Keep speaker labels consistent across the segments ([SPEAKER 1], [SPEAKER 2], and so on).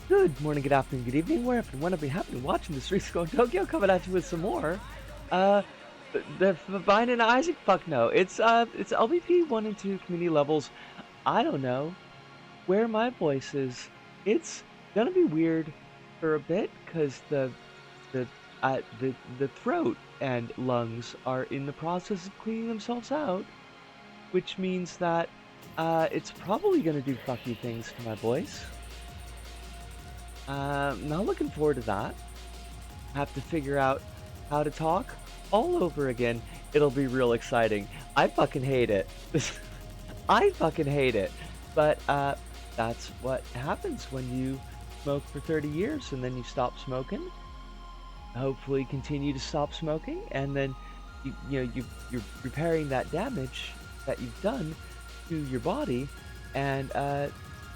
[SPEAKER 1] Good morning, good afternoon, good evening, wherever and whenever you happen to be watching the Streets Going Tokyo, coming at you with some more. Uh, the Vine and Isaac, fuck no. It's LVP 1 and 2 community levels. I don't know where my voice is. It's gonna be weird for a bit, because the, the throat and lungs are in the process of cleaning themselves out, which means that, it's probably gonna do fucky things to my voice. Not looking forward to that. Have to figure out how to talk all over again. It'll be real exciting. I fucking hate it. I fucking hate it. But, that's what happens when you smoke for 30 years and then you stop smoking. Hopefully continue to stop smoking, and then you're repairing that damage that you've done to your body, and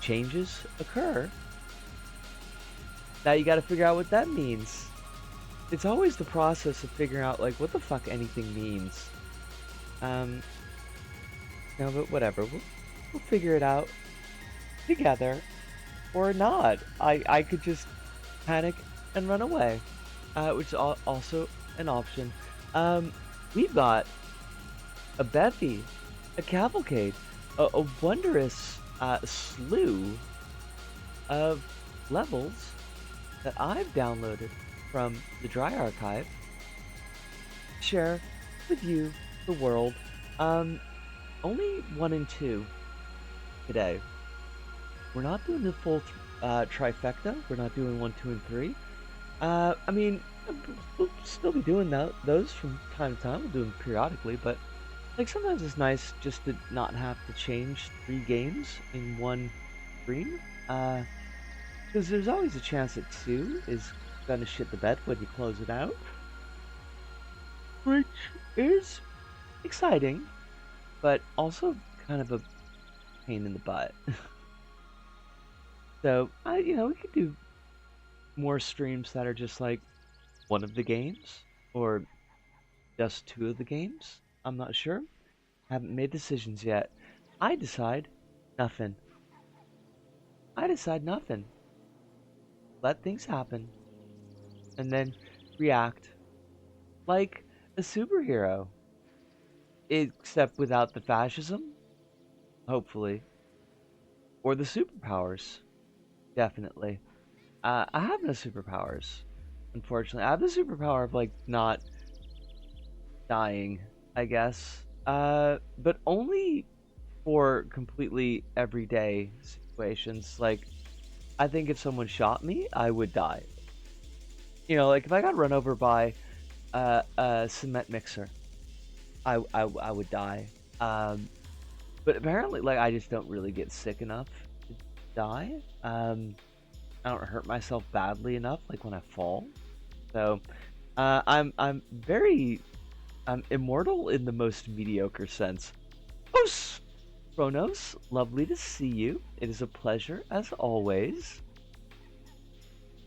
[SPEAKER 1] changes occur. Now you gotta figure out what that means. It's always the process of figuring out, like, what the fuck anything means. No, but whatever. We'll figure it out together, or not. I could just panic and run away, which is also an option. We've got a bevy, a cavalcade, a wondrous slew of levels that I've downloaded from the Dry Archive to share with you, the world. Only 1 and 2 today. We're not doing the full trifecta. We're not doing 1, 2, and 3. I mean, we'll still be doing those from time to time. We'll do them periodically, but like sometimes it's nice just to not have to change 3 games in one stream. Because there's always a chance that 2 is gonna shit the bed when you close it out. Which is exciting, but also kind of a pain in the butt. So, we could do more streams that are just like one of the games, or just 2 of the games. I'm not sure. Haven't made decisions yet. I decide nothing. I decide nothing. Let things happen, and then react like a superhero, except without the fascism, hopefully, or the superpowers, definitely. I have no superpowers, unfortunately. I have the superpower of, like, not dying, I guess, but only for completely everyday situations. Like, I think if someone shot me, I would die. Like if I got run over by a cement mixer, I would die. But apparently, like, I just don't really get sick enough to die. I don't hurt myself badly enough, like when I fall. So, I'm immortal in the most mediocre sense. Kronos, lovely to see you. It is a pleasure as always.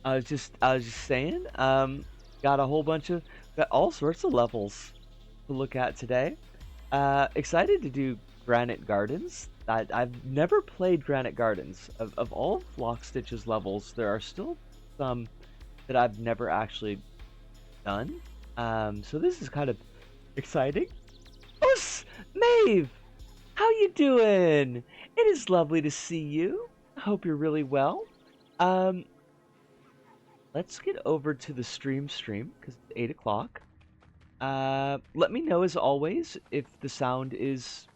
[SPEAKER 1] I was just saying, got all sorts of levels to look at today. Excited to do Granite Gardens. I've never played Granite Gardens. Of all of Lockstitch's levels, there are still some that I've never actually done. So this is kind of exciting. Maeve! How you doing? It is lovely to see you. I hope you're really well. Let's get over to the stream, because it's 8 o'clock. Let me know, as always, if the sound is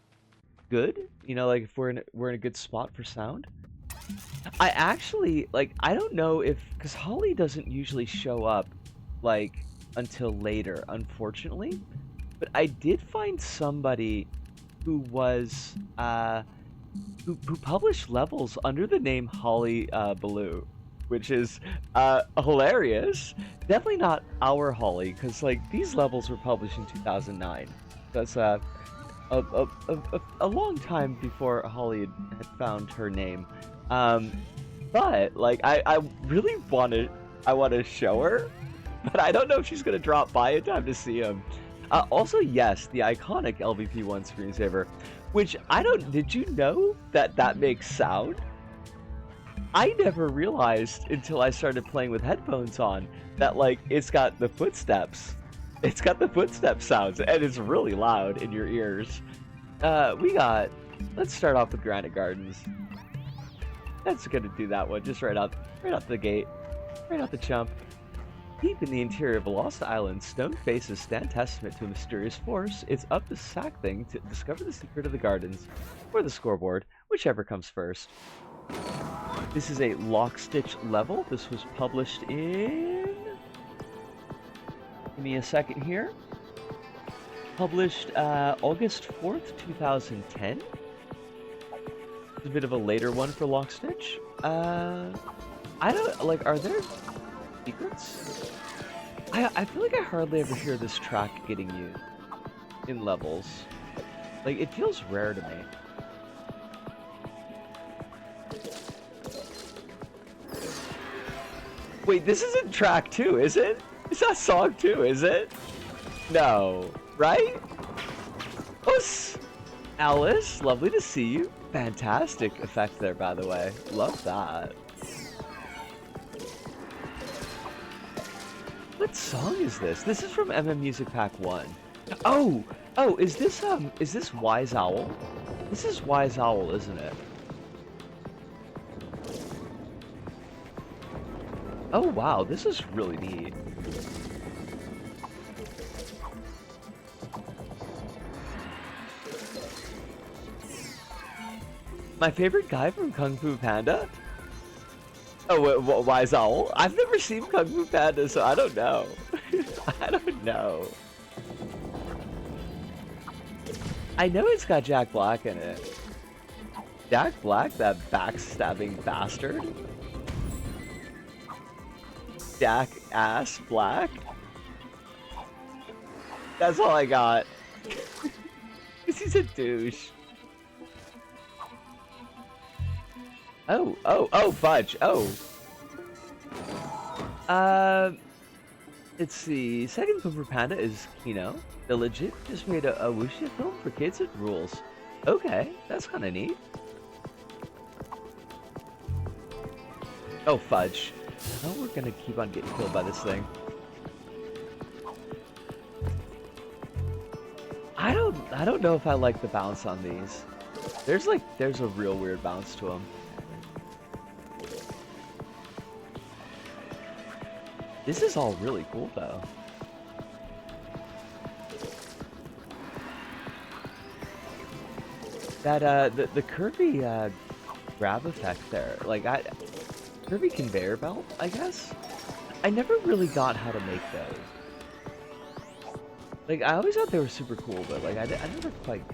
[SPEAKER 1] good. Like if we're in a good spot for sound. I actually, like, I don't know if, because Holly doesn't usually show up, like, until later, unfortunately. But I did find somebody who was who published levels under the name Holly Baloo, which is hilarious. Definitely not our Holly, because like these levels were published in 2009. That's a long time before Holly had found her name. But like I really want to show her, but I don't know if she's gonna drop by in time to see him. Also, yes, the iconic LVP1 screensaver, which did you know that makes sound? I never realized until I started playing with headphones on that like it's got the footsteps. It's got the footstep sounds and it's really loud in your ears. Let's start off with Granite Gardens. That's gonna do that one just right out the gate, right out the chump. Deep in the interior of a lost island, stone faces stand testament to a mysterious force. It's up to Sack Thing to discover the secret of the gardens, or the scoreboard, whichever comes first. This is a Lock Stitch level. This was published in... Give me a second here. Published August 4th, 2010. It's a bit of a later one for Lock Stitch. I don't, like, are there secrets? I feel like I hardly ever hear this track getting used in levels. Like, it feels rare to me. Wait, this isn't track 2, is it? It's not song 2, is it? No, right? Us! Alice, lovely to see you. Fantastic effect there, by the way. Love that. What song is this? This is from MM Music Pack 1. Oh! Oh, is this Wise Owl? This is Wise Owl, isn't it? Oh wow, this is really neat. My favorite guy from Kung Fu Panda? Oh, Wise Owl? I've never seen Kung Fu Panda, so I don't know. I don't know. I know it's got Jack Black in it. Jack Black, that backstabbing bastard? Jack Ass Black? That's all I got. He's a douche. Oh, fudge. Oh. Let's see. Second film for Panda is Kino. The Legit just made a wuxia film for kids with rules. Okay, that's kind of neat. Oh, fudge. Oh, we're gonna keep on getting killed by this thing. I don't know if I like the bounce on these. There's a real weird bounce to them. This is all really cool though. That the Kirby grab effect there, like Kirby conveyor belt, I guess. I never really got how to make those. Like I always thought they were super cool, but like I never quite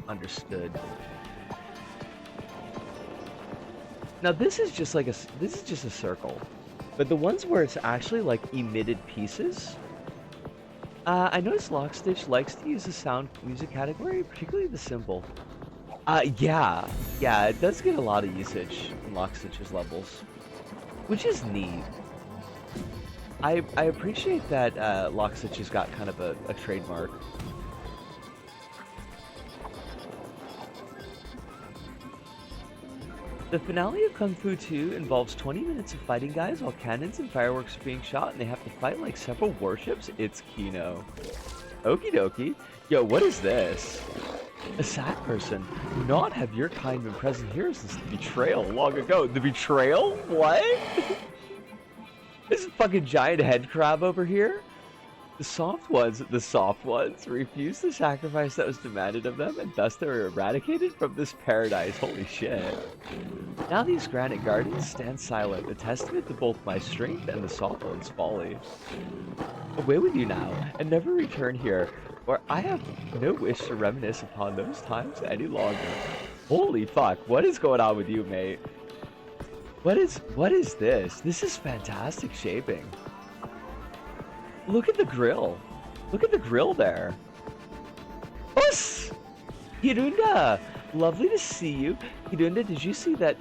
[SPEAKER 1] understood. Now this is just like a circle. But the ones where it's actually like emitted pieces, I noticed Lock Stitch likes to use the sound music category, particularly the cymbal. Yeah, it does get a lot of usage in Lock Stitch's levels, which is neat. I appreciate that Lock Stitch has got kind of a trademark. The finale of Kung Fu 2 involves 20 minutes of fighting guys while cannons and fireworks are being shot and they have to fight like several warships. It's Kino. Okie dokie. Yo, what is this? A sad person. Not have your kind been present here since the betrayal long ago. The betrayal? What? This fucking giant head crab over here? The soft ones, refused the sacrifice that was demanded of them, and thus they were eradicated from this paradise. Holy shit. Now these granite gardens stand silent, a testament to both my strength and the soft one's folly. Away with you now, and never return here, for I have no wish to reminisce upon those times any longer. Holy fuck, what is going on with you, mate? What is this? This is fantastic shaping. Look at the grill. Look at the grill there. Us! Hirunda! Lovely to see you. Hirunda, did you see that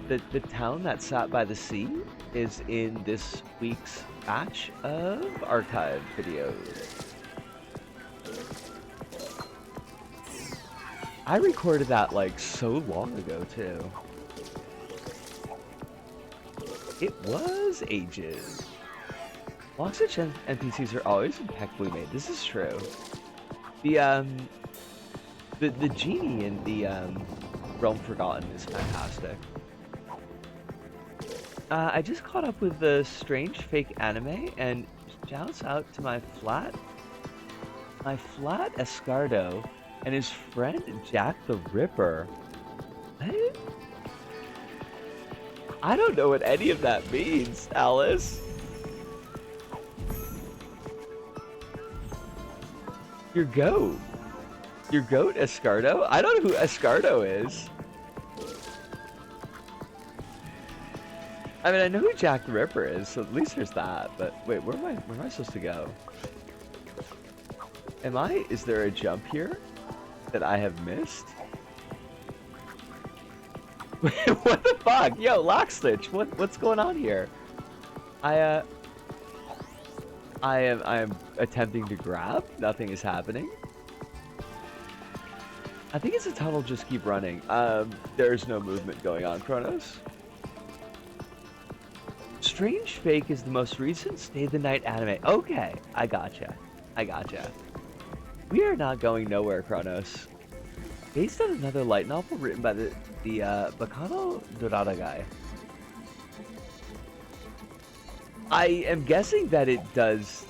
[SPEAKER 1] the town that sat by the sea is in this week's batch of archive videos? I recorded that like so long ago too. It was ages. Lockstitch NPCs are always impeccably made. This is true. The the genie in the Realm Forgotten is fantastic. I just caught up with the strange fake anime, and shouts out to my flat Escardo and his friend Jack the Ripper. What? I don't know what any of that means, Alice. Your goat. Your goat, Escardo? I don't know who Escardo is. I mean, I know who Jack the Ripper is, so at least there's that. But wait, where am I supposed to go? Is there a jump here that I have missed? What the fuck? Yo, Lockstitch, what's going on here? I am attempting to grab. Nothing is happening. I think it's a tunnel. Just keep running. There's no movement going on, Kronos. Strange Fake is the most recent Stay the Night anime. Okay, I gotcha. We are not going nowhere, Kronos. Based on another light novel written by the Bacano Dorada guy. I am guessing that it does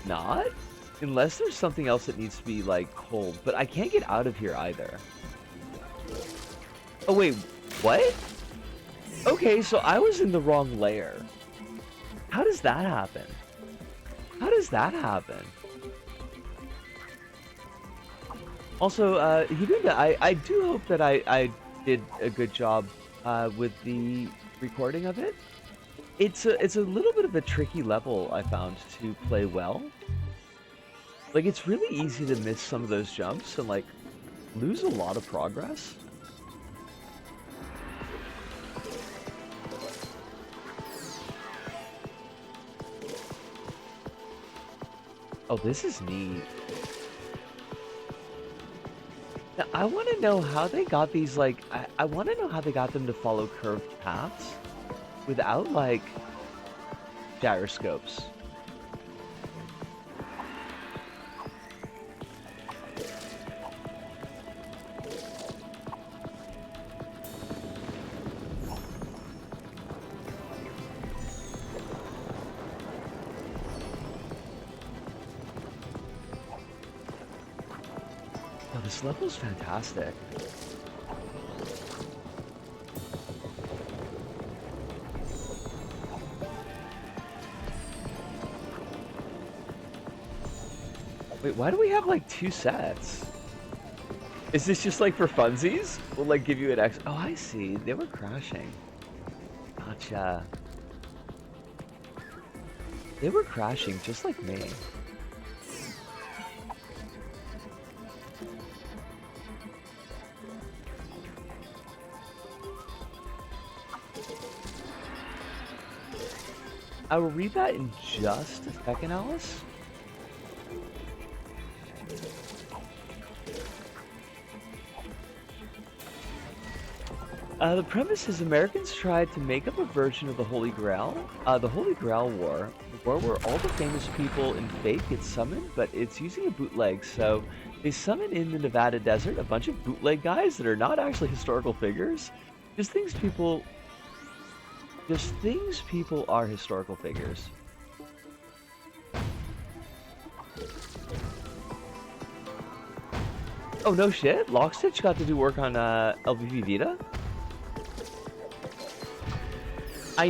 [SPEAKER 1] not, unless there's something else that needs to be like cold. But I can't get out of here either. Oh wait, what? Okay, so I was in the wrong layer. How does that happen? Also, Hidunda, I do hope that I did a good job with the recording of it. It's a little bit of a tricky level, I found, to play well. Like, it's really easy to miss some of those jumps and like lose a lot of progress. Oh, this is neat. Now, I want to know how they got these, like, I want to know how they got them to follow curved paths without, like, gyroscopes. Oh, this level's fantastic. Wait, why do we have like 2 sets? Is this just like for funsies? We'll like give you an X. Oh, I see. They were crashing. Gotcha. They were crashing just like me. I will read that in just a second, Alice. The premise is Americans tried to make up a version of the Holy Grail, the Holy Grail War, the war where all the famous people in Fate get summoned, but it's using a bootleg. So they summon in the Nevada desert a bunch of bootleg guys that are not actually historical figures, just things people are historical figures. Oh no shit! Lockstitch got to do work on LVP Vita. I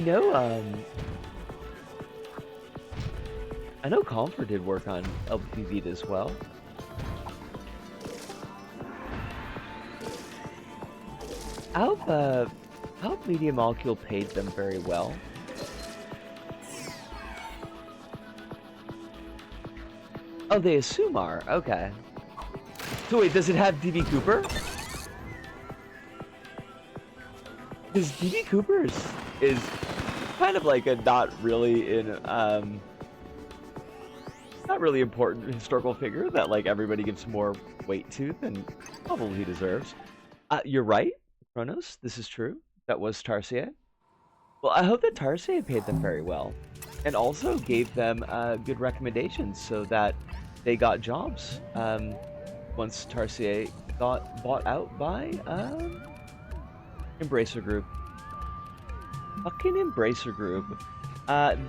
[SPEAKER 1] know Comfort did work on LVP Vita as well. I hope Media Molecule paid them very well. Oh, they assume are. Okay. So wait, does it have DB Cooper? Because DB Cooper is kind of like a not really important historical figure that like everybody gives more weight to than probably he deserves. You're right, Kronos. This is true. That was Tarsier. Well, I hope that Tarsier paid them very well, and also gave them good recommendations so that they got jobs. Once Tarsier got bought out by Embracer Group. Fucking Embracer Group.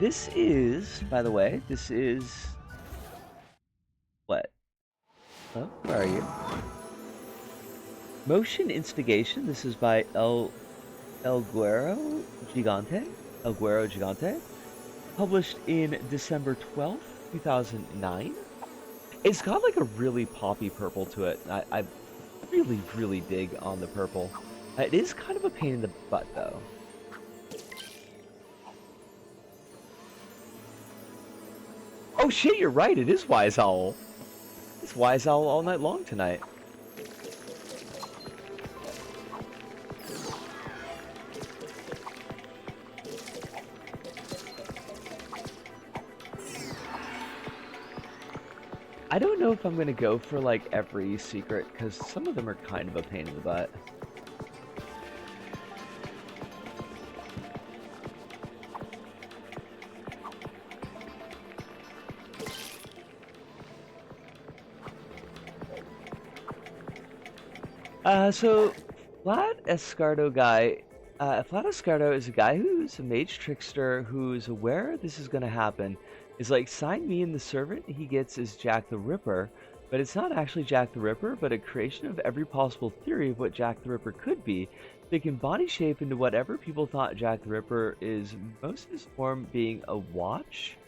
[SPEAKER 1] This is, by the way, this is what? Oh, where are you? Motion Instigation. This is by El Guero Gigante. El Guero Gigante. Published in December 12th, 2009. It's got like a really poppy purple to it. I really, really dig on the purple. It is kind of a pain in the butt, though. Oh shit, you're right, it is Wise Owl. It's Wise Owl all night long tonight. I don't know if I'm gonna go for like every secret, because some of them are kind of a pain in the butt. So Flat Escardo guy, Flat Escardo is a guy who's a mage trickster who's aware this is gonna happen. Is like, sign me in the servant he gets is Jack the Ripper, but it's not actually Jack the Ripper, but a creation of every possible theory of what Jack the Ripper could be. They can body shape into whatever people thought Jack the Ripper is, most of his form being a watch,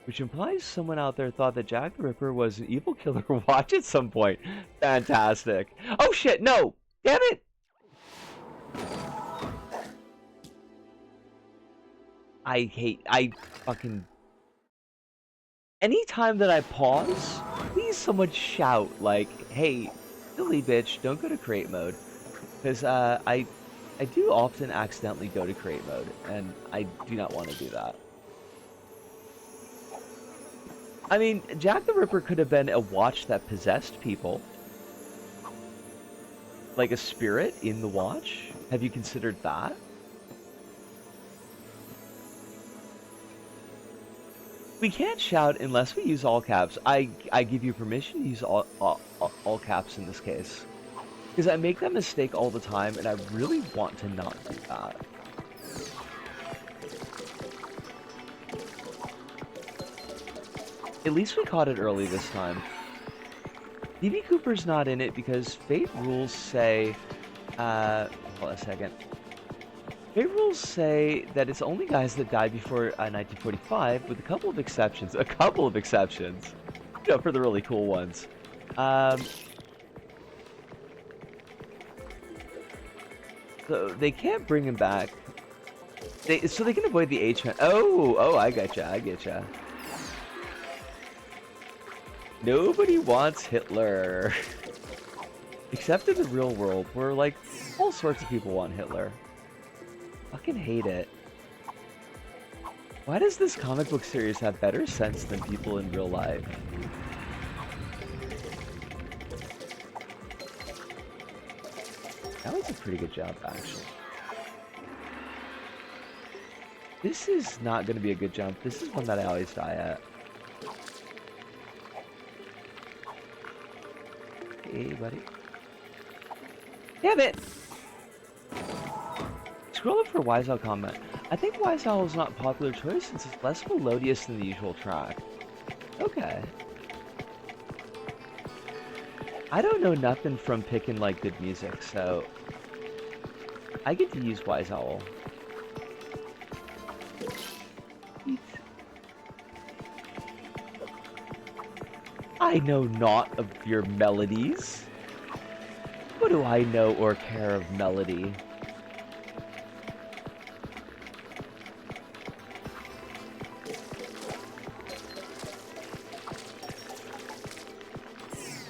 [SPEAKER 1] which implies someone out there thought that Jack the Ripper was an evil killer watch at some point. Fantastic. Oh shit, no! Damn it! I fucking... Anytime that I pause, please someone shout, like, hey, silly bitch, don't go to create mode. Because, I do often accidentally go to create mode, and I do not want to do that. I mean, Jack the Ripper could have been a watch that possessed people. Like a spirit in the watch? Have you considered that? We can't shout unless we use all caps. I give you permission to use all caps in this case. Because I make that mistake all the time, and I really want to not do that. At least we caught it early this time. DB Cooper's not in it because Fate rules say... hold on a second. Fate rules say that it's only guys that died before 1945, with a couple of exceptions. A couple of exceptions. You know, for the really cool ones. So they can't bring him back. So they can avoid the H-man. Oh, I getcha, I getcha. Nobody wants Hitler. Except in the real world, where, like, all sorts of people want Hitler. Fucking hate it. Why does this comic book series have better sense than people in real life? That was a pretty good job, actually. This is not going to be a good jump. This is one that I always die at. Hey, buddy. Damn it! Scroll up for Wise Owl comment. I think Wise Owl is not a popular choice since it's less melodious than the usual track. Okay. I don't know nothing from picking, like, good music, so... I get to use Wise Owl. I know not of your melodies. What do I know or care of melody?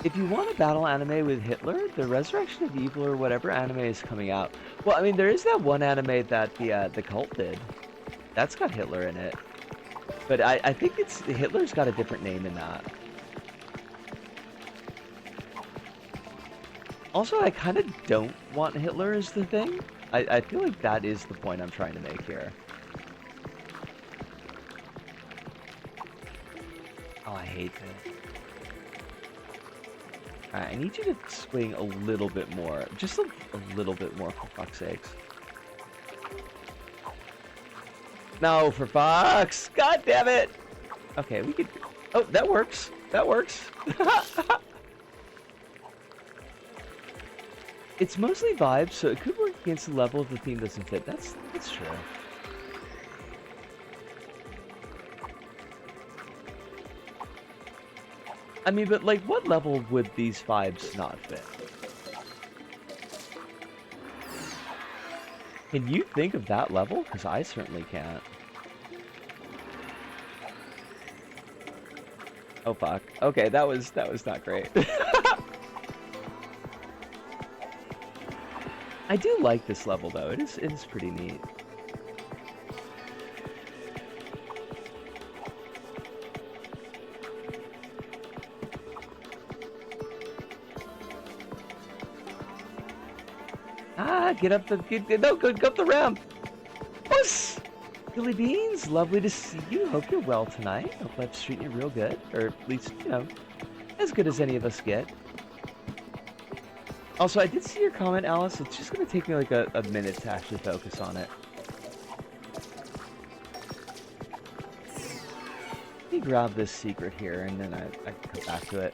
[SPEAKER 1] If you want a battle anime with Hitler, the Resurrection of Evil or whatever anime is coming out. Well, I mean, there is that one anime that the cult did. That's got Hitler in it. But I think Hitler's got a different name in that. Also, I kind of don't want Hitler as the thing. I feel like that is the point I'm trying to make here. Oh, I hate that. Alright, I need you to swing a little bit more. Just a little bit more, for fuck's sakes. No, for fuck's! God damn it! Okay, we could... Oh, that works. That works. It's mostly vibes, so it could work against the level if the theme doesn't fit. That's true. I mean, but like, what level would these vibes not fit? Can you think of that level? Because I certainly can't. Oh fuck. Okay, that was not great. I do like this level though. It is pretty neat. Ah, get up the go up the ramp. Puss! Billy Beans, lovely to see you. Hope you're well tonight. Hope life's treating you real good, or at least, you know, as good as any of us get. Also, I did see your comment, Alice. It's just gonna take me like a minute to actually focus on it. Let me grab this secret here, and then I can come back to it.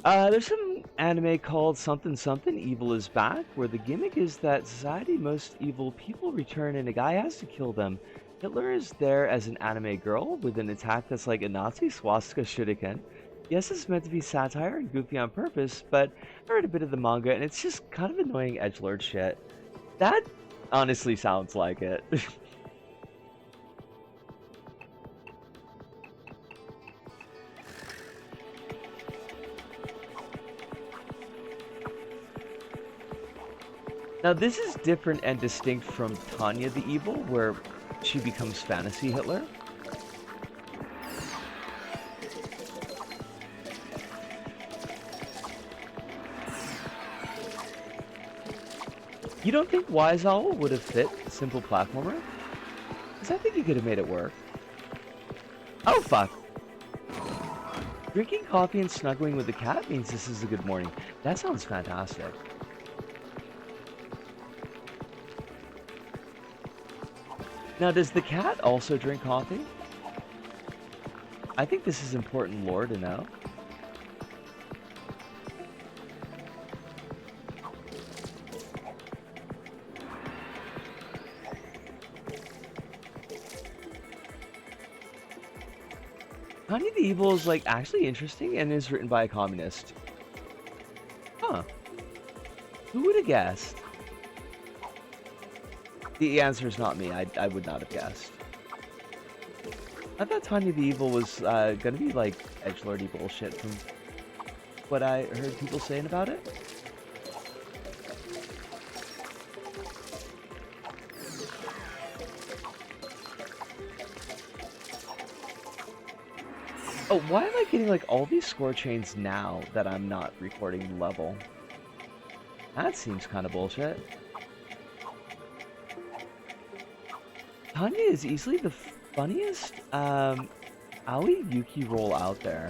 [SPEAKER 1] There's some anime called Something Something Evil is Back, where the gimmick is that society's most evil people return and a guy has to kill them. Hitler is there as an anime girl with an attack that's like a Nazi swastika shuriken. Yes, it's meant to be satire and goofy on purpose, but I read a bit of the manga and it's just kind of annoying edgelord shit. That honestly sounds like it. Now this is different and distinct from Tanya the Evil, where she becomes fantasy Hitler. You don't think Wise Owl would have fit Simple Platformer? Because I think he could have made it work. Oh fuck! Drinking coffee and snuggling with the cat means this is a good morning. That sounds fantastic. Now, does the cat also drink coffee? I think this is important lore to know. Tanya the Evil is like actually interesting and is written by a communist. Huh. Who would have guessed? The answer is not me. I would not have guessed. I thought Tanya the Evil was gonna be like edgelordy bullshit from what I heard people saying about it. Oh, why am I getting like all these score chains now that I'm not recording the level? That seems kind of bullshit. Tanya is easily the funniest Aoi Yuki roll out there.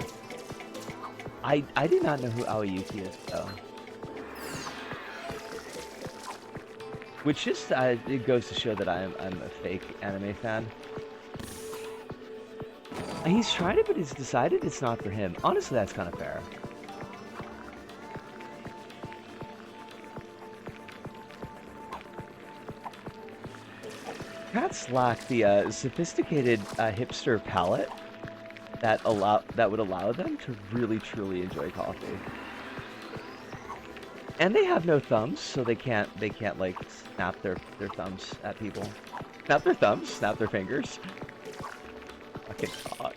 [SPEAKER 1] I did not know who Aoi Yuki is though. Which just it goes to show that I'm a fake anime fan. He's tried it, but he's decided it's not for him. Honestly, that's kind of fair. Cats lack the sophisticated hipster palate that would allow them to really truly enjoy coffee. And they have no thumbs, so they can't like snap their thumbs at people. Snap their thumbs, snap their fingers. Fucking fuck.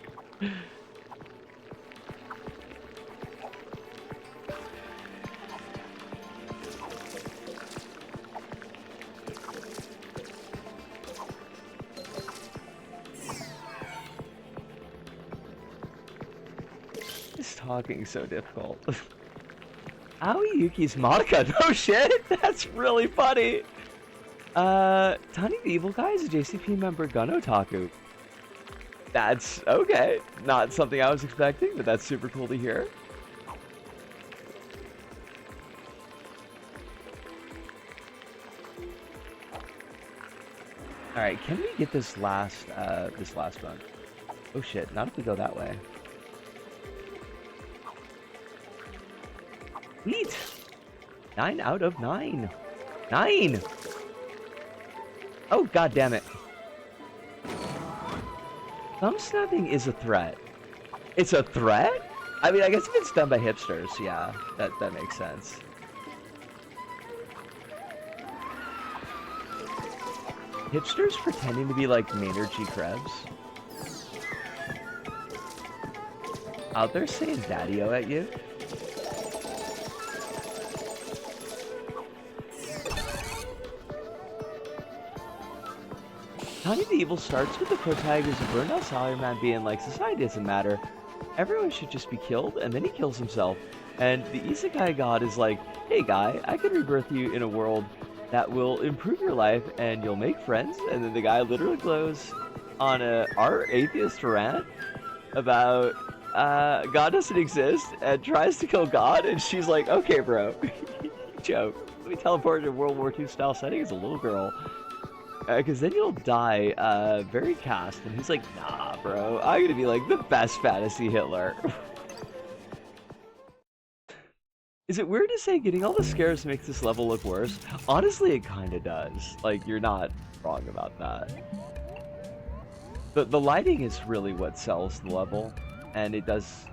[SPEAKER 1] This talking so difficult. Aoi Yuki's Monica, no shit! That's really funny! Tony the Evil Guy is a JCP member Gun Otaku. That's okay. Not something I was expecting, but that's super cool to hear. All right, can we get this last one? Oh shit! Not if we go that way. Sweet. 9 out of 9. 9. Oh god damn it! Thumb snapping is a threat. It's a threat? I mean, I guess if it's done by hipsters, yeah, that makes sense. Hipsters pretending to be like Maynard G. Krebs. Out there saying daddy-o at you. Tanya the Evil starts with the protagonist of burned out salaryman being like, society doesn't matter. Everyone should just be killed, and then he kills himself. And the isekai god is like, hey guy, I can rebirth you in a world that will improve your life and you'll make friends. And then the guy literally goes on our atheist rant about God doesn't exist and tries to kill God. And she's like, okay, bro, joke. Let me teleport to a World War II style setting as a little girl. Because then you'll die very cast. And he's like, nah, bro, I'm going to be like the best fantasy Hitler. Is it weird to say getting all the scares makes this level look worse? Honestly, it kind of does. Like, you're not wrong about that. The lighting is really what sells the level, and it does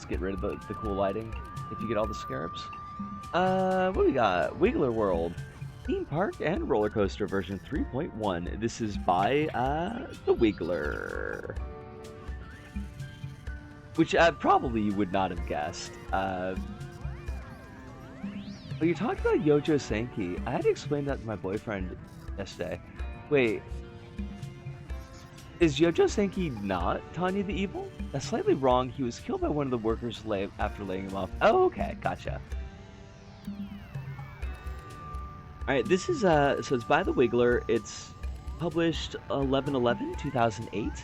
[SPEAKER 1] get rid of the cool lighting if you get all the scarabs. What we got? Wiggler World. Theme Park and Roller Coaster version 3.1. This is by the Wiggler. Which probably you would not have guessed. Oh, you talked about Yojo Senki. I had to explain that to my boyfriend yesterday. Wait. Is Yojo Senki not Tanya the Evil? That's slightly wrong. He was killed by one of the workers after laying him off. Oh, okay. Gotcha. Alright, this is, so it's by the Wiggler. It's published 11/11/2008.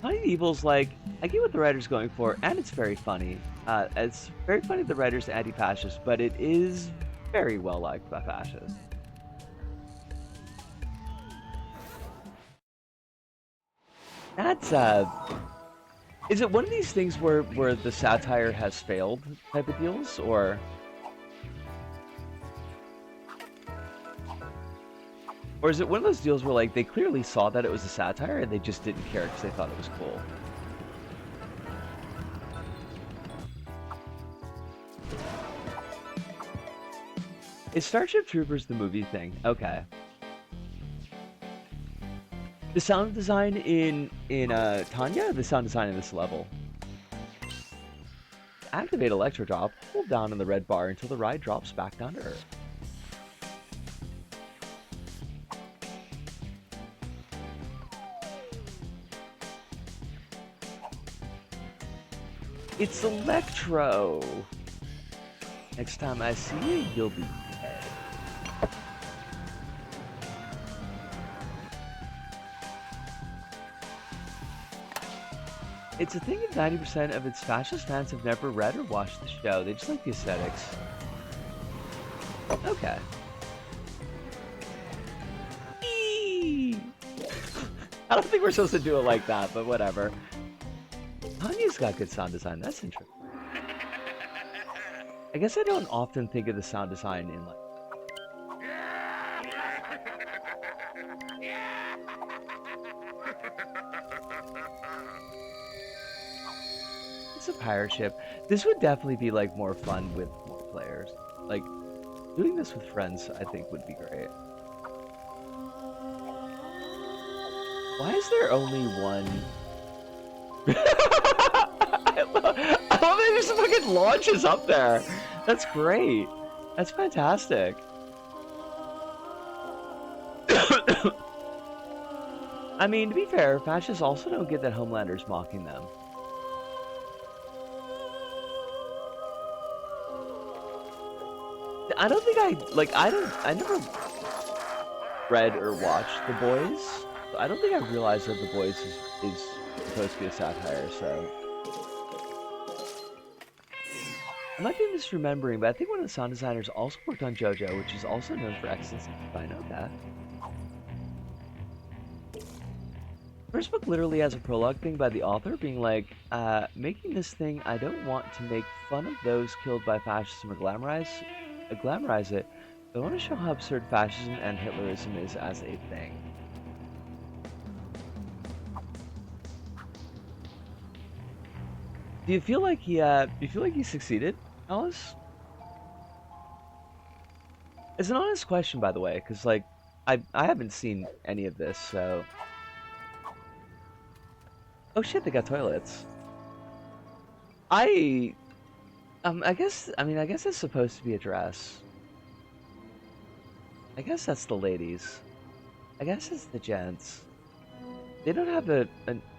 [SPEAKER 1] Tanya the Evil's like, I get what the writer's going for, and it's very funny. It's very funny the writer's anti-fascist, but it is very well liked by fascists. That's, is it one of these things where the satire has failed type of deals, or... Or is it one of those deals where, like, they clearly saw that it was a satire and they just didn't care because they thought it was cool? Is Starship Troopers the movie thing? Okay. The sound design in Tanya, the sound design in this level. Activate Electro Drop, hold down on the red bar until the ride drops back down to Earth. It's Electro! Next time I see you, you'll be dead. It's a thing that 90% of its fascist fans have never read or watched the show. They just like the aesthetics. Okay. I don't think we're supposed to do it like that, but whatever. Tanya's got good sound design. That's interesting. I guess I don't often think of the sound design in like... It's a pirate ship. This would definitely be like more fun with more players. Like, doing this with friends I think would be great. Why is there only one? I love that there's fucking launches up there. That's great. That's fantastic. I mean, to be fair, fascists also don't get that Homelander's mocking them. I don't think I never read or watched The Boys. So I don't think I realized that The Boys is supposed to be a satire, so... I might be misremembering, but I think one of the sound designers also worked on JoJo, which is also known for excellence. I know that. First book literally has a prologue thing by the author being like, making this thing, I don't want to make fun of those killed by fascism or glamorize it, but I want to show how absurd fascism and Hitlerism is as a thing. Do you feel like he succeeded, Alice? It's an honest question, by the way, because like I haven't seen any of this, so. Oh shit, they got toilets. I guess it's supposed to be a dress. I guess that's the ladies. I guess it's the gents. They don't have a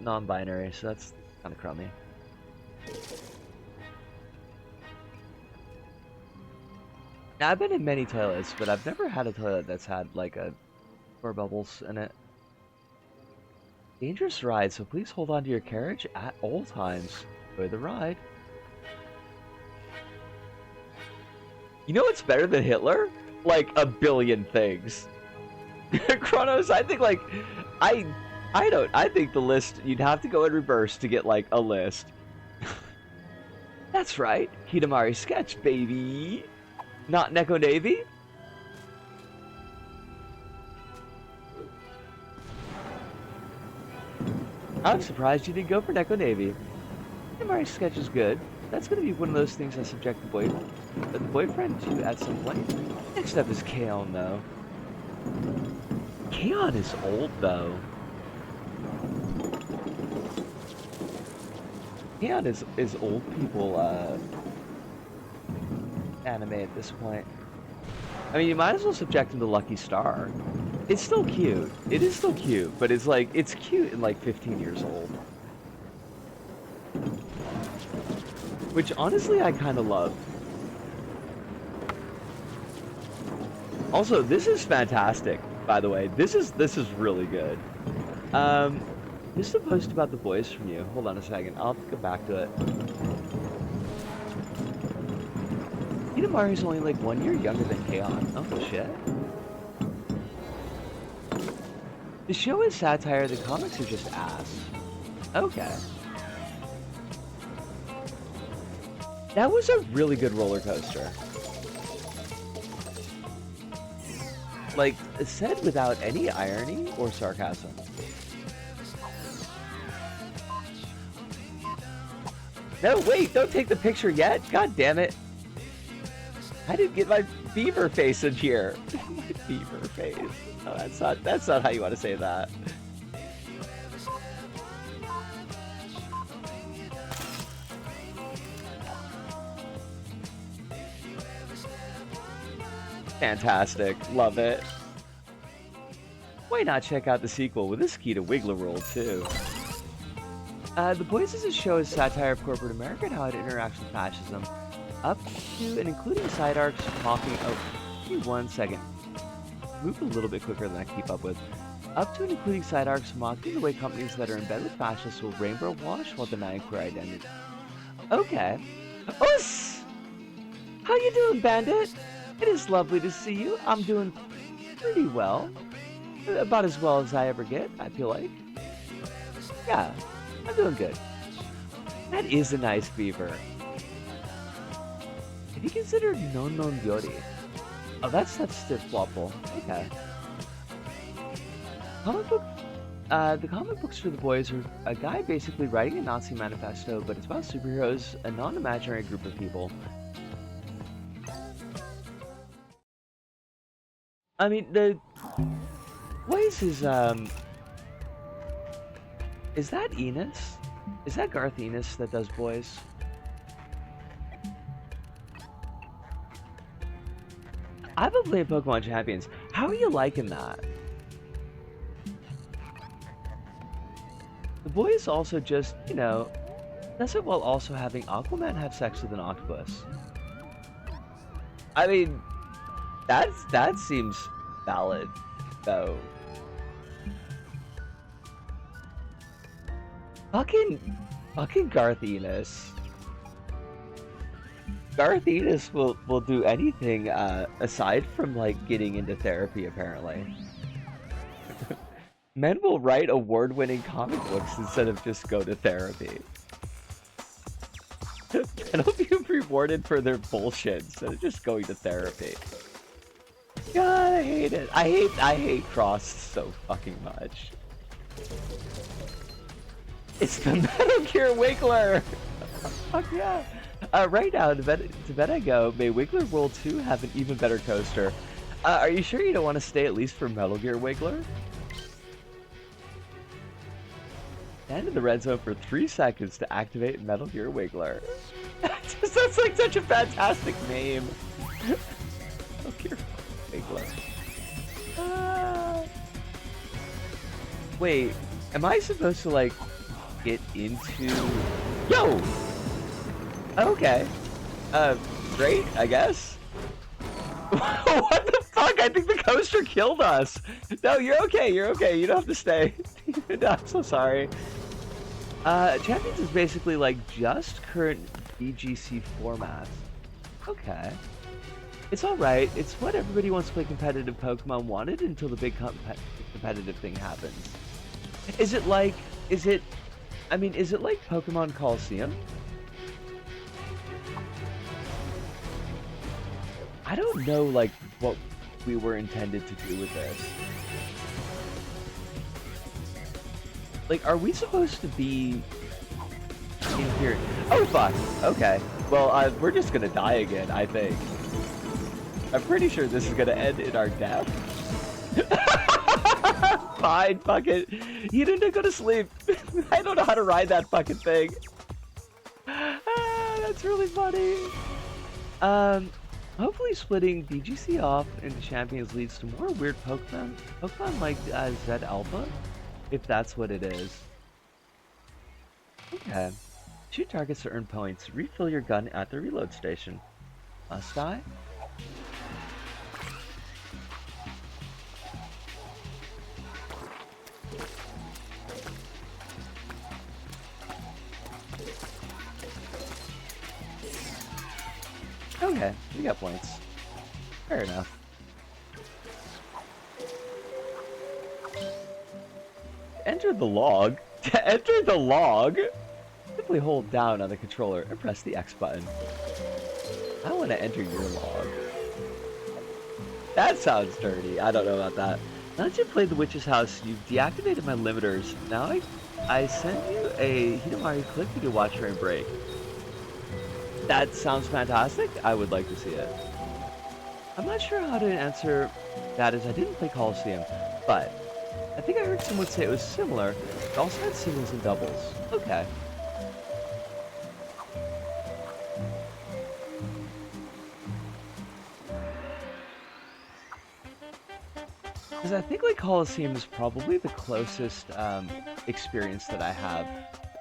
[SPEAKER 1] non-binary, so that's kind of crummy. Now, I've been in many toilets, but I've never had a toilet that's had, like, four bubbles in it. Dangerous ride, so please hold on to your carriage at all times. Enjoy the ride. You know what's better than Hitler? Like, a billion things. Kronos, I think, like, I think the list, you'd have to go in reverse to get, like, a list. That's right, Hidamari sketch, baby! Not Neko Navy? I'm surprised you didn't go for Neko Navy. Hidamari sketch is good. That's gonna be one of those things I subject the boyfriend to at some point. Next up is Kaon, though. Kaon is old, though. Kaon is old people, anime at this point. I mean, you might as well subject him to Lucky Star. It's still cute. It is still cute, but it's like, it's cute and like 15 years old. Which honestly I kind of love. Also, this is fantastic, by the way. This is really good. This is a post about the boys from you. Hold on a second. I'll have to go back to it. Hidamari's only like 1 year younger than Kaon. Oh shit. The show is satire, the comics are just ass. Okay. That was a really good roller coaster. Like, said without any irony or sarcasm. No, wait, don't take the picture yet. God damn it. I didn't get my beaver face in here. My beaver face. Oh, that's not how you want to say that. Fantastic. Love it. Why not check out the sequel with this key to Wiggler World, too? The Boys is a show is satire of corporate America and how it interacts with fascism. Up to and including side arcs mocking... Oh, give me 1 second. Move a little bit quicker than I keep up with. Up to and including side arcs mocking the way companies that are in bed with fascists will rainbow wash while denying queer identity. Okay. Us! How you doing, Bandit? It is lovely to see you. I'm doing pretty well. About as well as I ever get, I feel like. Yeah, I'm doing good. That is a nice beaver. Have you considered non Yori? Oh, that's stiff flopple. Okay. The comic books for the boys are a guy basically writing a Nazi manifesto, but it's about superheroes, a non-imaginary group of people. I mean, the Boys is that Enos? Is that Garth Enos that does Boys? I've been playing Pokemon Champions. How are you liking that? The Boys also just, you know, does it while also having Aquaman have sex with an octopus. I mean, that seems valid. though. Fucking Garth Ennis. Garth Ennis will do anything aside from like getting into therapy, apparently. Men will write award-winning comic books instead of just go to therapy. Men will be rewarded for their bullshit instead of just going to therapy. God, I hate it. I hate Cross so fucking much. It's the Metal Gear Wiggler! Fuck yeah! Right now, to bed I go. May Wiggler World 2 have an even better coaster. Are you sure you don't want to stay at least for Metal Gear Wiggler? Stand in the red zone for 3 seconds to activate Metal Gear Wiggler. That's like such a fantastic name. Metal Gear Wiggler. Wait, am I supposed to like get into... Yo! Okay. Great, I guess. What the fuck? I think the coaster killed us. No, you're okay, you're okay. You don't have to stay. No, I'm so sorry. Champions is basically like just current BGC format. Okay. It's alright. It's what everybody wants to play competitive Pokemon wanted until the big competitive thing happens. Is it like Pokemon Coliseum? I don't know, like, what we were intended to do with this. Like, are we supposed to be in here? Oh, fuck. Okay. Well, we're just gonna die again, I think. I'm pretty sure this is gonna end in our death. Fine, fuck it. He didn't go to sleep. I don't know how to ride that fucking thing. That's really funny. Hopefully splitting BGC off into Champions leads to more weird Pokemon like Z Alpha, if that's what it is. Okay. Shoot targets to earn points. Refill your gun at the reload station. Must I? Okay, we got points. Fair enough. Enter the log. To enter the log, simply hold down on the controller and press the X button. I want to enter your log. That sounds dirty. I don't know about that. Now that you've played the Witch's House, you've deactivated my limiters. Now I send you a Hidamari clip you can watch during break. That sounds fantastic. I would like to see it. I'm not sure how to answer that as I didn't play Coliseum, but I think I heard someone say it was similar. It also had singles and doubles. Okay. Because I think like Coliseum is probably the closest experience that I have.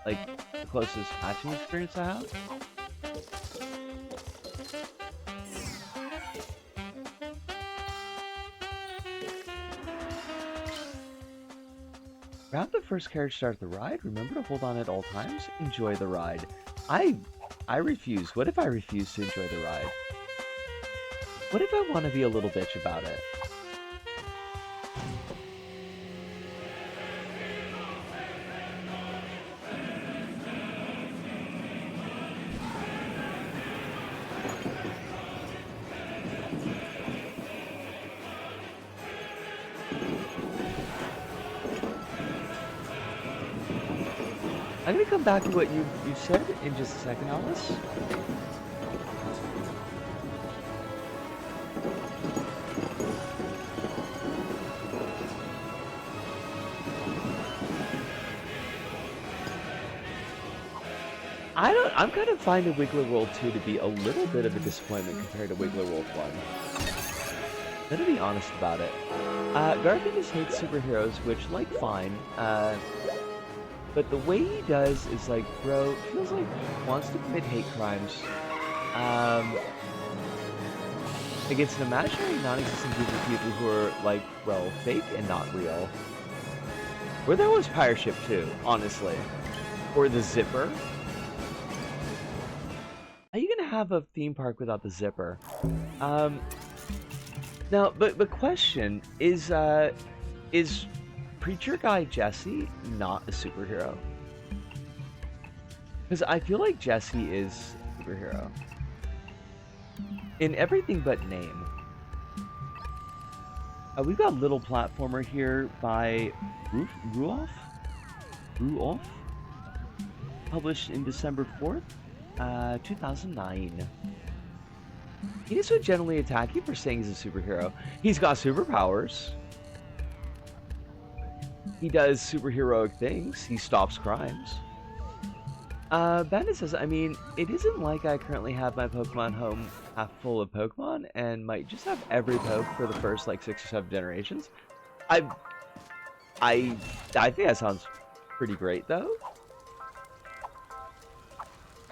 [SPEAKER 1] Like, the closest matching experience I have. Grab the first carriage to start the ride. Remember to hold on at all times. Enjoy the ride. I refuse. What if I refuse to enjoy the ride? What if I want to be a little bitch about it? I'm gonna come back to what you said in just a second, Alice. I'm kind of finding Wiggler World 2 to be a little bit of a disappointment compared to Wiggler World 1. I'm gonna be honest about it. Garfield just hates superheroes, which, like, fine. But the way he does is like, bro, feels like he wants to commit hate crimes. against an imaginary, non-existent group of people who are, like, well, fake and not real. Where there was Pirate Ship too, honestly. Or the Zipper. Are you gonna have a theme park without the Zipper? Now, but the question is Preacher Guy Jesse not a superhero? Because I feel like Jesse is a superhero. In everything but name. We've got Little Platformer here by Ruoff? Published in December 4th, 2009. He is so gently attacking for saying he's a superhero. He's got superpowers. He does superheroic things. He stops crimes. Bandit says, I mean, it isn't like I currently have my Pokemon home half full of Pokemon and might just have every poke for the first like 6 or 7 generations. I think that sounds pretty great though.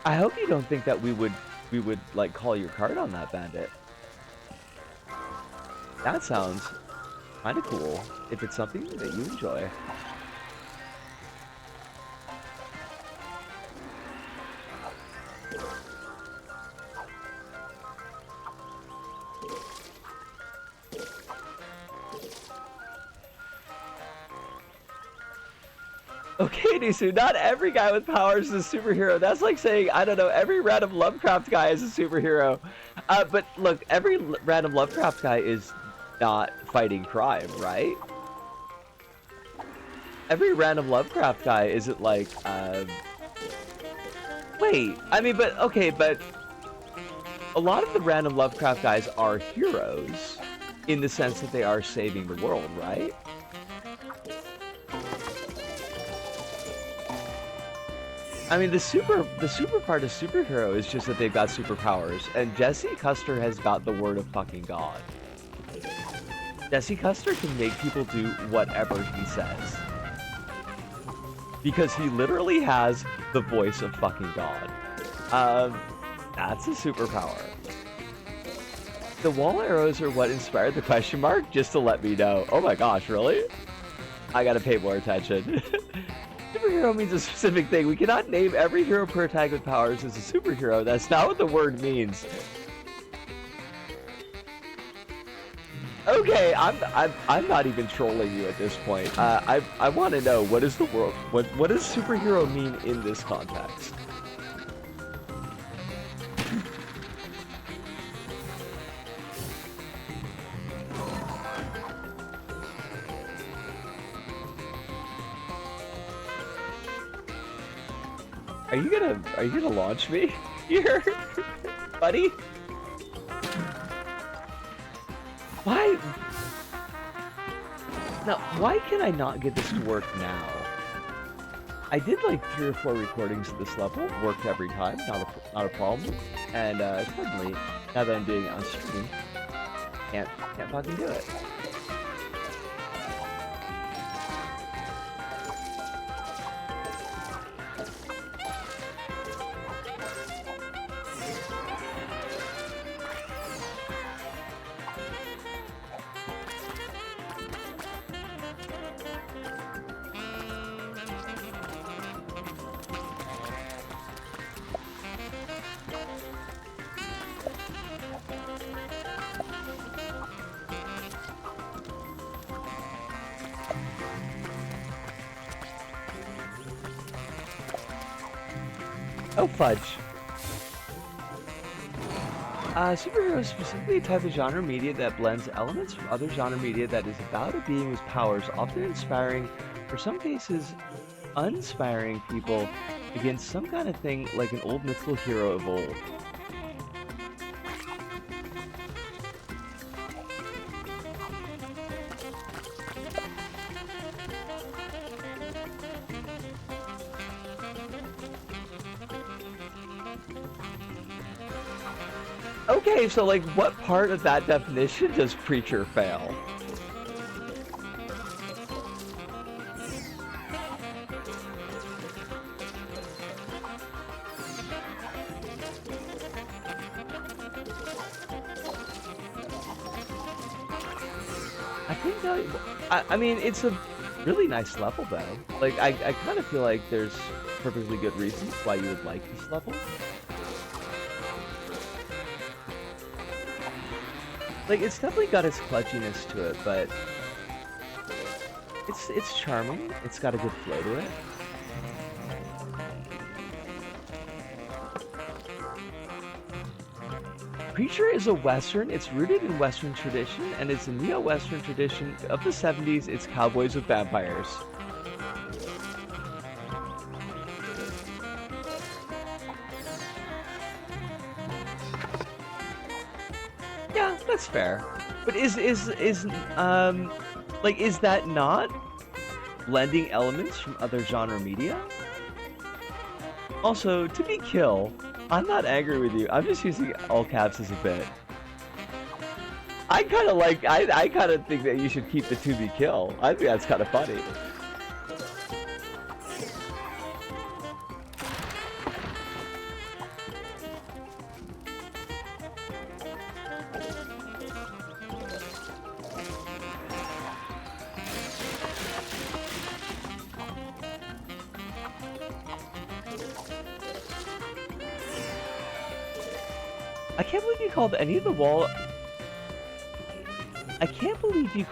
[SPEAKER 1] I hope you don't think that we would like call your card on that, Bandit. That sounds kind of cool if it's something that you enjoy. Okay, Nisu, not every guy with powers is a superhero. That's like saying, I don't know, every random Lovecraft guy is a superhero. But look, every random Lovecraft guy is not fighting crime, right? Every random Lovecraft guy isn't like, wait, I mean, but, okay, but a lot of the random Lovecraft guys are heroes in the sense that they are saving the world, right? I mean, the super part of superhero is just that they've got superpowers, and Jesse Custer has got the word of fucking God. Jesse Custer can make people do whatever he says. Because he literally has the voice of fucking God. That's a superpower. The wall arrows are what inspired the question mark, just to let me know. Oh my gosh, really? I gotta pay more attention. Superhero means a specific thing. We cannot name every hero per attack with powers as a superhero. That's not what the word means. Okay, I'm not even trolling you at this point. I want to know, what is the world? What does superhero mean in this context? Are you gonna launch me here, buddy? Why? Now, why can I not get this to work now? I did like 3 or 4 recordings at this level, worked every time, not a problem. And suddenly, now that I'm doing it on stream, can't fucking do it. Oh, fudge. Superhero is specifically a type of genre media that blends elements from other genre media that is about a being with powers, often inspiring, or some cases, uninspiring people against some kind of thing like an old mythical hero of old. Okay, so like, what part of that definition does Preacher fail? I think that, I mean, it's a really nice level though. Like, I kind of feel like there's perfectly good reasons why you would like this level. Like, it's definitely got its kludginess to it, but it's charming. It's got a good flow to it. Preacher is a Western. It's rooted in Western tradition, and it's a neo-Western tradition of the 70s. It's cowboys with vampires. Yeah, that's fair. But like, is that not blending elements from other genre media? Also, to be kill, I'm not angry with you. I'm just using all caps as a bit. I kind of think that you should keep the to be kill. I think that's kind of funny. I can't believe you called any of the wall. I can't believe you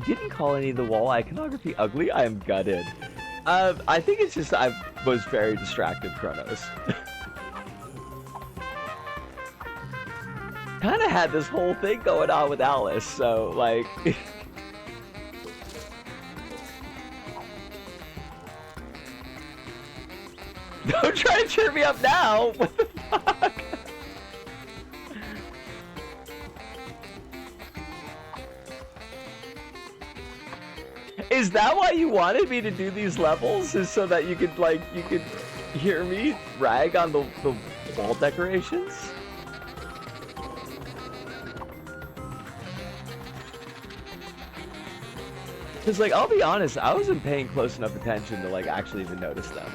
[SPEAKER 1] didn't call any of the wall iconography ugly. I am gutted. I think it's just I was very distracted, Chronos. Kind of had this whole thing going on with Alice, so like. Don't try to cheer me up now. What the fuck? Is that why you wanted me to do these levels? Is so that you could hear me rag on the wall decorations? Because, like, I'll be honest, I wasn't paying close enough attention to, like, actually even notice them.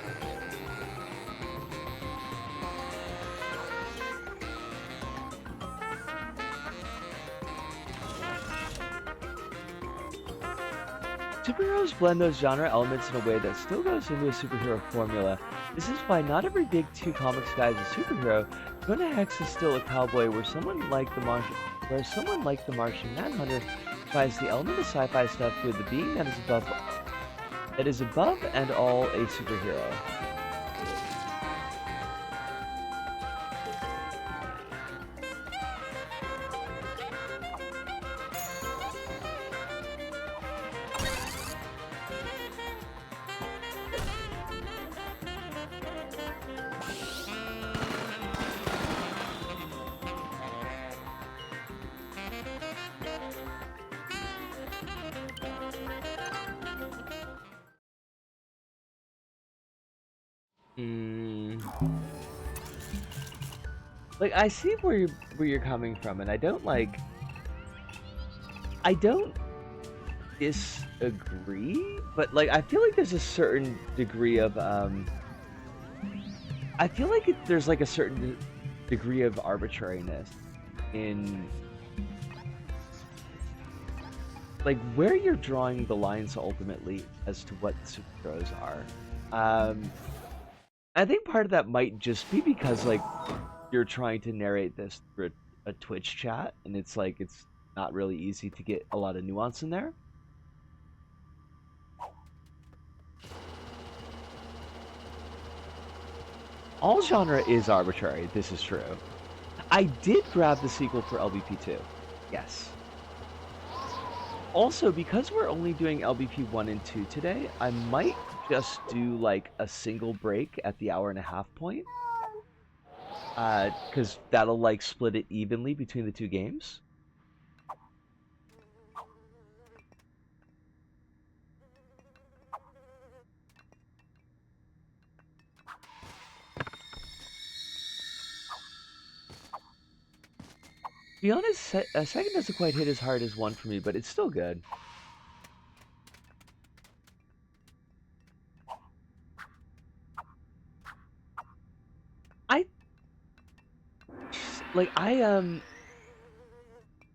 [SPEAKER 1] Superheroes blend those genre elements in a way that still goes into a superhero formula. This is why not every big two comics guy is a superhero. Jonah Hex is still a cowboy, where someone like the Martian Manhunter finds the element of sci-fi stuff with the being that is above and all a superhero. Like, I see where you're coming from, and I don't disagree, but like I feel like there's a certain degree of I feel like there's like a certain degree of arbitrariness in like where you're drawing the lines ultimately as to what the superheroes are. I think part of that might just be because like you're trying to narrate this through a Twitch chat, and it's like it's not really easy to get a lot of nuance in there. All genre is arbitrary, this is true. I did grab the sequel for LBP2. Yes. Also, because we're only doing LBP 1 and 2 today, I might just do like a single break at the hour-and-a-half point. Because that'll like split it evenly between the two games. To be honest, a second doesn't quite hit as hard as one for me, but it's still good.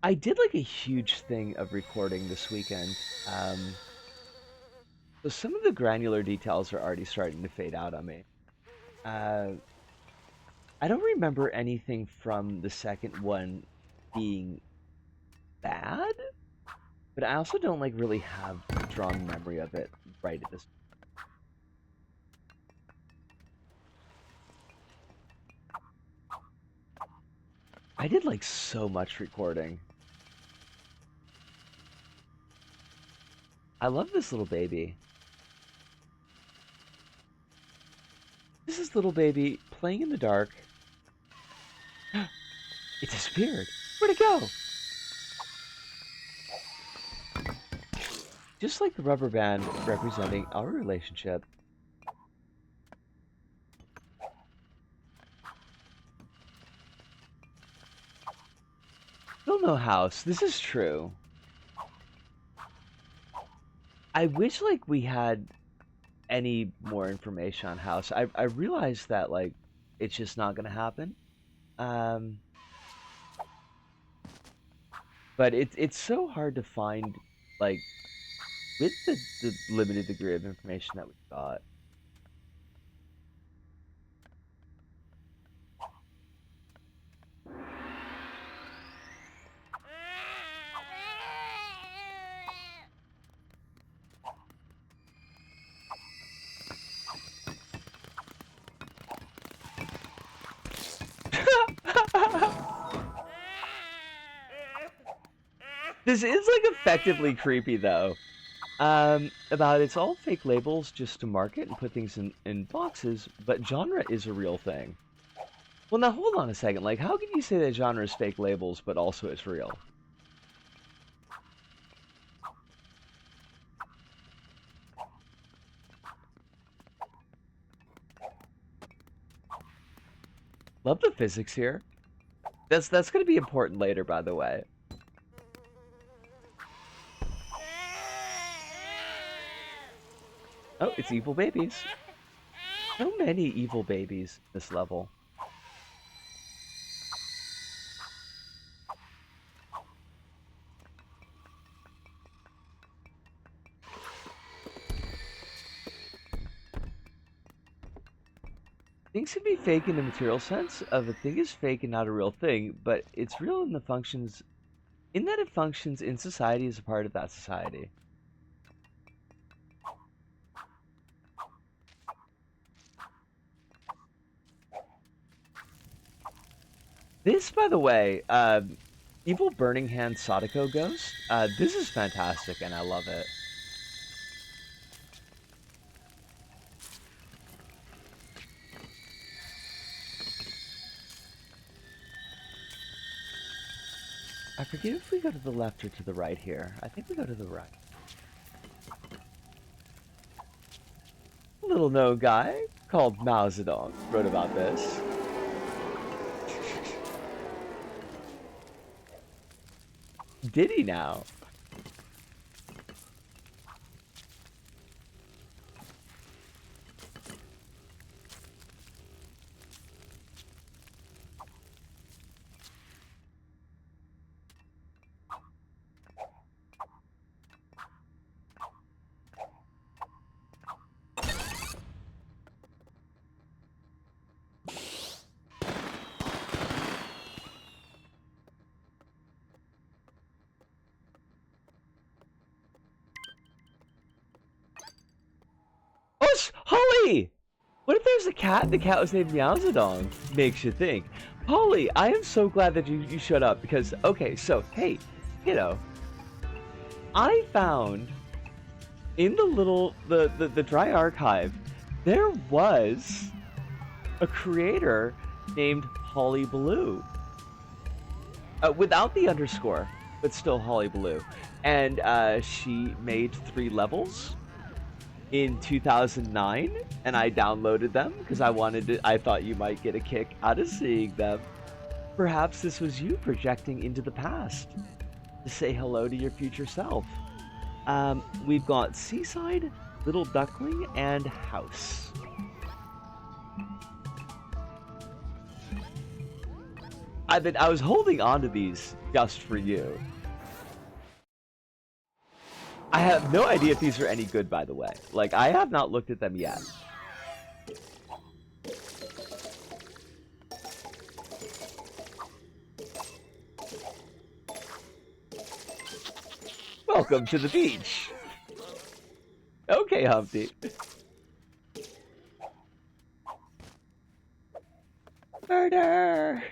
[SPEAKER 1] I I did like a huge thing of recording this weekend. Um, so some of the granular details are already starting to fade out on me. Uh, I don't remember anything from the second one being bad, but I also don't like really have a strong memory of it right at this. I did like so much recording. I love this little baby. This is little baby playing in the dark. It disappeared. Where'd it go? Just like the rubber band representing our relationship. Still no house. This is true. I wish like we had any more information on house. I realized that like it's just not gonna happen. Um, but it's so hard to find like with the limited degree of information that we got. This is like effectively creepy though. About it's all fake labels just to market and put things in boxes, but genre is a real thing. Well, now hold on a second. Like, how can you say that genre is fake labels, but also it's real? Love the physics here. That's gonna be important later, by the way. Oh, it's evil babies. So many evil babies this level. Things can be fake in the material sense of a thing is fake and not a real thing, but it's real in the functions in that it functions in society as a part of that society. This, by the way, Evil Burning Hand Sadako Ghost, this is fantastic and I love it. I forget if we go to the left or to the right here. I think we go to the right. A little known guy called Mao Zedong wrote about this. Did he now? Oh, Holly! What if there's a cat? The cat was named Meow Zedong. Makes you think. Holly, I am so glad that you showed up because, okay, so, hey, you know, I found in the dry archive, there was a creator named Holly Blue. Without the underscore, but still Holly Blue. And she made 3 levels in 2009, and I downloaded them because I thought you might get a kick out of seeing them. Perhaps this was you projecting into the past to say hello to your future self. We've got Seaside, Little Duckling, and House. I was holding on to these just for you. I have no idea if these are any good, by the way. Like, I have not looked at them yet. Welcome to the beach. Okay, Humpty. Murder!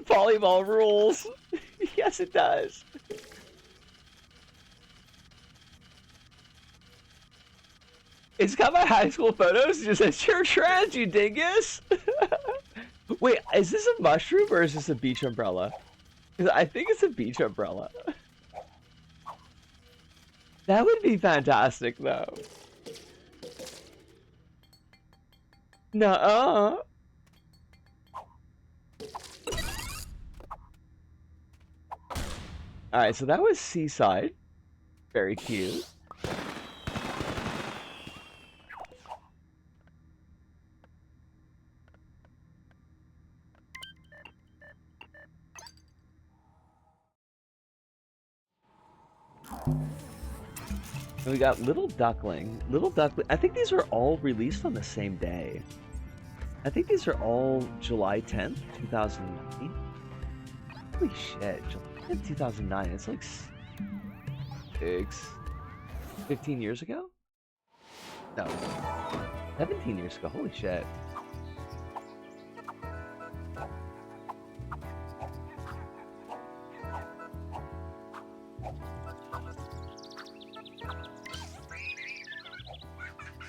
[SPEAKER 1] Volleyball rules! Yes, it does. It's got my high school photos. It just says, "You're trans, you dingus!" Wait, is this a mushroom or is this a beach umbrella? Because I think it's a beach umbrella. That would be fantastic, though. Nuh-uh. Alright, so that was Seaside. Very cute. And we got Little Duckling. Little Duckling. I think these are all released on the same day. I think these are all July 10th, 2009. Holy shit. July 10th, 2009. It's like 15 years ago? No. 17 years ago. Holy shit.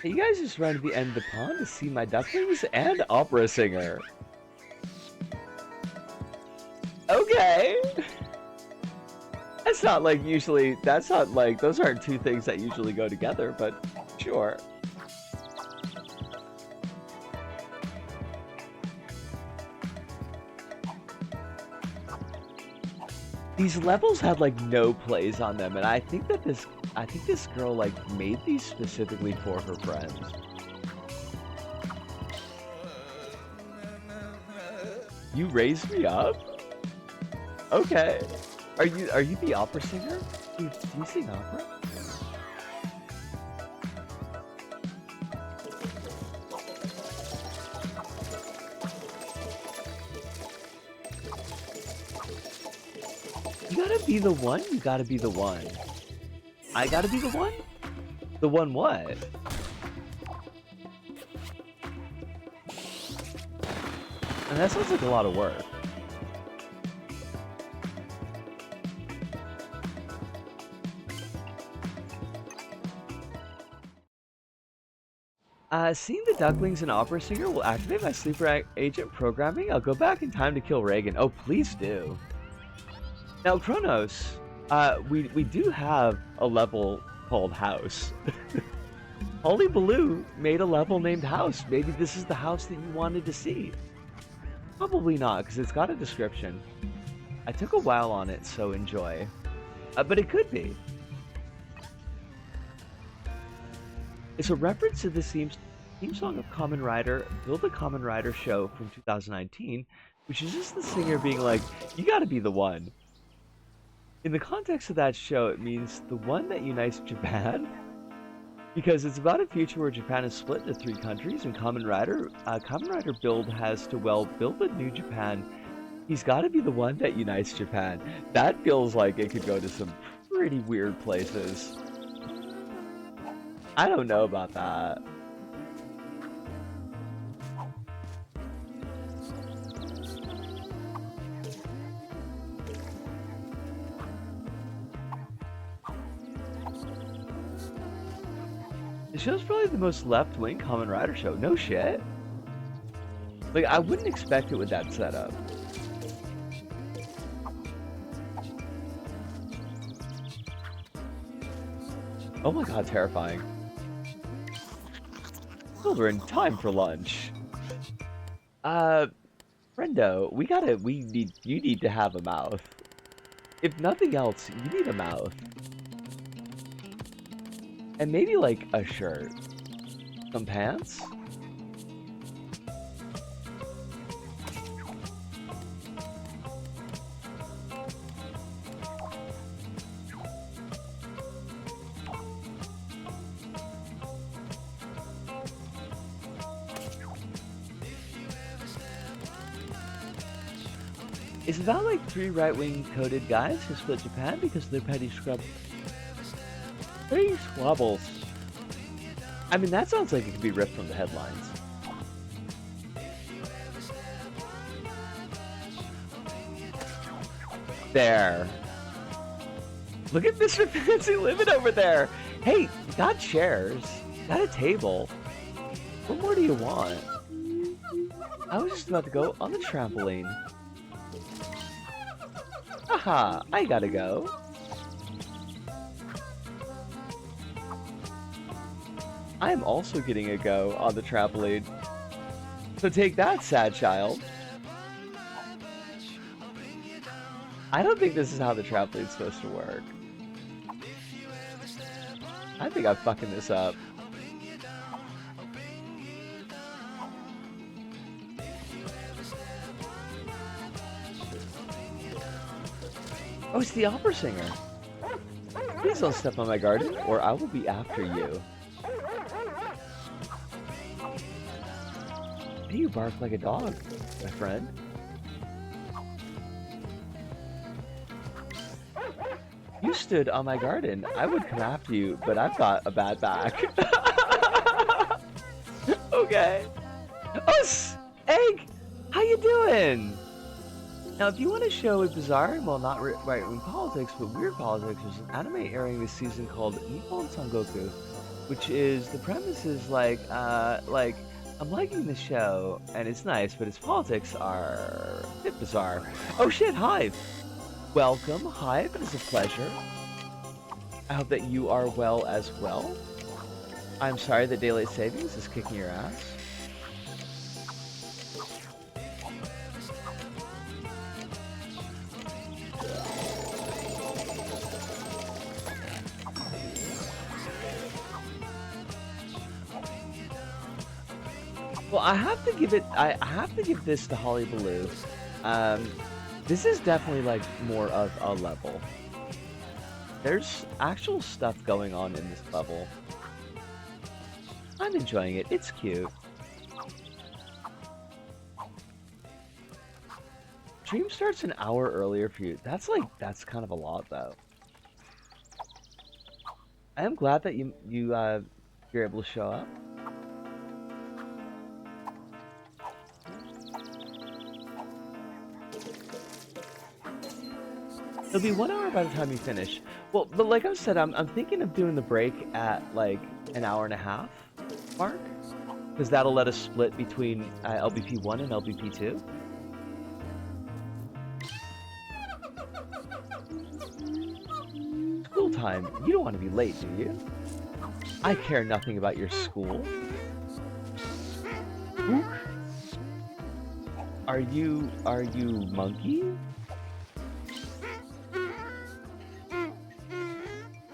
[SPEAKER 1] Hey, you guys just ran to the end of the pond to see my ducklings and opera singer. Okay. That's not like usually, that's not like, those aren't two things that usually go together, but sure. These levels had like no plays on them, and I think this girl like made these specifically for her friends. You raised me up? Okay. Are you the opera singer? Do you sing opera? You gotta be the one, you gotta be the one. I gotta be the one? The one what? And that sounds like a lot of work. Seeing the ducklings and opera singer will activate my sleeper agent programming. I'll go back in time to kill Reagan. Oh, please do. Now, Kronos, we do have a level called House. Holly Baloo made a level named House. Maybe this is the house that you wanted to see. Probably not, because it's got a description. I took a while on it, so enjoy. But it could be. It's a reference to the theme song of Kamen Rider, Build a Kamen Rider show from 2019, which is just the singer being like, you gotta be the one. In the context of that show, it means the one that unites Japan, because it's about a future where Japan is split into 3 countries, and Kamen Rider Build has to, well, build a new Japan. He's gotta be the one that unites Japan. That feels like it could go to some pretty weird places. I don't know about that. The show's probably the most left-wing Kamen Rider show. No shit. Like, I wouldn't expect it with that setup. Oh my god, terrifying. Children, time for lunch. Friendo, you need to have a mouth. If nothing else, you need a mouth. And maybe like a shirt. Some pants? Is about like 3 right-wing coded guys who split Japan because of their petty squabbles. I mean, that sounds like it could be ripped from the headlines. There. Look at Mr. Fancy living over there. Hey, got chairs, got a table. What more do you want? I was just about to go on the trampoline. Haha, I gotta go. I am also getting a go on the trampoline. So take that, sad child. I don't think this is how the trampoline's supposed to work. I think I'm fucking this up. Oh, it's the opera singer. Please don't step on my garden, or I will be after you. Why do you bark like a dog, my friend? You stood on my garden. I would come after you, but I've got a bad back. Okay. Oh, Egg! How you doing? Now, if you want to show a bizarre, well, not right-wing politics, but weird politics, there's an anime airing this season called Nippon Sangoku, which is, the premise is like, I'm liking the show, and it's nice, but its politics are a bit bizarre. Oh shit, Hive! Welcome, Hive, it is a pleasure. I hope that you are well as well. I'm sorry that daylight savings is kicking your ass. Well, I have to give it. I have to give this to Holly Baloo. This is definitely like more of a level. There's actual stuff going on in this level. I'm enjoying it. It's cute. Stream starts an hour earlier for you. That's kind of a lot though. I am glad that you're able to show up. It'll be 1 hour by the time you finish. Well, but like I said, I'm thinking of doing the break at like an hour and a half mark, because that'll let us split between LBP 1 and LBP 2. School time. You don't want to be late, do you? I care nothing about your school. Ook. Are you monkey?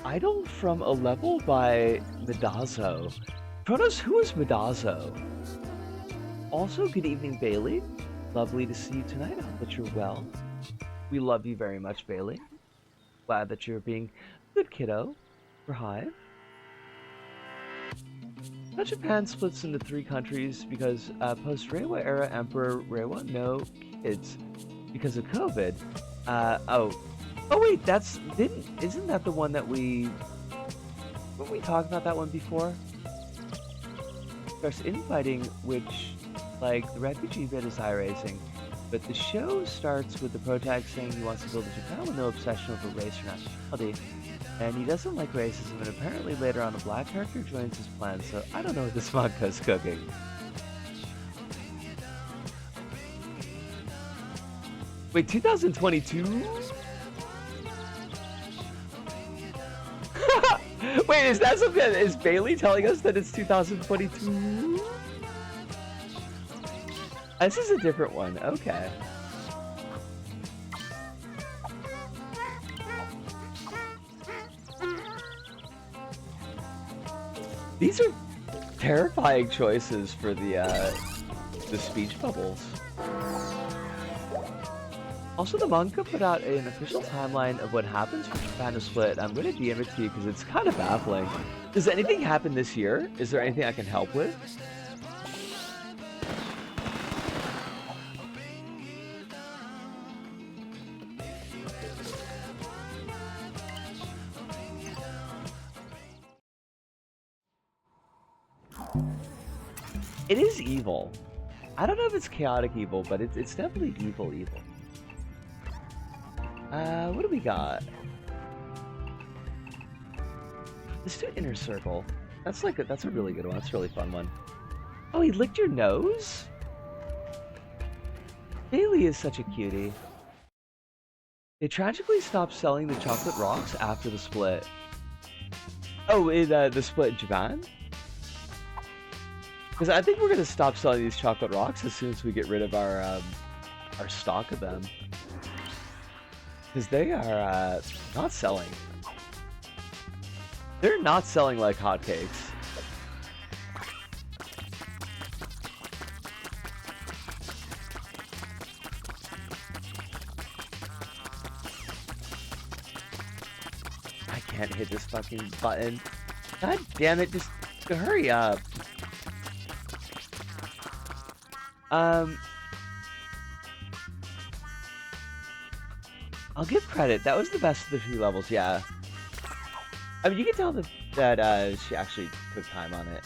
[SPEAKER 1] Idol from a level by Midazo. Kronos, who is Midazo? Also, good evening, Bailey. Lovely to see you tonight. I hope that you're well. We love you very much, Bailey. Glad that you're being a good kiddo for Hive. Now Japan splits into 3 countries because post-Reiwa era Emperor Reiwa, no kids because of COVID. Oh wait, isn't that the one that weren't we talking about that one before? Starts infighting, which, like, the refugee bit is eye-raising, but the show starts with the protagonist saying he wants to build a Japan with no obsession over race or nationality, and he doesn't like racism, and apparently later on a black character joins his plan, so I don't know what this manga is cooking. Wait, 2022? Wait, is that something? Is Bailey telling us that it's 2022? This is a different one. Okay. These are terrifying choices for the speech bubbles. Also, the manga put out an official timeline of what happens for Japan to split. I'm going to DM it to you because it's kind of baffling. Does anything happen this year? Is there anything I can help with? It is evil. I don't know if it's chaotic evil, but it's definitely evil evil. What do we got? Let's do Inner Circle. That's that's a really good one. That's a really fun one. Oh, he licked your nose? Bailey is such a cutie. They tragically stopped selling the chocolate rocks after the split. Oh, in the split in Japan? Because I think we're gonna stop selling these chocolate rocks as soon as we get rid of our stock of them. Because they are not selling. They're not selling like hotcakes. I can't hit this fucking button. God damn it, just hurry up. I'll give credit. That was the best of the 2 levels, yeah. I mean, you can tell that she actually took time on it.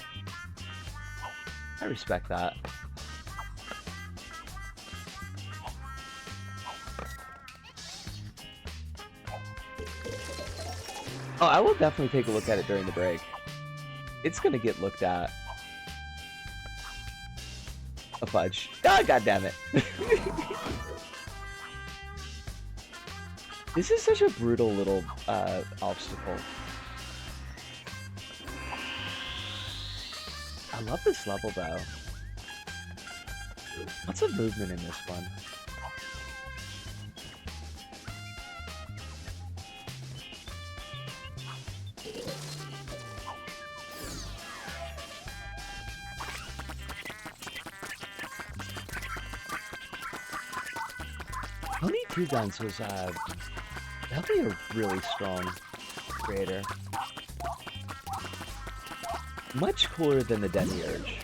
[SPEAKER 1] I respect that. Oh, I will definitely take a look at it during the break. It's gonna get looked at. A fudge. Ah, God damn it. This is such a brutal little obstacle. I love this level though. Lots of movement in this one. Pony Two Guns was definitely a really strong creator. Much cooler than the Demiurge.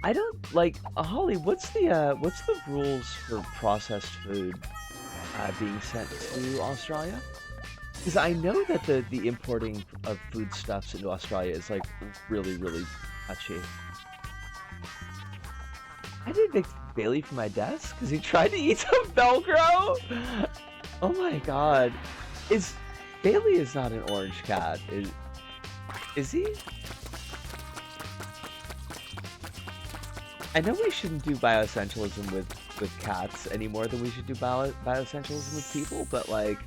[SPEAKER 1] I don't like Holly. What's the rules for processed food being sent to Australia? Because I know that the importing of foodstuffs into Australia is like really touchy. I did evict Bailey from my desk because he tried to eat some Velcro. Oh my god. Bailey is not an orange cat. Is he? I know we shouldn't do bioessentialism with cats any more than we should do bioessentialism with people, but like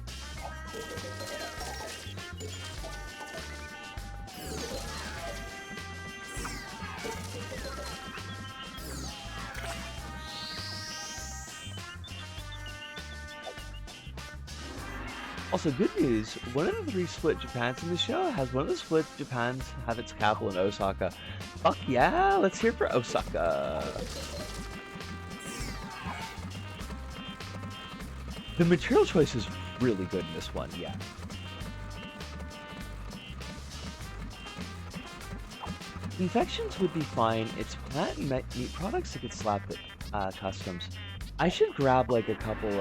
[SPEAKER 1] also, good news, one of the 3 split Japans in the show has one of the split Japans have its capital in Osaka. Fuck yeah, let's hear for Osaka. The material choice is really good in this one, yeah. Infections would be fine. It's plant and meat products that get slapped at customs. I should grab like a couple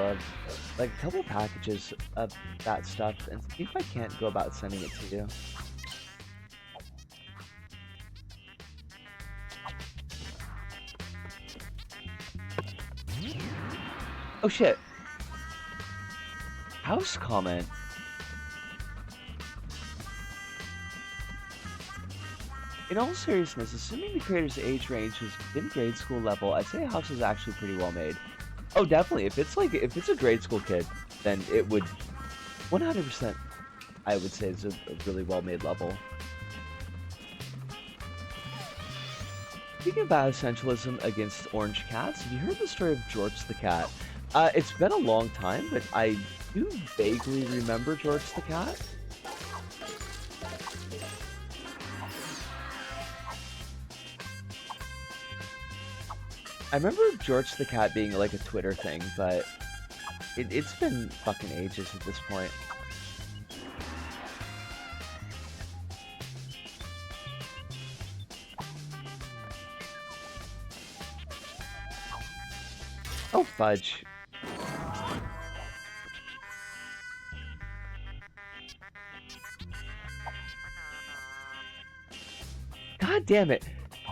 [SPEAKER 1] packages of that stuff and see if I can't go about sending it to you. Oh shit. House comment. In all seriousness, assuming the creator's age range was within grade school level, I'd say House is actually pretty well made. Oh, definitely. If it's a grade school kid, then it would 100%. I would say it's a really well made level. Speaking of bioessentialism against orange cats, have you heard the story of George the cat? It's been a long time, but I do vaguely remember George the cat. I remember George the cat being like a Twitter thing, but it's been fucking ages at this point. Oh, fudge. damn it.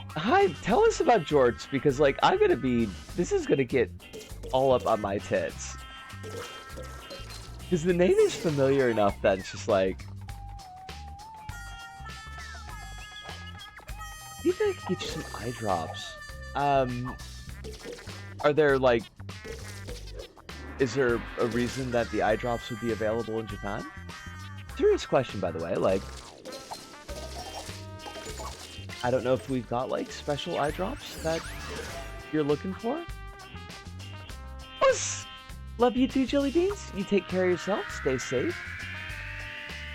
[SPEAKER 1] Hi, tell us about jorts, because, like, this is gonna get all up on my tits. Because the name is familiar enough that it's just like... Maybe I could get you some eye drops. Are there, like... Is there a reason that the eye drops would be available in Japan? Serious question, by the way, like... I don't know if we've got, like, special eye drops that you're looking for. Us! Love you too, Jelly Beans. You take care of yourself, stay safe.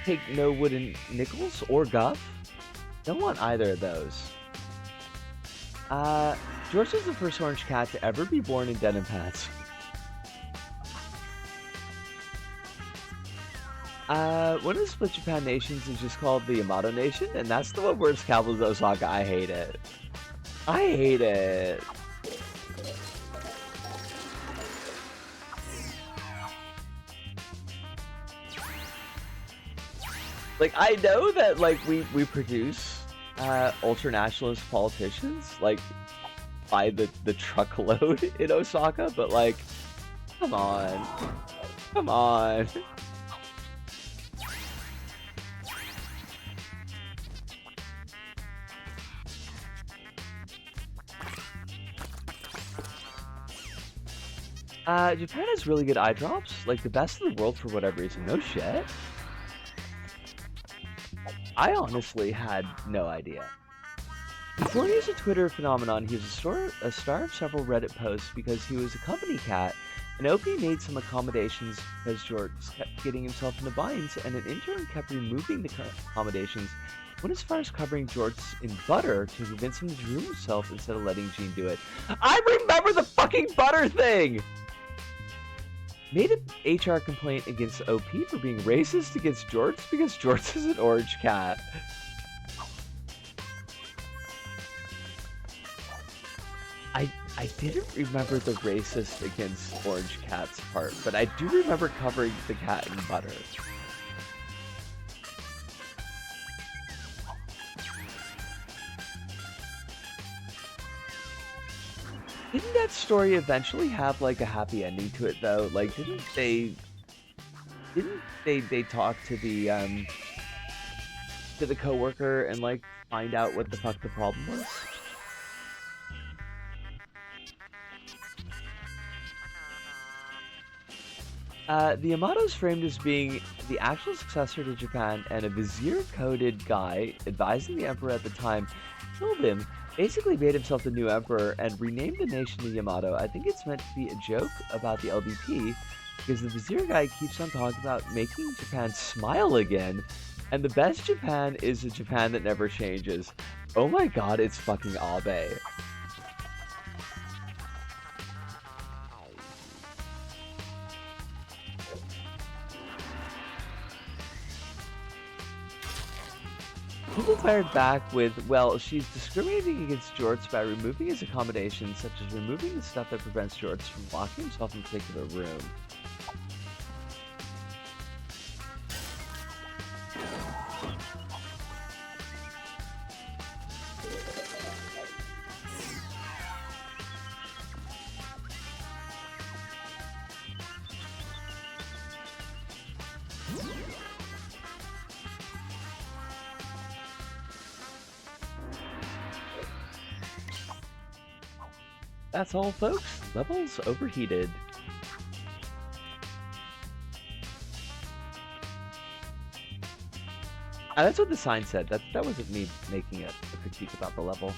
[SPEAKER 1] Take no wooden nickels or guff. Don't want either of those. George was the first orange cat to ever be born in denim pants. One of the split Japan nations is just called the Yamato Nation, and that's the one where it's capital Osaka. I hate it. I hate it. Like, I know that, like, we produce ultra-nationalist politicians, like, by the truckload in Osaka, but, like, come on. Come on. Japan has really good eye drops, like the best in the world for whatever reason. No shit. I honestly had no idea. Before he was a Twitter phenomenon, he was a star of several Reddit posts because he was a company cat, and OP made some accommodations because George kept getting himself into binds, and an intern kept removing the accommodations. Went as far as covering jorts in butter to convince him to remove himself instead of letting Gene do it. I remember the fucking butter thing! Made an HR complaint against OP for being racist against jorts because jorts is an orange cat. I didn't remember the racist against orange cats part, but I do remember covering the cat in butter. Didn't that story eventually have, like, a happy ending to it, though? Like, didn't they talk to the coworker and, like, find out what the fuck the problem was? The Yamato's framed as being the actual successor to Japan, and a vizier-coded guy advising the emperor at the time killed him, basically made himself the new emperor, and renamed the nation to Yamato. I think it's meant to be a joke about the LDP, because the vizier guy keeps on talking about making Japan smile again, and the best Japan is a Japan that never changes. Oh my god, it's fucking Abe. People fired back with, well, she's discriminating against jorts by removing his accommodations, such as removing the stuff that prevents jorts from locking himself in a particular room. That's all, folks. Levels overheated. That's what the sign said. That wasn't me making a critique about the level.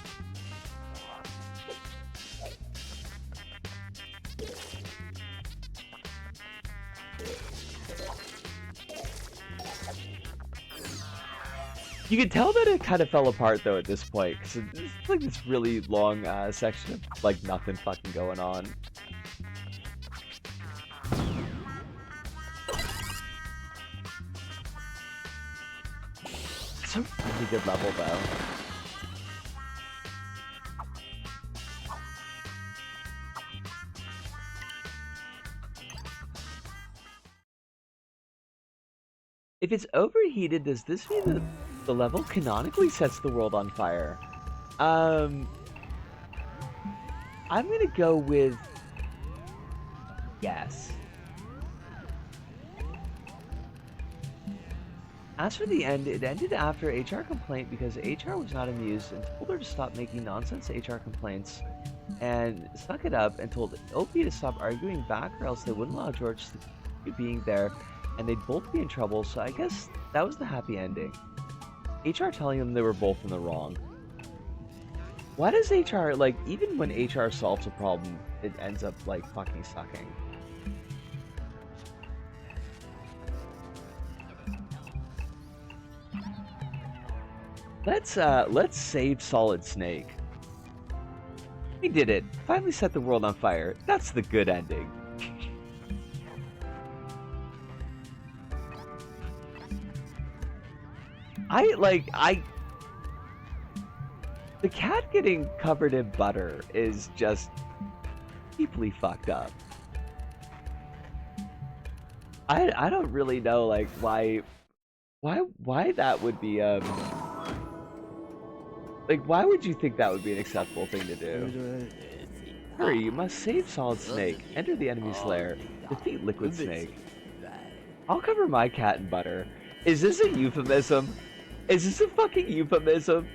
[SPEAKER 1] You can tell that it kind of fell apart, though, at this point, because it's like this really long section of, like, nothing fucking going on. It's a really good level, though. If it's overheated, does this mean that the level canonically sets the world on fire? Um, I'm gonna go with yes. As for the end, it ended after HR complaint because HR was not amused and told her to stop making nonsense HR complaints and suck it up and told Opie to stop arguing back or else they wouldn't allow George to keep being there and they'd both be in trouble, so I guess that was the happy ending. HR telling them they were both in the wrong. Why does HR, like, even when HR solves a problem, it ends up, like, fucking sucking? Let's save Solid Snake. We did it. Finally set the world on fire. That's the good ending. The cat getting covered in butter is just deeply fucked up. I don't really know, like, why that would be, like, why would you think that would be an acceptable thing to do? Hurry, you must save Solid Snake. Enter the enemy's lair. Defeat Liquid Snake. I'll cover my cat in butter. Is this a euphemism? Is this a fucking euphemism?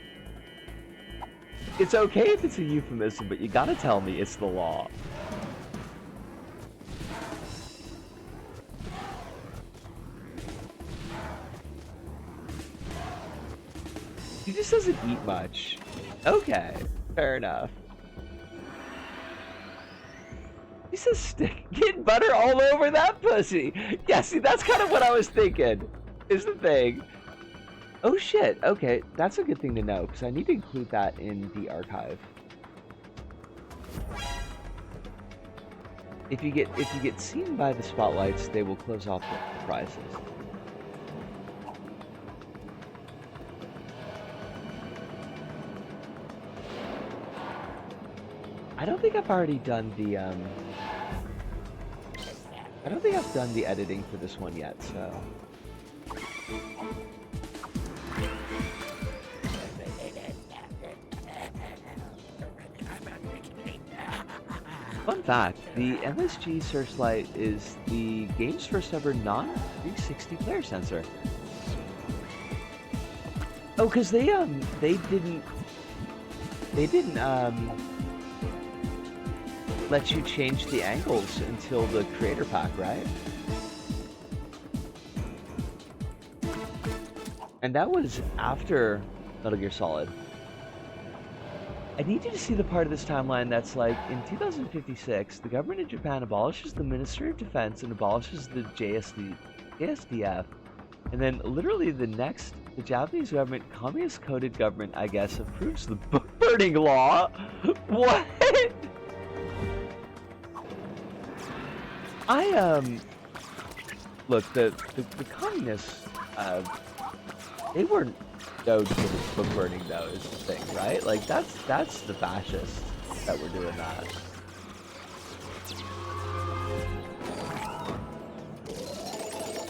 [SPEAKER 1] It's okay if it's a euphemism, but you gotta tell me it's the law. He just doesn't eat much. Okay, fair enough. He says stick getting butter all over that pussy. Yeah, see, that's kind of what I was thinking, is the thing. Oh shit, okay, that's a good thing to know, because I need to include that in the archive. If you get seen by the spotlights, they will close off the prizes. I don't think I've already done the I don't think I've done the editing for this one yet, so. Fun fact, the MSG Searchlight is the game's first ever non-360 player sensor. Oh, cause they didn't let you change the angles until the creator pack, right? And that was after Metal Gear Solid. I need you to see the part of this timeline that's like, in 2056, the government of Japan abolishes the Ministry of Defense and abolishes the JSDF. And then literally the Japanese government, communist-coded government, I guess, approves the book burning law. What? Look, the communists, they weren't known for book burning though, is the thing, right? Like, that's the fascists that were doing that.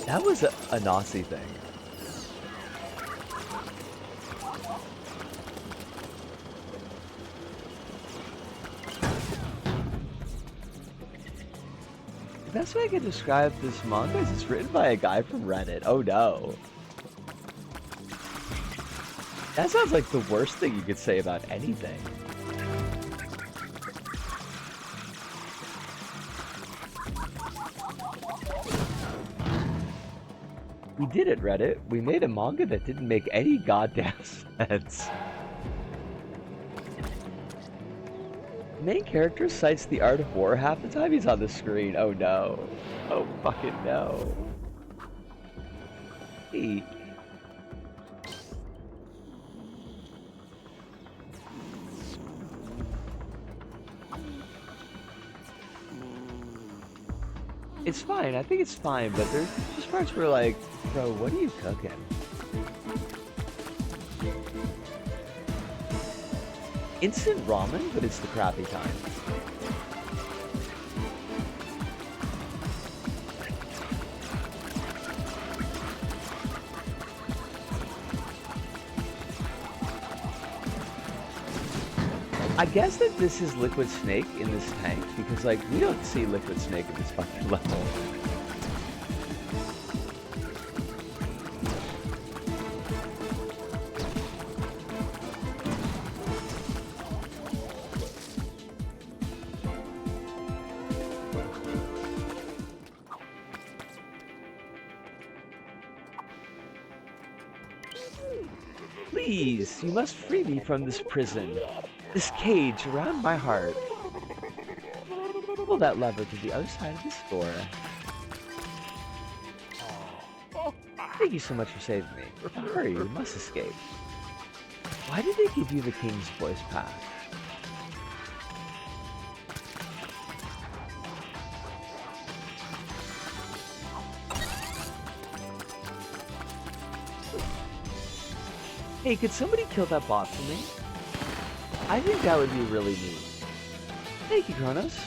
[SPEAKER 1] That was a Nazi thing. The best way I can describe this manga is it's written by a guy from Reddit. Oh no. That sounds like the worst thing you could say about anything. We did it, Reddit. We made a manga that didn't make any goddamn sense. The main character cites the art of war half the time he's on the screen. Oh no. Oh fucking no. Hey. It's fine, I think it's fine, but there's just parts where like, bro, what are you cooking? Instant ramen, but it's the crappy kind. I guess that this is Liquid Snake in this tank, because, like, we don't see Liquid Snake at this fucking level. Please, you must free me from this prison, this cage around my heart. Pull that lever to the other side of this door. Thank you so much for saving me. Hurry, we must escape. Why did they give you the King's Voice pack? Hey, could somebody kill that bot for me? I think that would be really neat. Thank you, Kronos.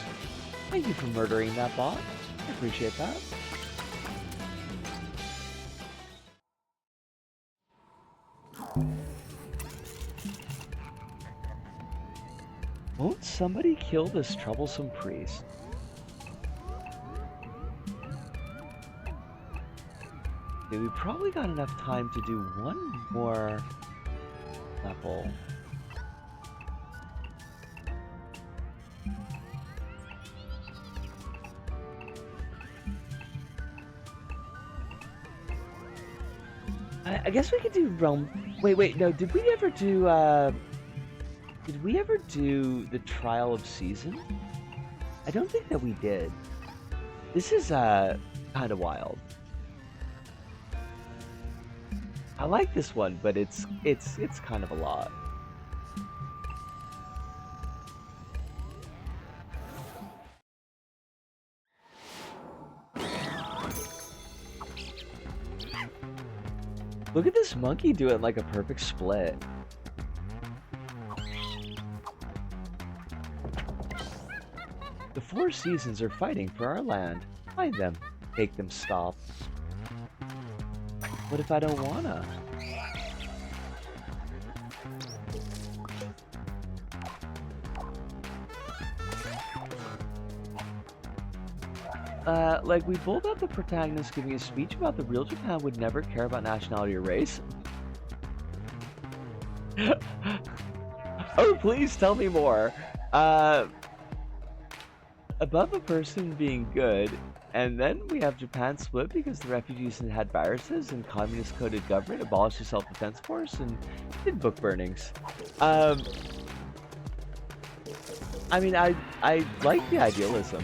[SPEAKER 1] Thank you for murdering that bot. I appreciate that. Won't somebody kill this troublesome priest? Okay, we probably got enough time to do one more level. I guess we could do realm. Wait, no. Did we ever do? Did we ever do the Trial of Season? I don't think that we did. This is kind of wild. I like this one, but it's kind of a lot. Look at this monkey doing like a perfect split. The Four Seasons are fighting for our land. Find them. Make them stop. What if I don't wanna? Like, we pulled out the protagonist giving a speech about the real Japan would never care about nationality or race. Oh, please tell me more. Above a person being good, and then we have Japan split because the refugees had viruses, and communist coded government abolished the self-defense force, and did book burnings. I mean, I like the idealism.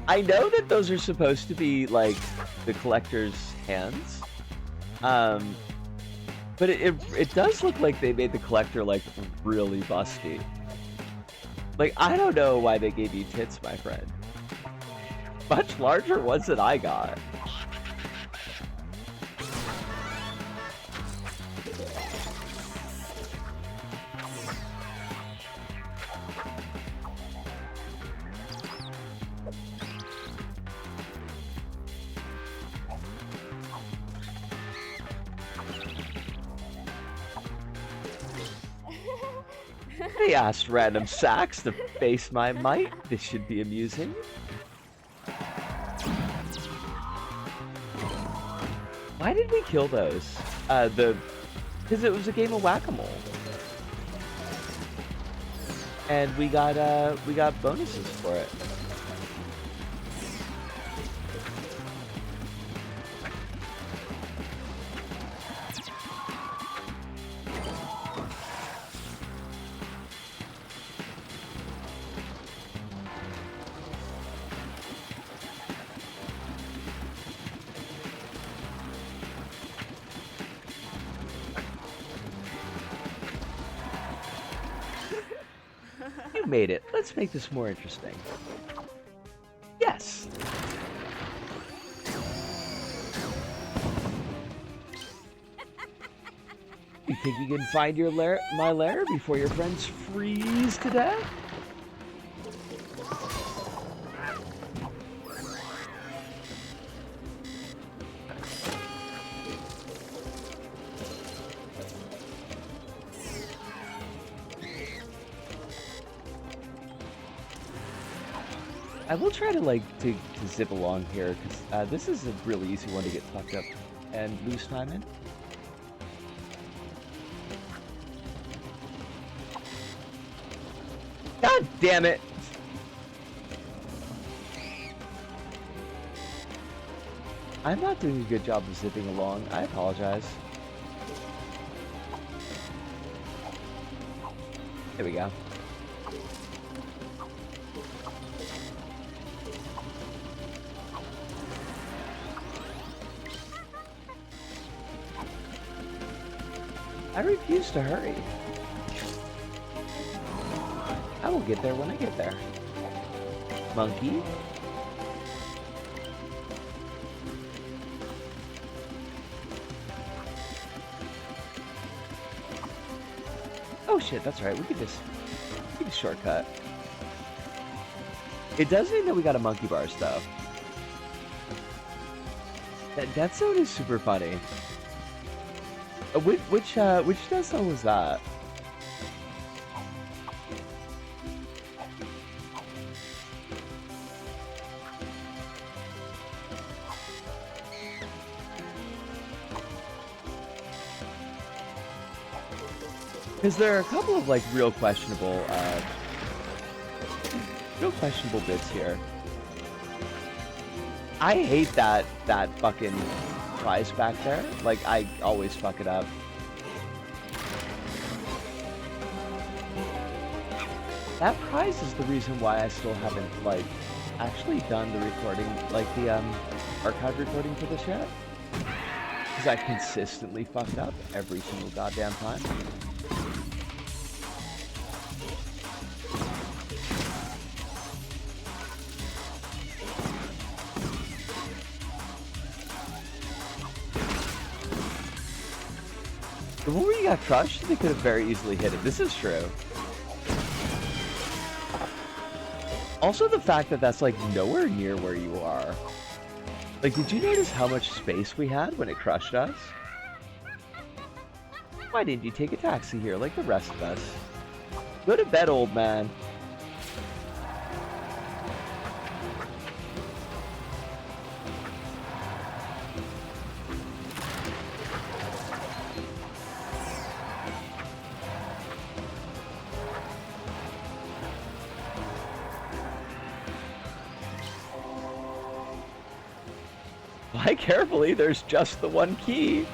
[SPEAKER 1] I know that those are supposed to be, like, the collector's hands. But it does look like they made the collector, like, really busty. Like, I don't know why they gave you tits, my friend. Much larger ones than I got. They asked random sacks to face my might. This should be amusing. Why did we kill those? Because it was a game of whack-a-mole, and we got bonuses for it. You made it. Let's make this more interesting. Yes. You think you can find your my lair before your friends freeze to death? I will try to to zip along here because this is a really easy one to get fucked up and lose time in. God damn it! I'm not doing a good job of zipping along. I apologize. There we go. I refuse to hurry. I will get there when I get there. Monkey? Oh shit, that's right. We could just shortcut. It does mean that we got a monkey bars though. That death zone is super funny. Which death zone was that? Because there are a couple of real questionable bits here. I hate that fucking prize back there. I always fuck it up. That prize is the reason why I still haven't actually done the recording, the archive recording for this yet. Because I consistently fucked up every single goddamn time. The one where you got crushed, they could have very easily hit it. This is true. Also, the fact that that's nowhere near where you are. Did you notice how much space we had when it crushed us? Why didn't you take a taxi here like the rest of us? Go to bed, old man. Fly carefully, there's just the one key.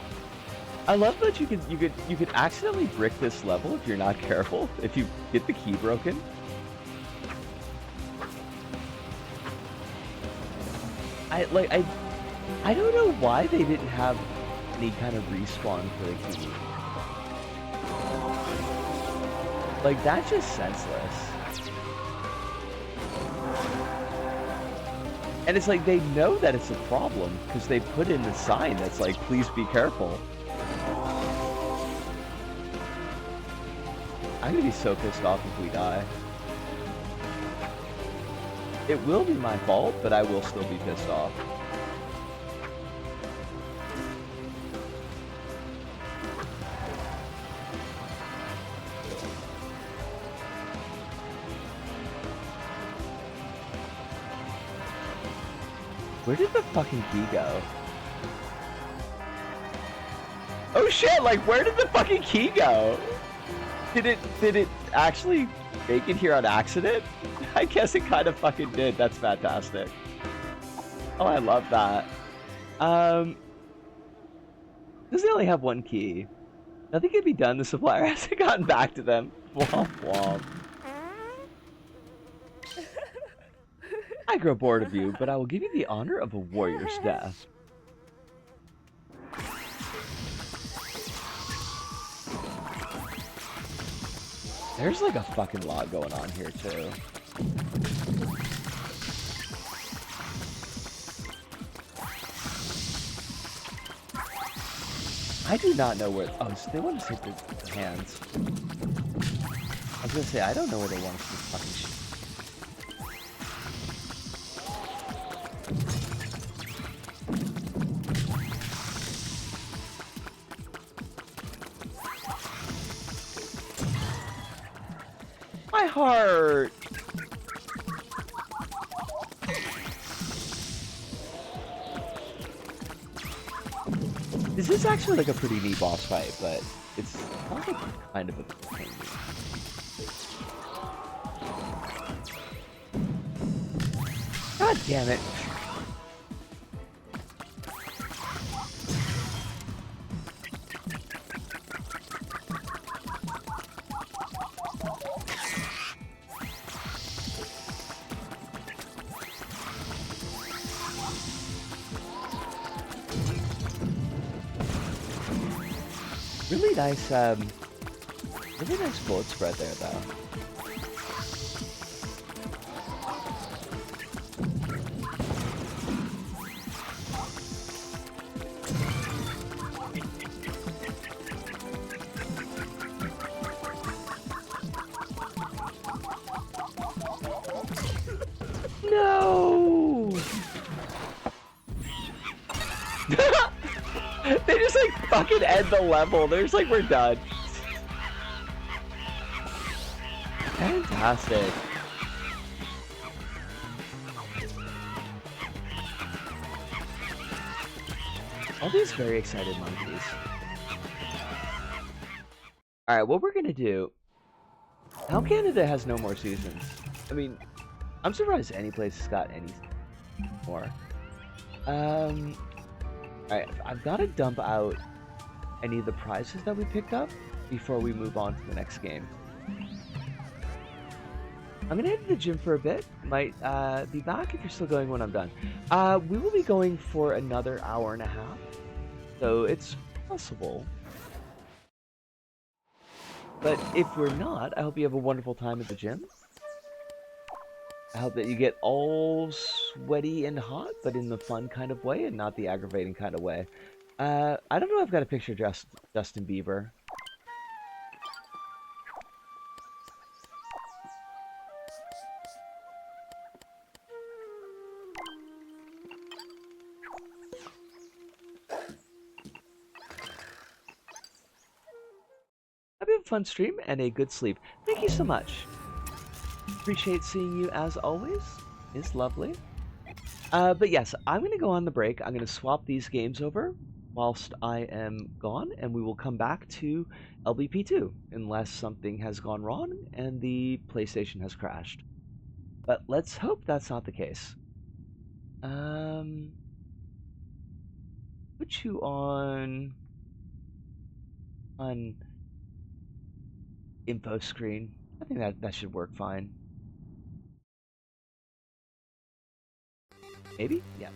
[SPEAKER 1] I love that you could accidentally brick this level if you're not careful, if you get the key broken. I don't know why they didn't have any kind of respawn for the key. That's just senseless. And it's they know that it's a problem because they put in the sign that's please be careful. I'm gonna be so pissed off if we die. It will be my fault, but I will still be pissed off. Where did the fucking key go? Oh shit, where did the fucking key go? Did it actually make it here on accident? I guess it kind of fucking did. That's fantastic. Oh, I love that. Does they only have one key? Nothing can be done. The supplier hasn't gotten back to them. Womp womp. I grow bored of you, but I will give you the honor of a warrior's death. There's a fucking lot going on here too. I do not know where. Oh, so they want to take the hands. I was gonna say I don't know where they want us to fucking shoot. My heart! This is actually like a pretty neat boss fight, but it's also kind of a pain. God damn it. Really nice bullet spread there, though. No! They just like fucking end the level. They're just like, we're done. Fantastic. All these very excited monkeys. Alright, what we're gonna do... How Canada has no more seasons? I mean, I'm surprised any place has got any more. Alright, I've got to dump out any of the prizes that we picked up before we move on to the next game. I'm gonna head to the gym for a bit. Might be back if you're still going when I'm done. We will be going for another hour and a half, so it's possible. But if we're not, I hope you have a wonderful time at the gym. I hope that you get all sweaty and hot, but in the fun kind of way and not the aggravating kind of way. I don't know if I've got a picture of Justin Bieber. Hope you have a fun stream and a good sleep. Thank you so much. Appreciate seeing you as always. It's lovely. But yes, I'm going to go on the break. I'm going to swap these games over whilst I am gone, and we will come back to LBP2 unless something has gone wrong and the PlayStation has crashed. But let's hope that's not the case. Put you on info screen. I think that should work fine. Maybe? Yeah.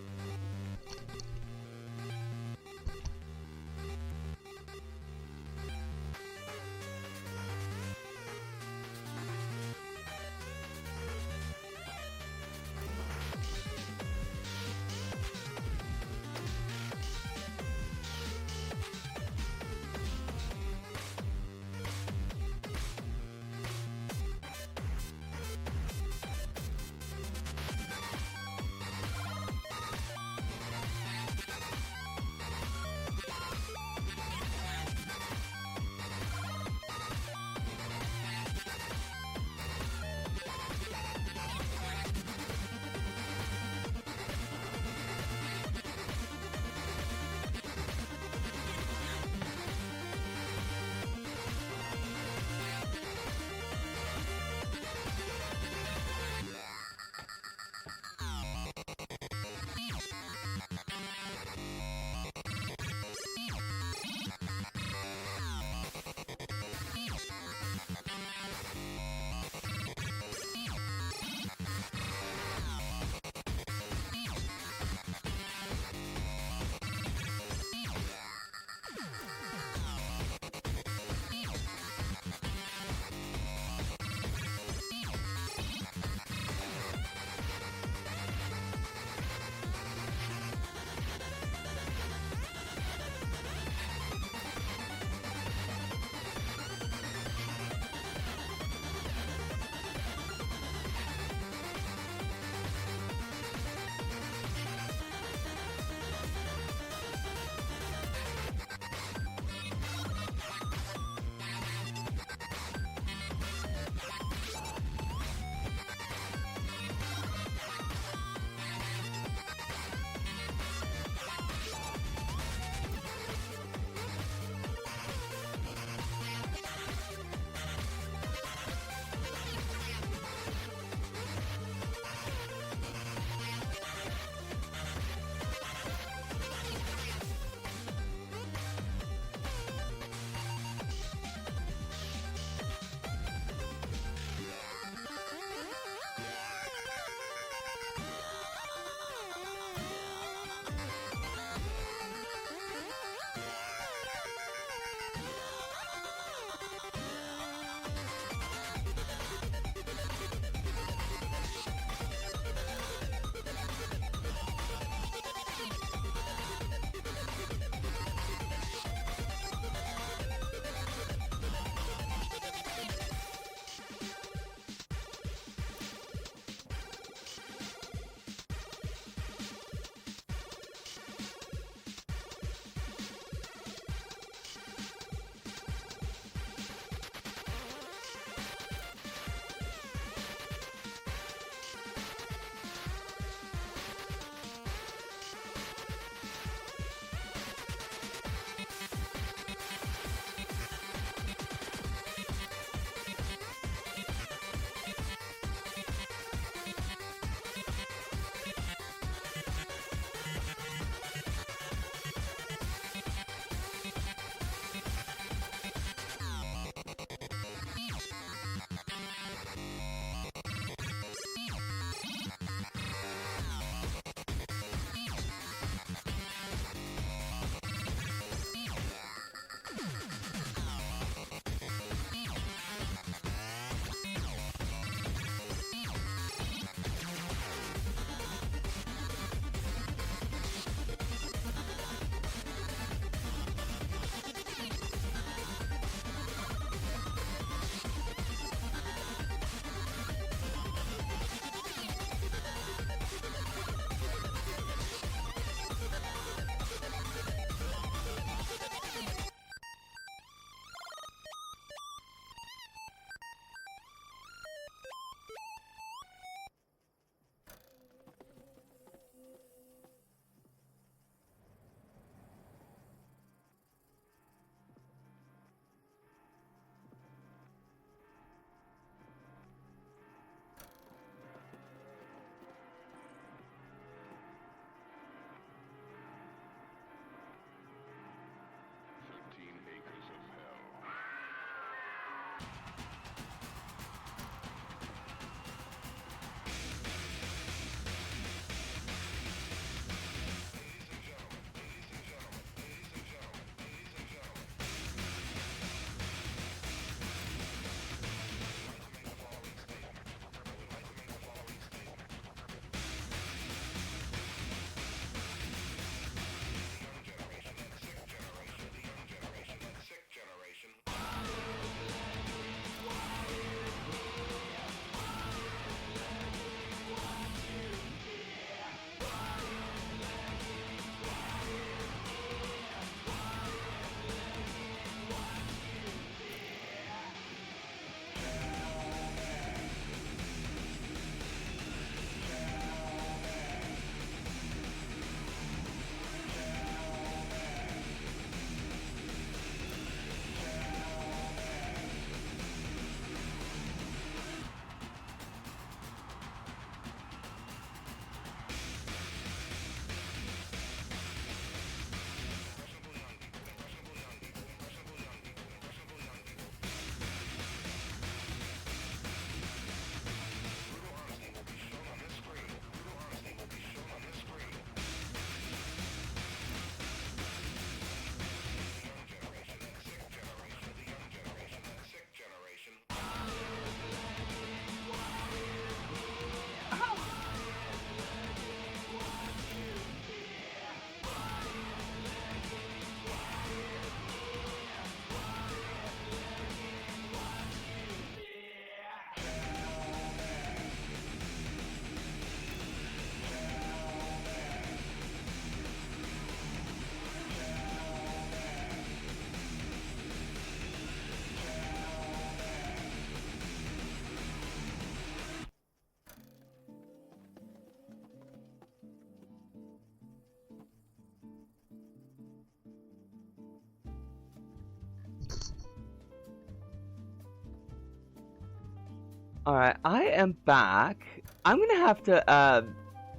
[SPEAKER 1] Alright, I am back. I'm gonna have to,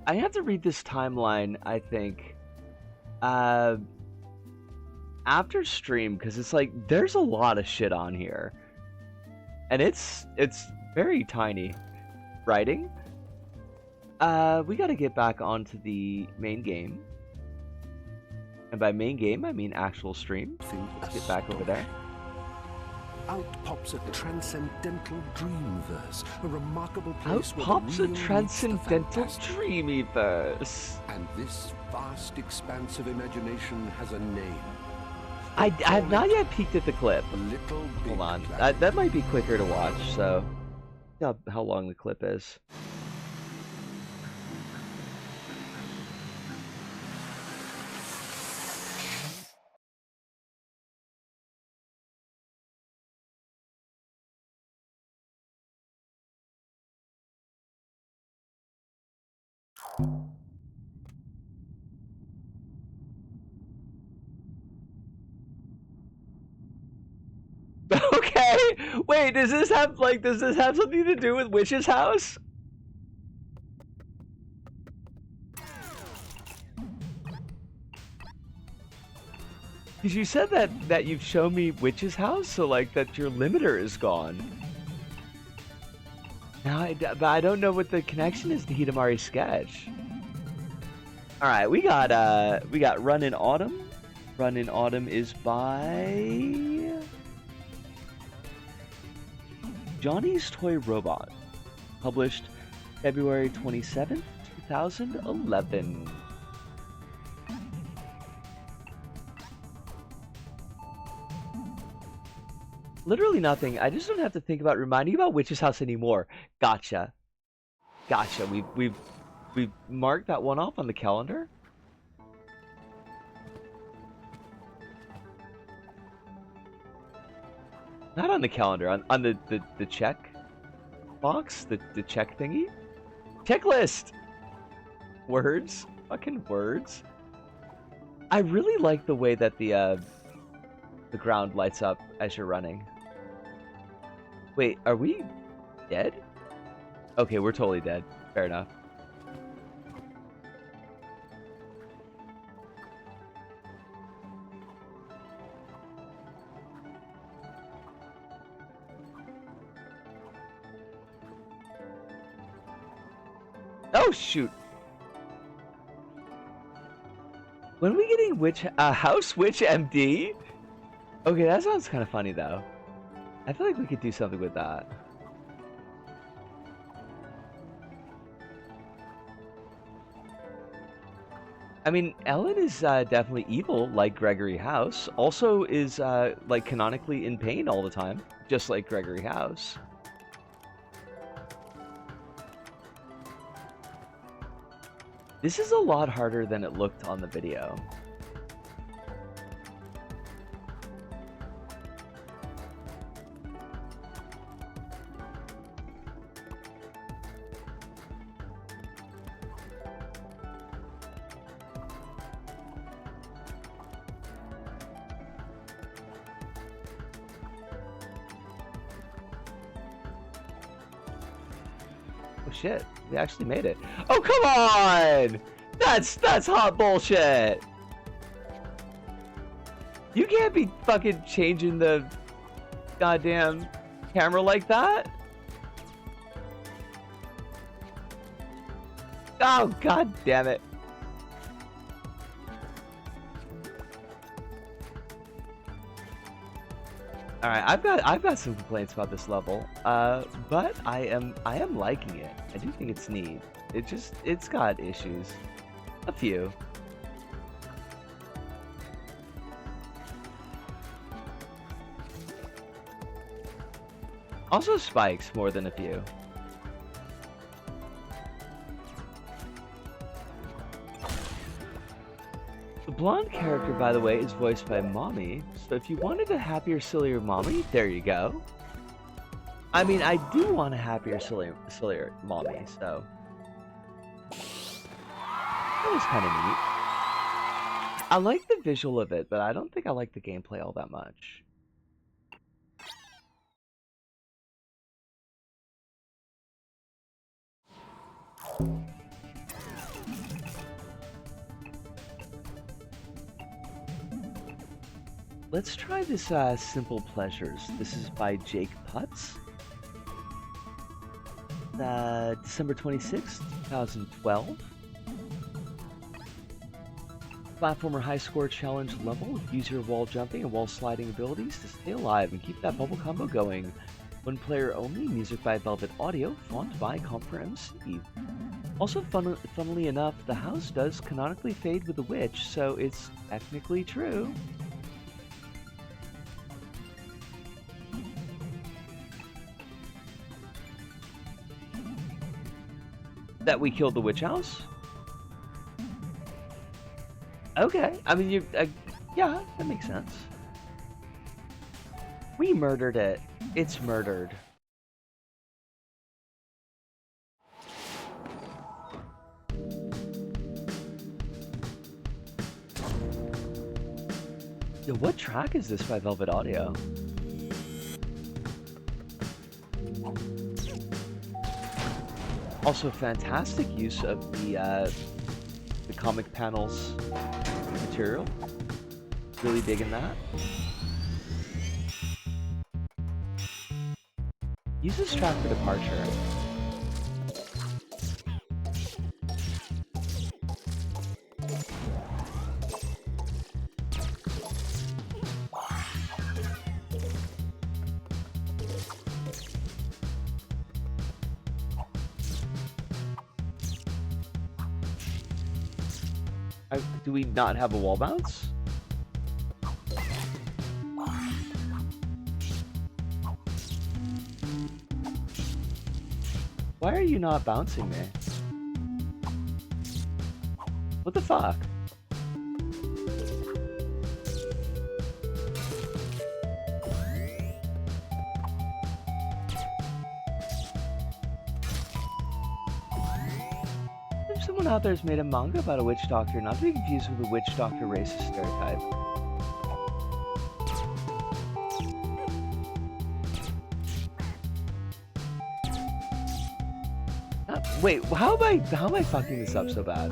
[SPEAKER 1] I have to read this timeline, I think, uh, after stream, because it's like, there's a lot of shit on here. And it's very tiny. Writing. We gotta get back onto the main game. And by main game, I mean actual stream. Let's get back over there.
[SPEAKER 2] Out pops a transcendental dreamverse, a remarkable place
[SPEAKER 1] Out pops a transcendental dreamyverse.
[SPEAKER 2] And this vast expanse of imagination has a name.
[SPEAKER 1] I have not yet peeked at the clip. Hold on. That might be quicker to watch, so... how long the clip is. Okay, wait, does this have something to do with Witch's house? Because you said that you've shown me Witch's house, so like that your limiter is gone. Now, but I don't know what the connection is to Hidamari's sketch. All right, we got Run in Autumn. Run in Autumn is by Johnny's Toy Robot, published February 27th, 2011. Literally nothing. I just don't have to think about reminding you about Witch's House anymore. Gotcha. Gotcha. We've marked that one off on the calendar. Not on the calendar, on the check box, the check thingy. Checklist! Words. Fucking words. I really like the way that the ground lights up as you're running. Wait, are we dead? Okay, we're totally dead. Fair enough. Oh shoot! When are we getting House Witch MD? Okay, that sounds kind of funny though. I feel like we could do something with that. I mean, Ellen is definitely evil, like Gregory House. Also is like canonically in pain all the time, just like Gregory House. This is a lot harder than it looked on the video. Oh shit, we actually made it. Oh come on! That's hot bullshit! You can't be fucking changing the goddamn camera like that! Oh god damn it. Alright, I've got some complaints about this level, but I am liking it. I do think it's neat. It's got issues. A few. Also spikes more than a few. The blonde character, by the way, is voiced by Mommy, so if you wanted a happier, sillier Mommy, there you go. I mean, I do want a happier, sillier Mommy, so... That was kind of neat. I like the visual of it, but I don't think I like the gameplay all that much. Let's try this Simple Pleasures. This is by Jake Putz. December 26th, 2012. Platformer high score challenge level. Use your wall jumping and wall sliding abilities to stay alive and keep that bubble combo going. One player only. Music by Velvet Audio. Font by Comfort MC. Also, funnily enough, the house does canonically fade with the witch, so it's technically true. That we killed the witch house? Okay, I mean, yeah, that makes sense. We murdered it. It's murdered. Yo, what track is this by Velvet Audio? Also, fantastic use of the comic panels material. Really digging that. Use this track for departure. Do we not have a wall bounce? Why are you not bouncing me? What the fuck? If someone out there's made a manga about a witch doctor, not to be confused with a witch doctor racist stereotype. Wait, how am I fucking this up so bad?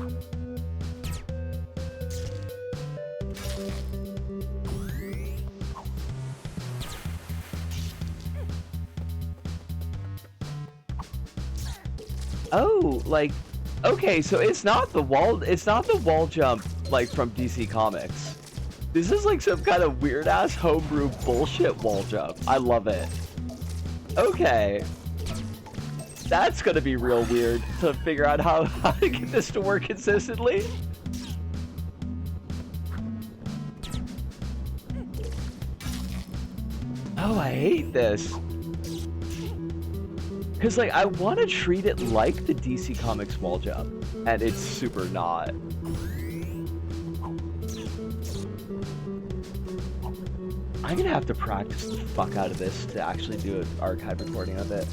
[SPEAKER 1] Oh, like, okay, so it's not the wall jump like from DC Comics. This is like some kind of weird ass homebrew bullshit wall jump. I love it. Okay. That's gonna be real weird to figure out how to get this to work consistently. Oh, I hate this. Cause like I want to treat it like the DC Comics wall jump, and it's super not. I'm gonna have to practice the fuck out of this to actually do an archive recording of it.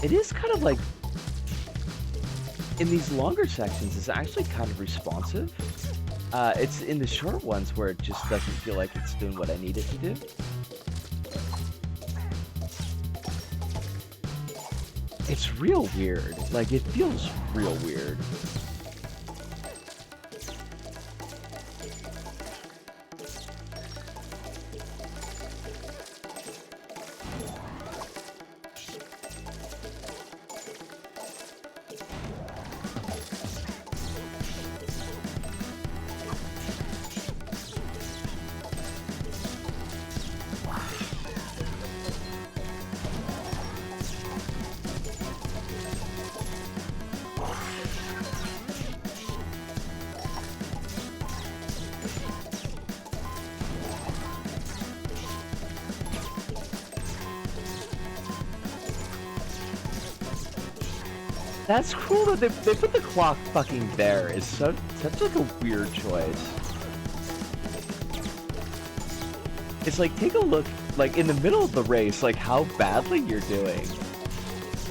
[SPEAKER 1] It is kind of like, in these longer sections, it's actually kind of responsive. It's in the short ones where it just doesn't feel like it's doing what I need it to do. It's real weird. Like, it feels real weird. That's cool that they put the clock fucking there. It's such like a weird choice. It's like, take a look, like, in the middle of the race, like, how badly you're doing.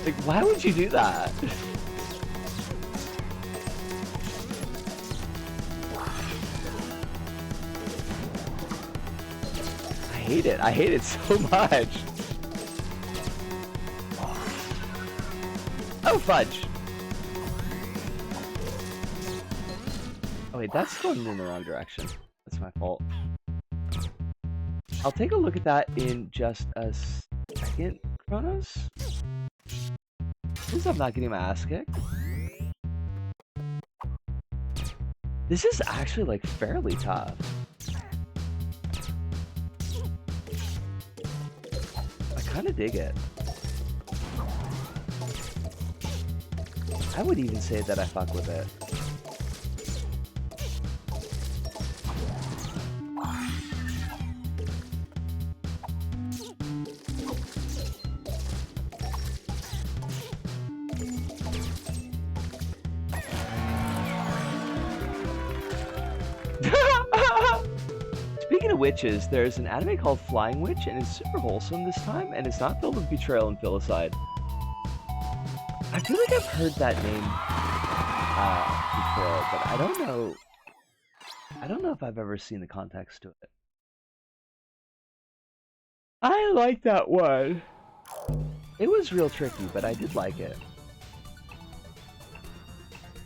[SPEAKER 1] Like, why would you do that? I hate it. I hate it so much. Oh, fudge. Oh, wait, that's going in the wrong direction. That's my fault. I'll take a look at that in just a second, Kronos. Since I'm not getting my ass kicked. This is actually, like, fairly tough. I kind of dig it. I would even say that I fuck with it. Speaking of witches, there's an anime called Flying Witch, and it's super wholesome this time, and it's not filled with betrayal and filicide. I feel like I've heard that name before, but I don't know. I don't know if I've ever seen the context to it. I like that one. It was real tricky, but I did like it.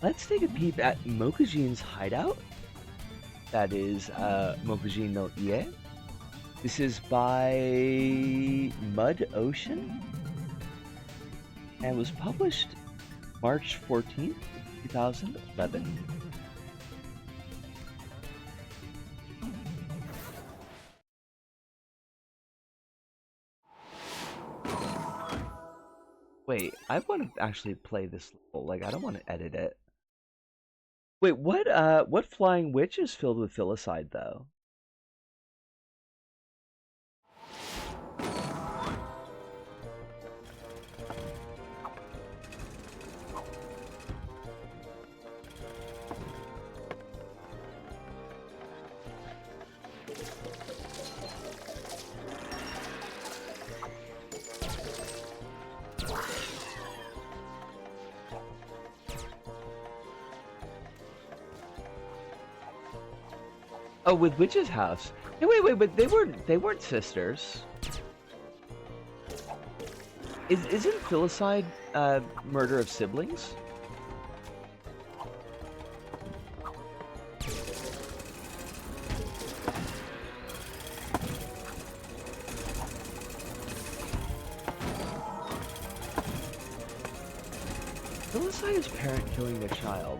[SPEAKER 1] Let's take a peep at Mokujin's hideout. That is Mokujin no Ie. This is by Mud Ocean and was published March 14th, 2011. Wait, I want to actually play this level. Like, I don't want to edit it. Wait, what flying witch is filled with filicide, though? Oh, with Witch's House. Hey, wait, but they weren't sisters. Isn't filicide murder of siblings? Filicide is parent killing their child.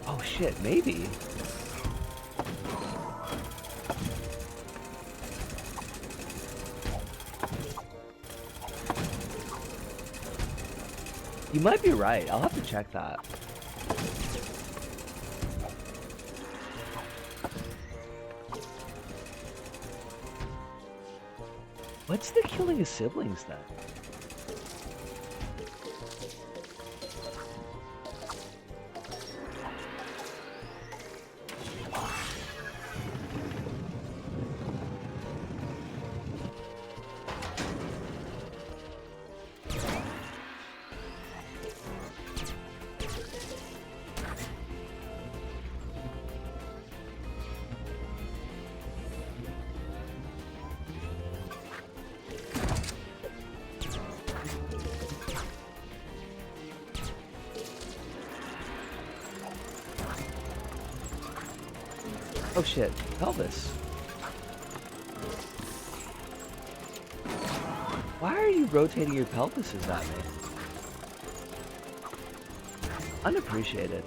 [SPEAKER 1] Oh shit, maybe. You might be right. I'll have to check that. What's the killing of siblings then? Oh shit, pelvis. Why are you rotating your pelvises at me? Unappreciated.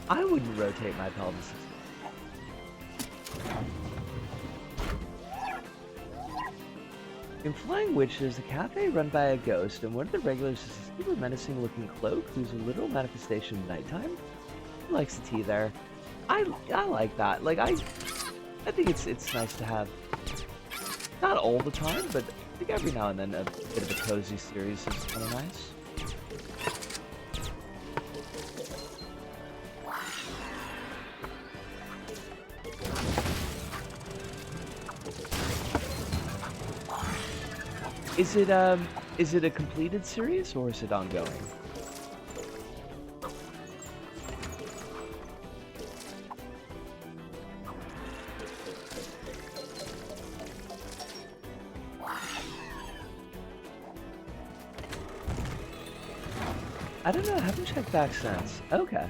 [SPEAKER 1] I wouldn't rotate my pelvises. In Flying Witch, there's a cafe run by a ghost, and one of the regulars is a super menacing looking cloak who's a literal manifestation of nighttime. He likes the tea there. I like that. Like, I think it's nice to have, not all the time, but think every now and then a bit of a cozy series is kind of nice. Is it a completed series or is it ongoing? I don't know, I haven't checked back since. Okay.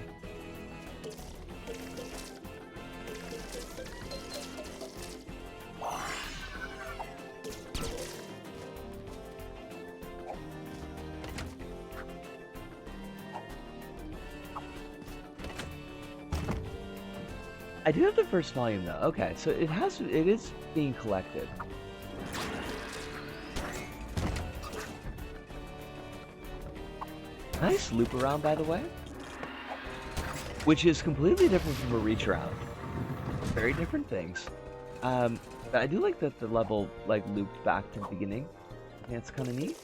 [SPEAKER 1] I do have the first volume though. Okay, so it is being collected. Nice loop around, by the way. Which is completely different from a reach around. Very different things. But I do like that the level like looped back to the beginning. I think that's kind of neat.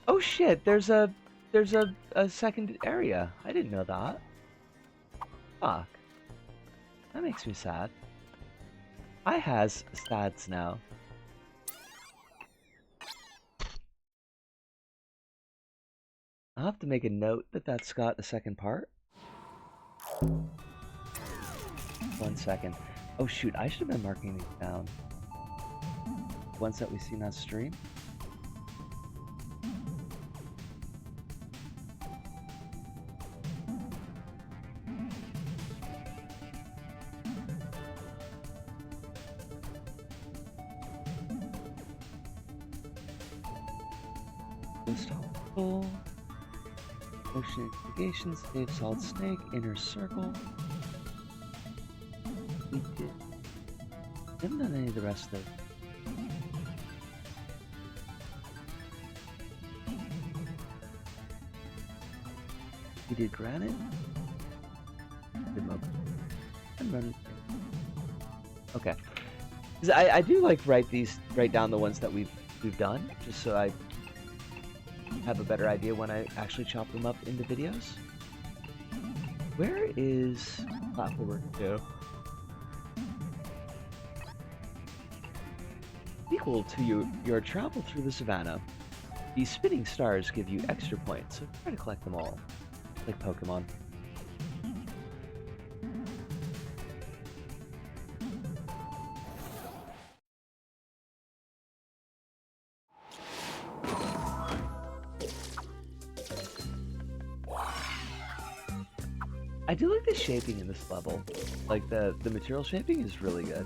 [SPEAKER 1] Oh shit, there's a second area. I didn't know that. Fuck. That makes me sad. I has stats now. I'll have to make a note that that's got a second part. 1 second. Oh shoot, I should have been marking these down. Ones that we've seen on stream. Installable. Ocean Investigation, Save Solid Snake, Inner Circle. We haven't done any of the rest of it. We did Granite. Did Mocha. And Run. Okay. I do like write down the ones that we've done, just so I have a better idea when I actually chop them up into videos. Where is Platformer 2? Equal to your travel through the savannah. These spinning stars give you extra points, so try to collect them all, like Pokemon. I do like the shaping in this level. Like the material shaping is really good.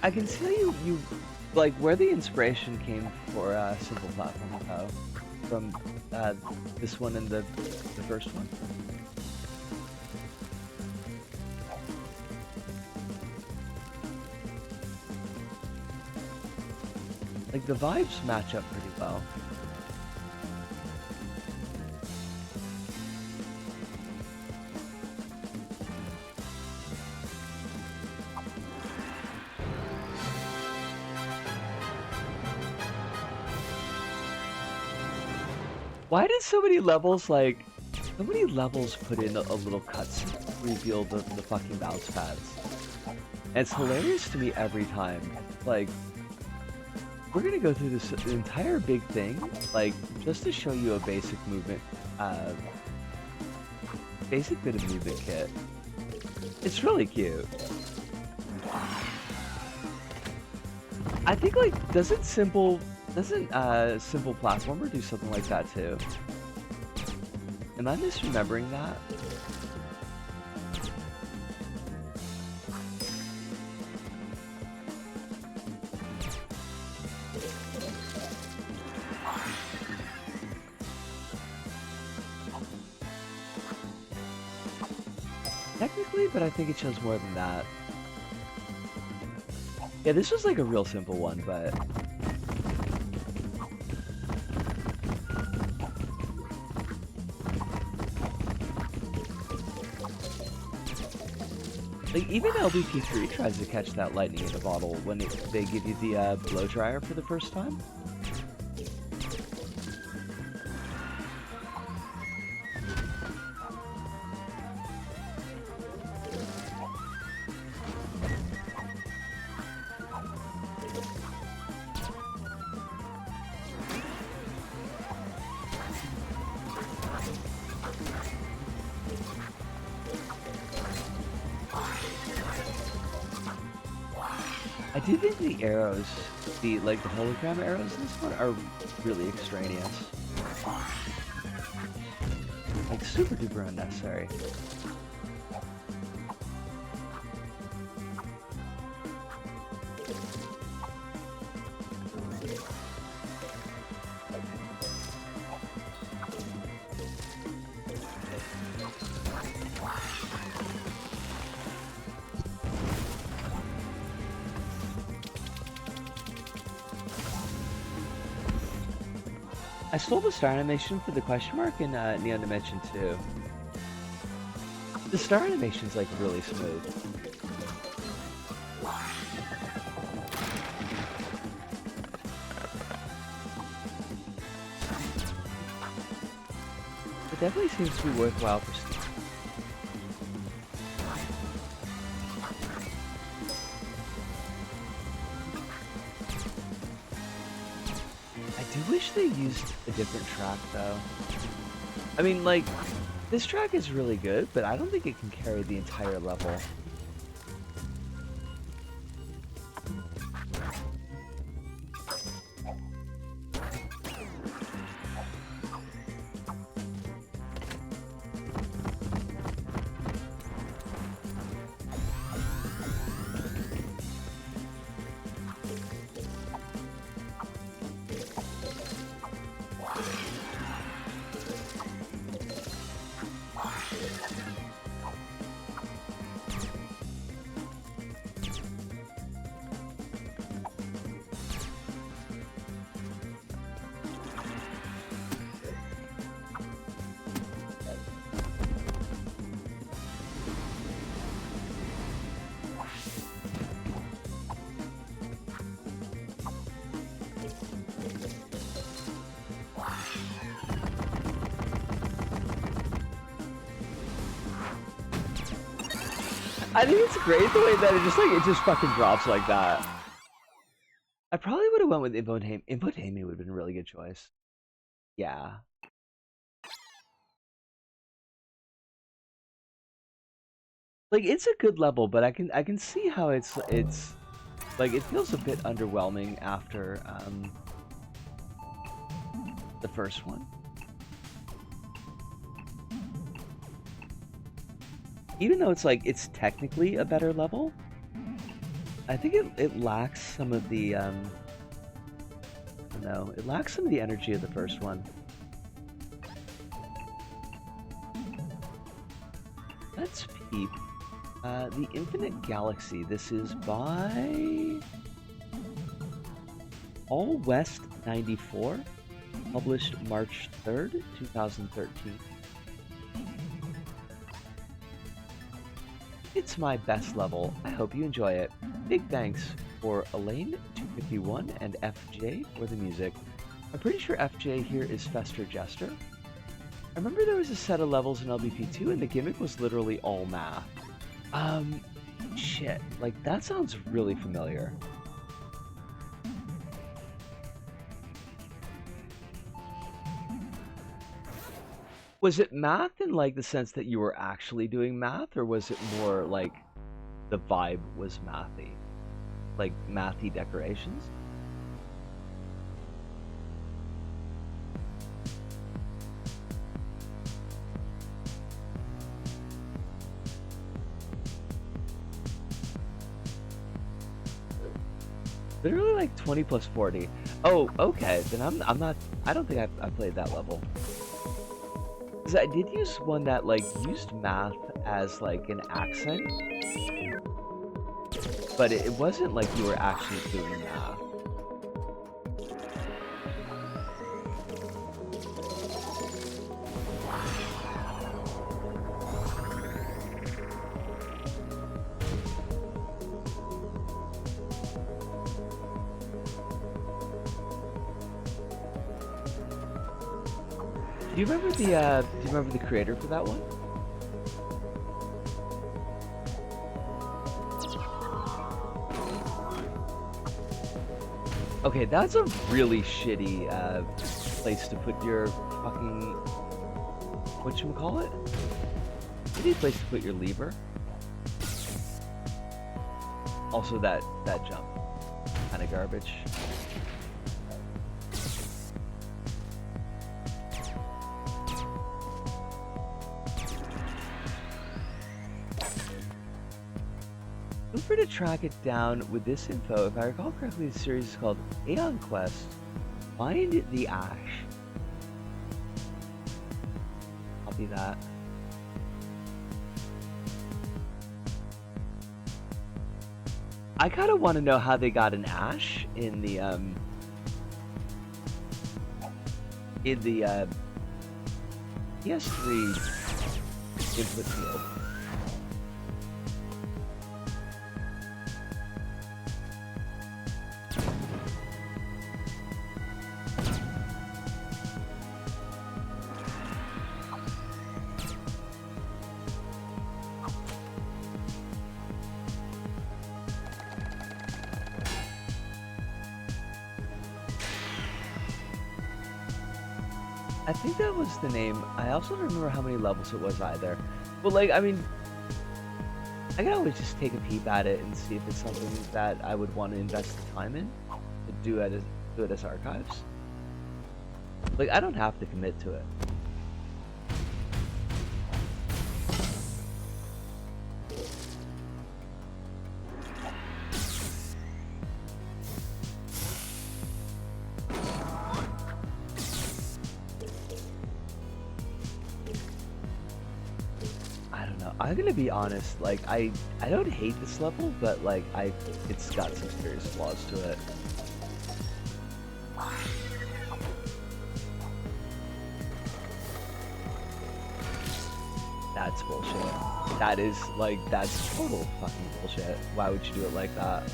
[SPEAKER 1] I can see you like where the inspiration came for Simple Platform though, from this one and the first one. Like the vibes match up pretty well. Why did so many levels put in a little cutscene to reveal the fucking bounce pads? And it's hilarious to me every time. Like, we're gonna go through this entire big thing, like, just to show you a basic movement, basic bit of movement kit. It's really cute. I think, like, doesn't Simple Platformer do something like that too? Am I misremembering that? Technically, but I think it shows more than that. Yeah, this was like a real simple one, but... Like, even LBP3 tries to catch that lightning in a bottle when they give you the blow dryer for the first time. I do think the arrows, the hologram arrows in this one are really extraneous. Like super duper unnecessary. I stole the star animation for the question mark in Neon Dimension 2. The star animation's like really smooth. It definitely seems to be worthwhile for Steam. I do wish they used a different track though. I mean, like, this track is really good, but I don't think it can carry the entire level. I think it's great the way that it just fucking drops like that. I probably would have went with Infotame. Infotame would have been a really good choice. Yeah. Like, it's a good level, but I can see how it's like, it feels a bit underwhelming after the first one. Even though it's like it's technically a better level, I think it lacks some of the I don't know, it lacks some of the energy of the first one. Let's peep. The Infinite Galaxy. This is by All West 94, published March 3rd, 2013. It's my best level. I hope you enjoy it. Big thanks for Elaine251 and FJ for the music. I'm pretty sure FJ here is Fester Jester. I remember there was a set of levels in LBP2 and the gimmick was literally all math. Shit, like that sounds really familiar. Was it math in like the sense that you were actually doing math, or was it more like the vibe was mathy? Like mathy decorations? Literally like 20 plus 40. Oh, okay. Then I'm not. I don't think I played that level. Because I did use one that like used math as like an accent, but it wasn't like you were actually doing math. Do you remember the creator for that one? Okay, that's a really shitty place to put your fucking whatchamacallit? Shitty place to put your lever. Also that jump. Kinda garbage. Feel free to track it down with this info. If I recall correctly, the series is called Aeon Quest. Find the Ash. Copy that. I kind of want to know how they got an Ash in the PS3 input field. I think that was the name. I also don't remember how many levels it was either. But like, I mean, I can always just take a peep at it and see if it's something that I would want to invest the time in to do it as archives. Like, I don't have to commit to it. I'm gonna be honest, like, I don't hate this level, but like, it's got some serious flaws to it. That's bullshit. That is, like, that's total fucking bullshit. Why would you do it like that?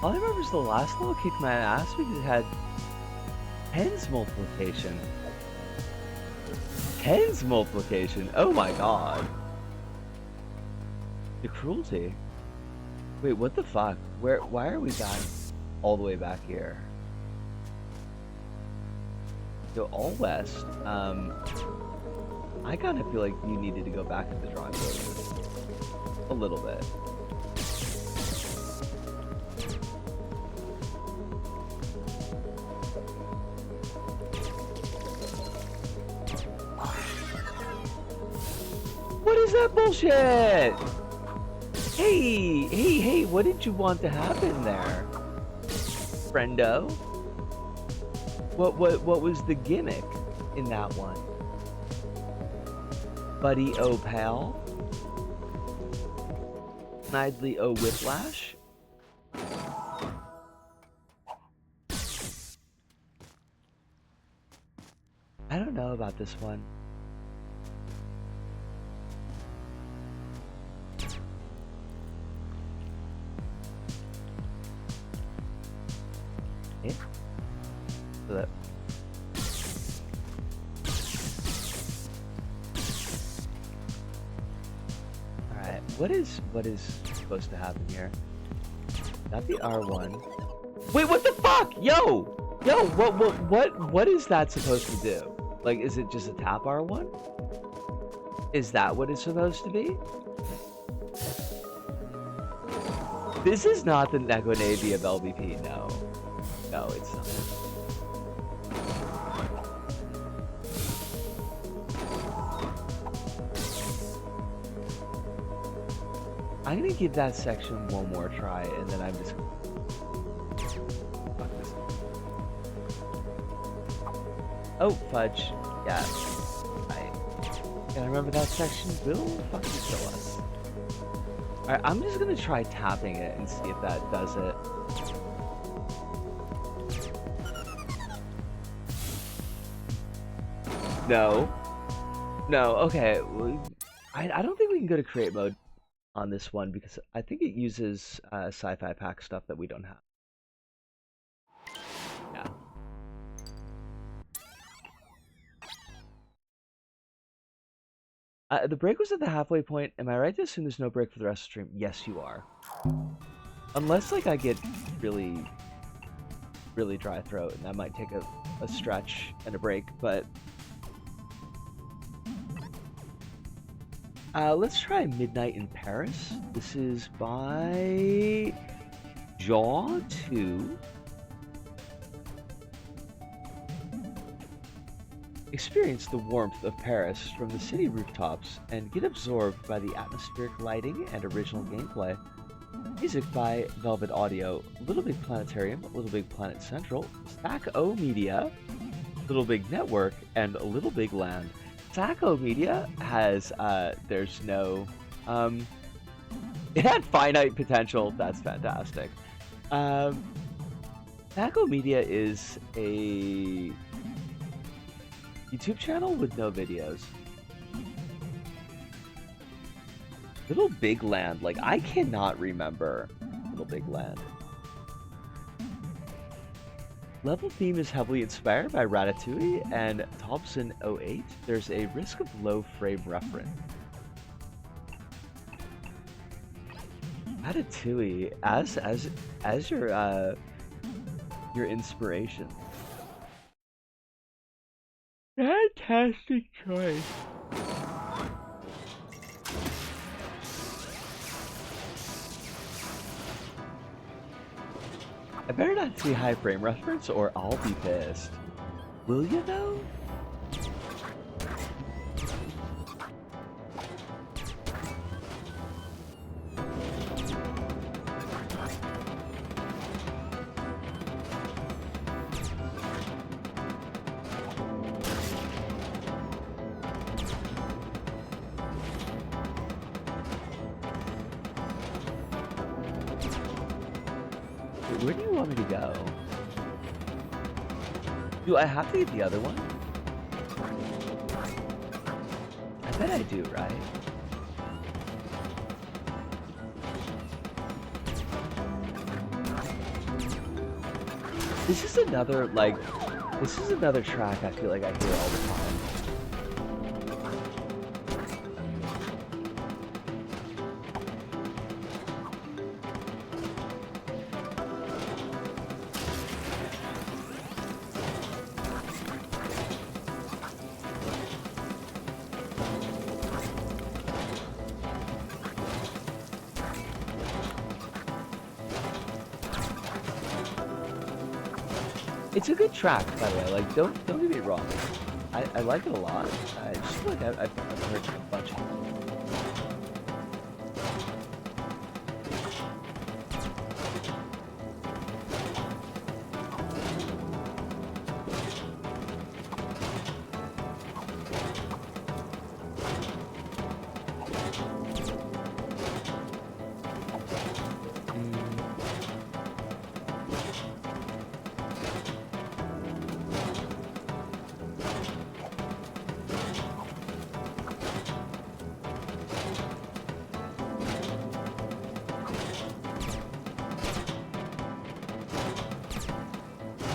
[SPEAKER 1] All I remember is the last level kicked my ass because it had tens multiplication. Tens multiplication? Oh my god. The cruelty. Wait, what the fuck? Why are we back all the way back here? Go all west. I kind of feel like you needed to go back to the drawing board a little bit. What is that bullshit? Hey, what did you want to happen there? Friendo? What was the gimmick in that one? Buddy O Pal? Snidely O Whiplash? I don't know about this one. Yeah. So that. Alright, what is supposed to happen here? Not the R1. Wait, what the fuck? Yo! Yo, what is that supposed to do? Like, is it just a tap R1? Is that what it's supposed to be? This is not the Neko Navy of LBP, no. No, it's not. I'm gonna give that section one more try, and then I'm just... Fuck this. Oh, fudge. Yeah. Can I remember that section? Will fucking kill us. Alright, I'm just gonna try tapping it and see if that does it. No. No, okay. I don't think we can go to create mode on this one because I think it uses sci-fi pack stuff that we don't have. Yeah. The break was at the halfway point. Am I right to assume there's no break for the rest of the stream? Yes, you are. Unless, like, I get really, really dry throat, and that might take a stretch and a break, but... let's try Midnight in Paris. This is by... Jaw 2. Experience the warmth of Paris from the city rooftops and get absorbed by the atmospheric lighting and original gameplay. Music by Velvet Audio, Little Big Planetarium, Little Big Planet Central, Stack-O Media, Little Big Network, and Little Big Land. Stack-O Media has, there's no, it had finite potential. That's fantastic. Stack-O Media is a YouTube channel with no videos. Little Big Land, like, I cannot remember Little Big Land. Level theme is heavily inspired by Ratatouille and Thompson 08. There's a risk of low frame reference. Ratatouille as your inspiration. Fantastic choice. I better not see high frame reference or I'll be pissed. Will you though? Where do you want me to go? Do I have to get the other one? I bet I do, right? This is another, like, this is another track I feel like I hear all the time. It's a good track, by the way. Like, don't get me wrong. I like it a lot. I just feel like I've heard a bunch of it.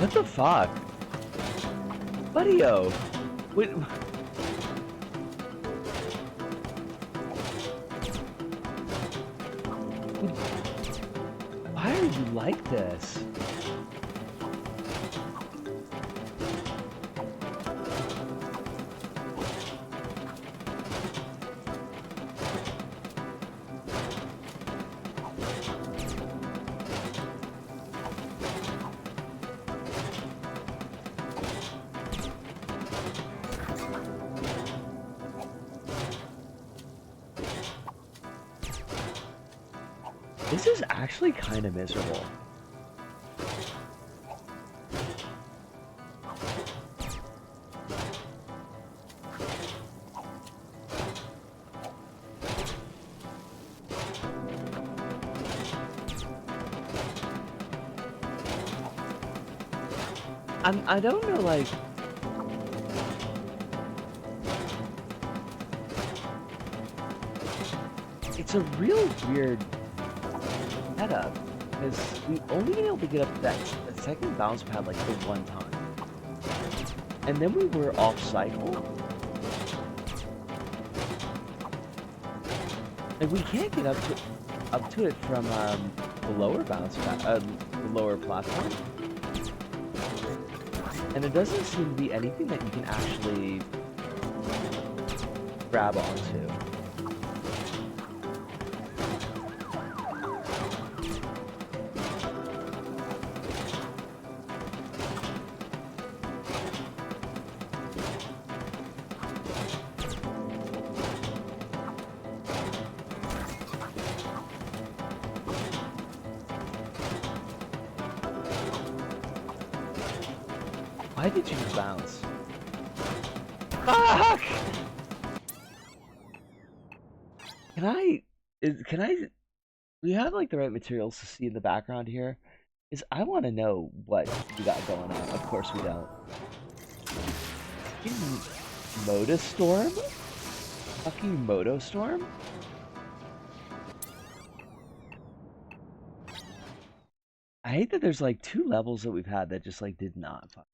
[SPEAKER 1] What the fuck? Buddy-o! Wait... Why are you like this? This is actually kind of miserable. I don't know, like... It's a real weird setup, because we've only been able to get up that second bounce pad like the one time. And then we were off cycle. Like we can't get up to it from the lower bounce pad, the lower platform. And there doesn't seem to be anything that you can actually grab onto. Why did you bounce? Fuck! Can I, we have like the right materials to see in the background here? I want to know what you got going on. Of course we don't. Moda Storm? Fucking Moto Storm? I hate that there's like 2 levels that we've had that just like did not fuck.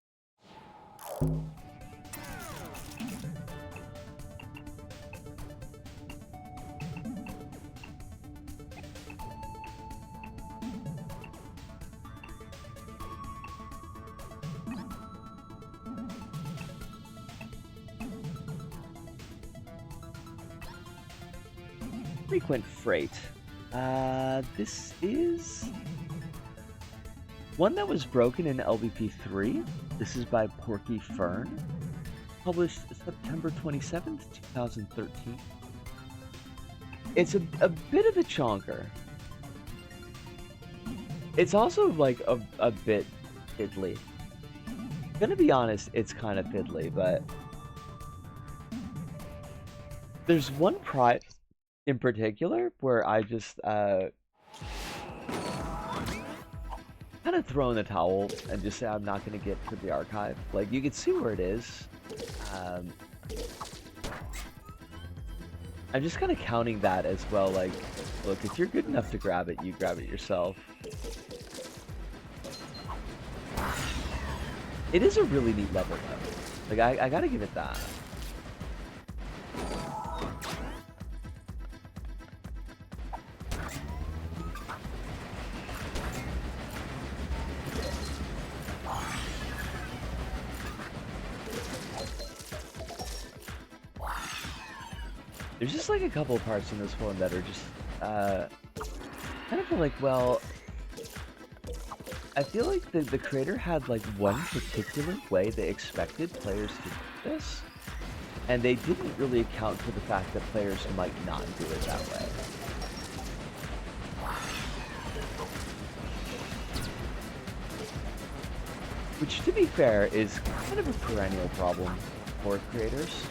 [SPEAKER 1] Frequent freight. This is one that was broken in LVP 3. This is by Porky Fern. Published September 27th, 2013. It's a bit of a chonker. It's also like a bit fiddly. Gonna be honest, it's kind of fiddly, but there's one prize in particular where I just kind of throw in the towel and just say I'm not going to get to the archive. Like, you can see where it is. I'm just kind of counting that as well. Like, look, if you're good enough to grab it, you grab it yourself. It is a really neat level though. Like, I gotta give it that. There's just like a couple of parts in this one that are just kind of like, well, I feel like the creator had like one particular way they expected players to do this, and they didn't really account for the fact that players might not do it that way. Which, to be fair, is kind of a perennial problem for creators.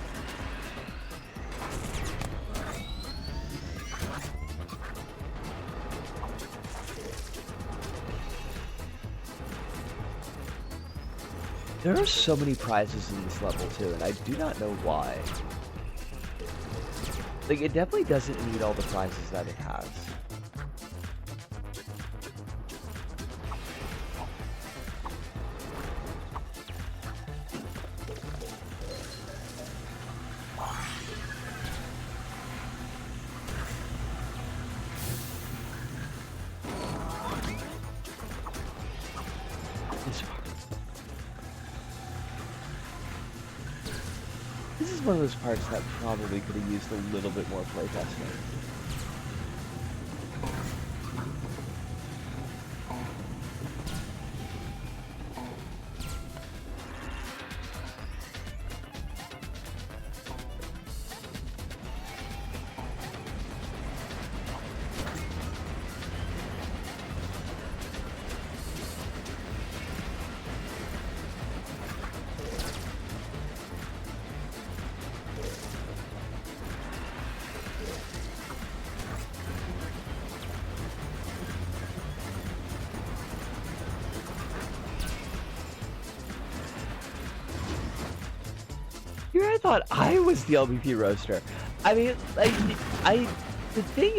[SPEAKER 1] There are so many prizes in this level too, and I do not know why. Like, it definitely doesn't need all the prizes that it has. This is one of those parts that probably could have used a little bit more playtesting. thought I was the LBP roaster. I mean, like, the thing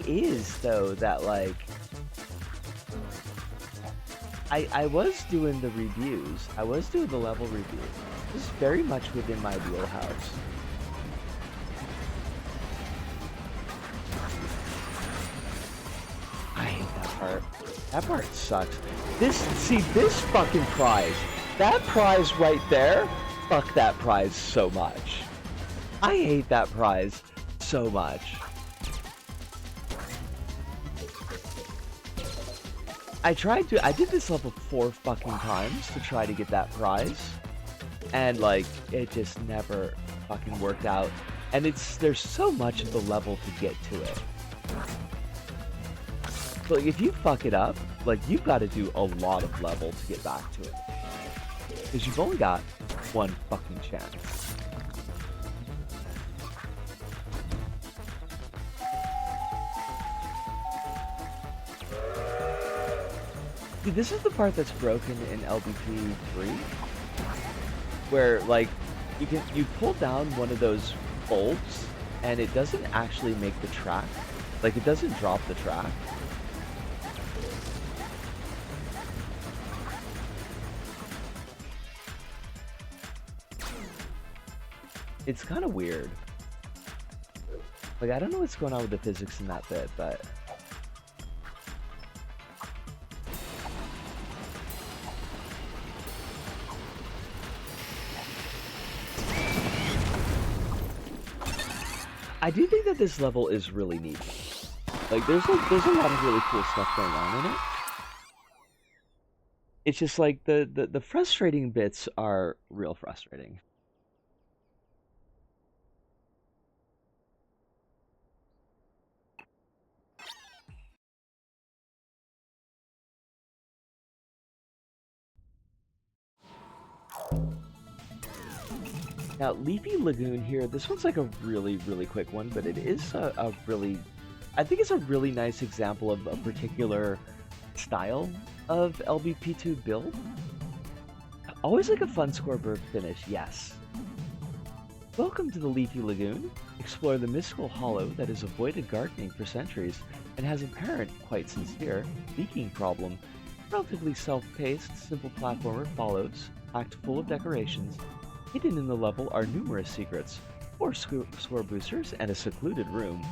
[SPEAKER 1] is though that like, I was doing the reviews. I was doing the level reviews. This is very much within my wheelhouse. I hate that part. That part sucks. This fucking prize. That prize right there. Fuck that prize so much. I hate that prize so much. I did this level 4 fucking times to try to get that prize. And like, it just never fucking worked out. And there's so much of the level to get to it. So like, if you fuck it up, like, you've got to do a lot of level to get back to it. Because you've only got one fucking chance. Dude, this is the part that's broken in LBP 3. Where, like, you pull down one of those bulbs, and it doesn't actually make the track. Like, it doesn't drop the track. It's kind of weird. Like, I don't know what's going on with the physics in that bit, but... I do think that this level is really neat. Like, there's a lot of really cool stuff going on in it. It's just like the frustrating bits are real frustrating. Now, Leafy Lagoon here, this one's like a really, really quick one, but it is a really... I think it's a really nice example of a particular style of LBP2 build. Always like a fun scoreboard finish, yes. Welcome to the Leafy Lagoon. Explore the mystical hollow that has avoided gardening for centuries and has apparent, quite sincere, leaking problem. Relatively self-paced, simple platformer follows, packed full of decorations. Hidden in the level are numerous secrets, 4 score boosters, and a secluded room.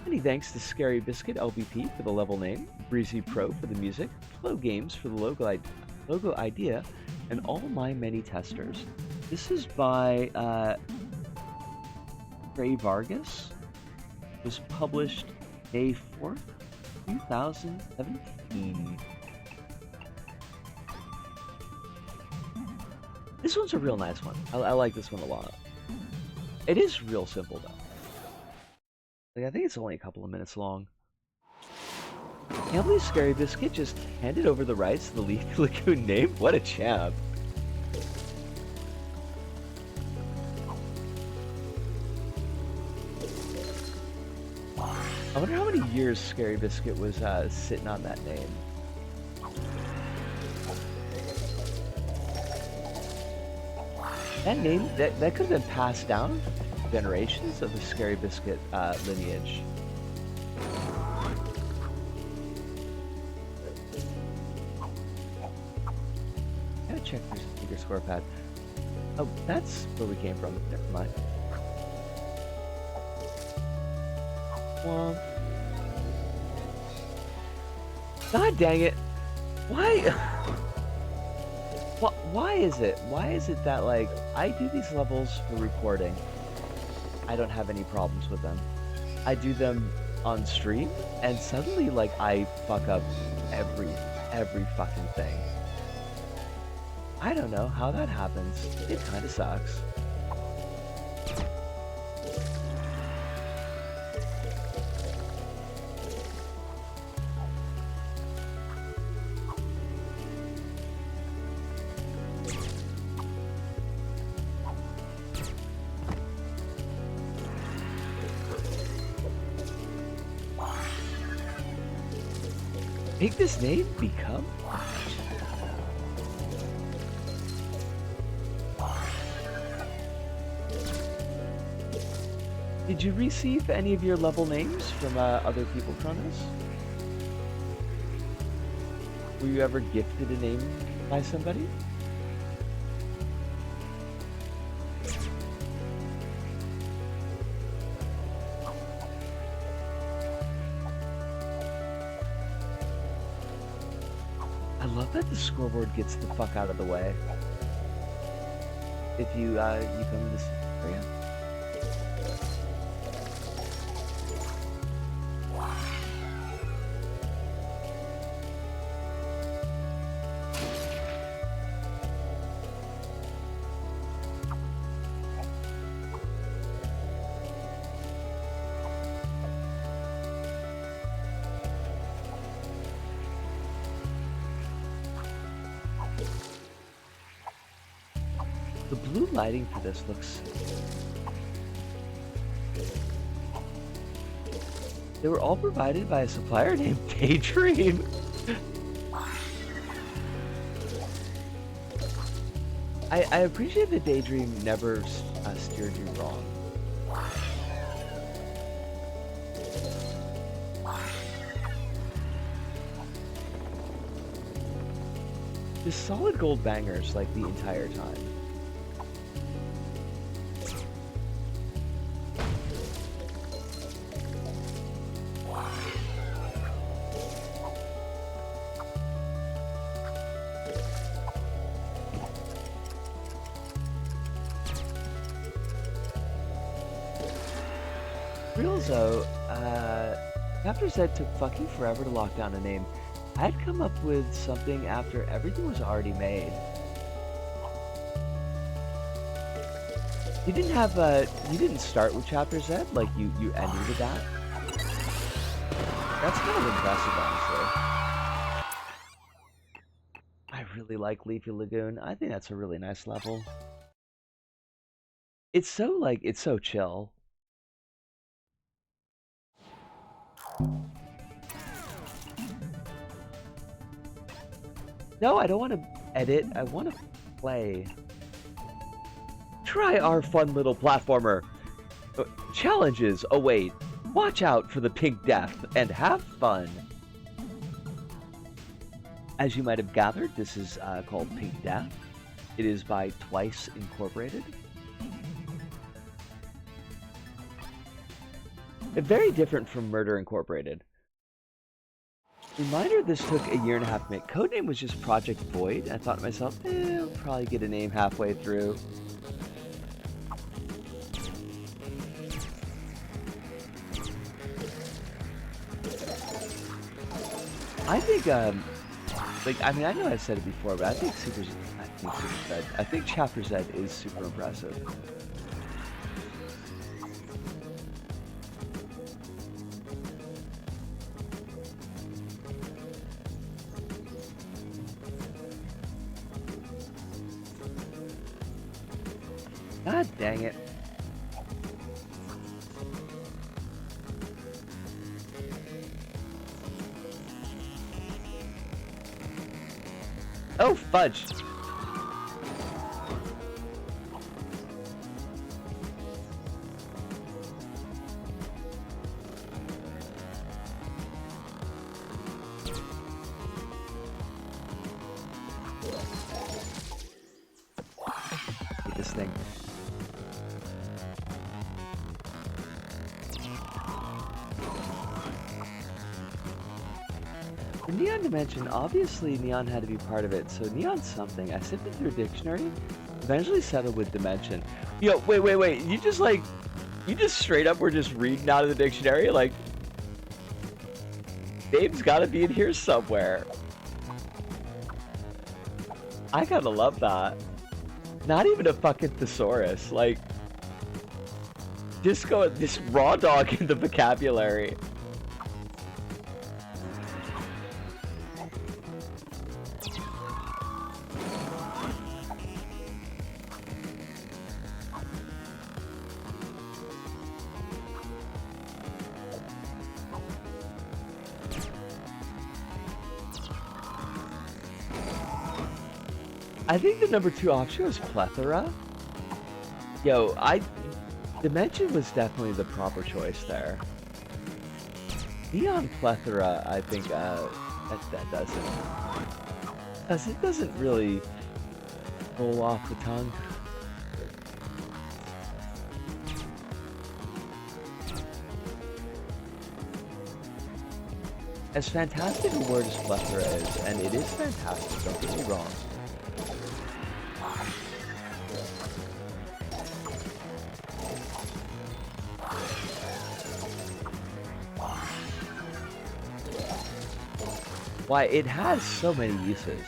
[SPEAKER 1] Many thanks to Scary Biscuit LBP for the level name, Breezy Pro for the music, Flow Games for the logo idea, and all my many testers. This is by Trey Vargas. It was published May 4th, 2017. This one's a real nice one. I like this one a lot. It is real simple though. Like, I think it's only a couple of minutes long. Can't believe Scary Biscuit just handed over the rights to the Leafy Lagoon name? What a champ. I wonder how many years Scary Biscuit was sitting on that name. That name, that could have been passed down generations of the Scary Biscuit lineage. Gotta check for secret score pad. Oh, that's where we came from. Never mind. Well, God dang it! Why? Why is it? Why is it that, like, I do these levels for recording? I don't have any problems with them. I do them on stream, and suddenly, like, I fuck up every fucking thing. I don't know how that happens. It kind of sucks. Make this name become Did you receive any of your level names from other people, Kronos? Were you ever gifted a name by somebody? I love that the scoreboard gets the fuck out of the way. If you you come to this area. The blue lighting for this looks... They were all provided by a supplier named Daydream. I appreciate that Daydream never steered you wrong. Just solid gold bangers like the entire time. Real Chapter Z took fucking forever to lock down a name. I had come up with something after everything was already made. You didn't start with Chapter Z, like you ended with that? That's kind of impressive, honestly. I really like Leafy Lagoon. I think that's a really nice level. It's so chill. No, I don't want to edit. I want to play. Try our fun little platformer. Challenges await. Watch out for the pink death and have fun. As you might have gathered, this is called Pink Death. It is by Twice Incorporated. Very different from Murder Incorporated. Reminder, this took a year and a half to make. Codename was just Project Void. I thought to myself, I'll probably get a name halfway through. I think, I mean, I know I've said it before, but I think I think Chapter Z is super impressive. God dang it. Oh, fudge. Get this thing. For Neon Dimension, obviously Neon had to be part of it, so Neon's something. I sifted through a dictionary, eventually settled with Dimension. Yo, wait, you just straight up were just reading out of the dictionary? Like, Babe's gotta be in here somewhere. I gotta love that. Not even a fucking thesaurus, like, just raw dog in the vocabulary. I think the number 2 option was plethora. Yo, Dimension was definitely the proper choice there. Neon Plethora, I think, that doesn't really roll off the tongue. As fantastic a word as plethora is, and it is fantastic, don't get me wrong. Why, it has so many uses.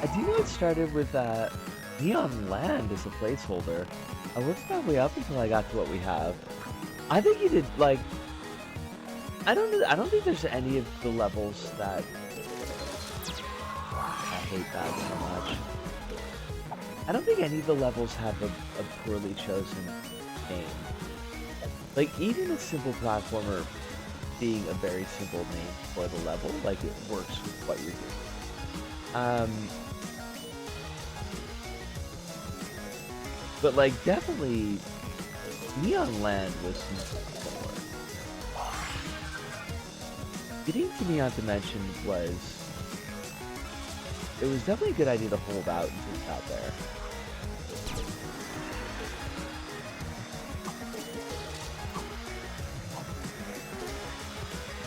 [SPEAKER 1] I do know it started with Neon Land as a placeholder. I worked my way up until I got to what we have. I think you did, like, I don't think there's any of the levels that I hate that so much. I don't think any of the levels have a poorly chosen name. Like, even a simple platformer being a very simple name for the level, like, it works with what you're doing. But, like, definitely, Neon Land was similar. Getting to Neon Dimension was definitely a good idea to hold out until we got there.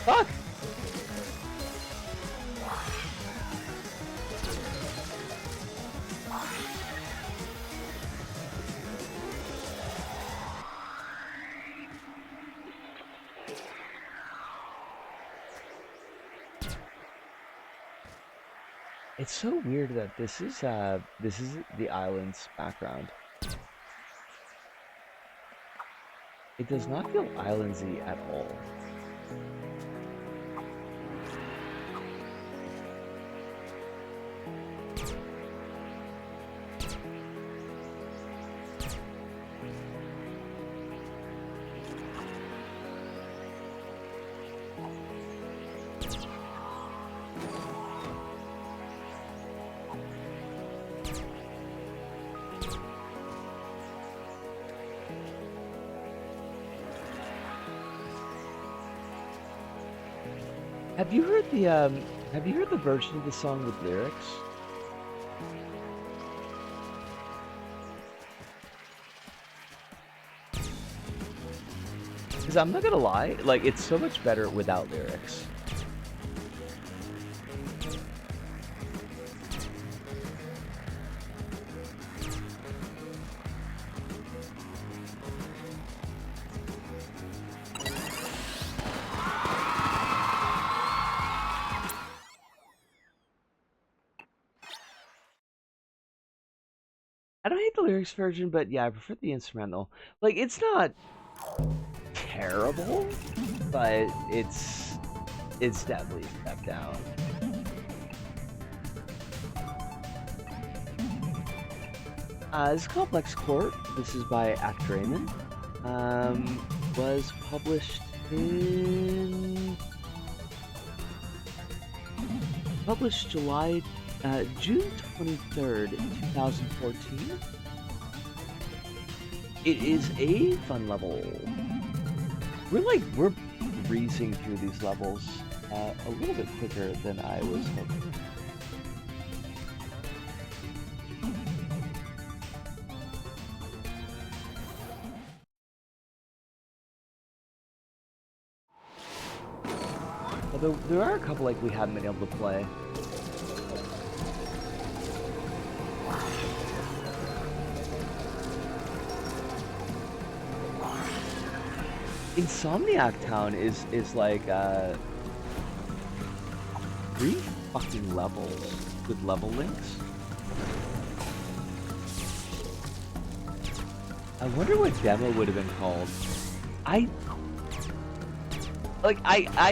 [SPEAKER 1] Fuck! It's so weird that this is the island's background. It does not feel islandsy at all. Have you heard the version of the song with lyrics? Because I'm not gonna lie, like, it's so much better without lyrics. I don't hate the lyrics version, but yeah, I prefer the instrumental. Like, it's not terrible, but it's definitely a step down. This is Complex Court. This is by Actraman. Was published in June 23rd, 2014. It is a fun level. We're breezing through these levels a little bit quicker than I was hoping. Although there are a couple like we haven't been able to play. Insomniac Town is like 3 fucking levels with level links. I wonder what demo would have been called. I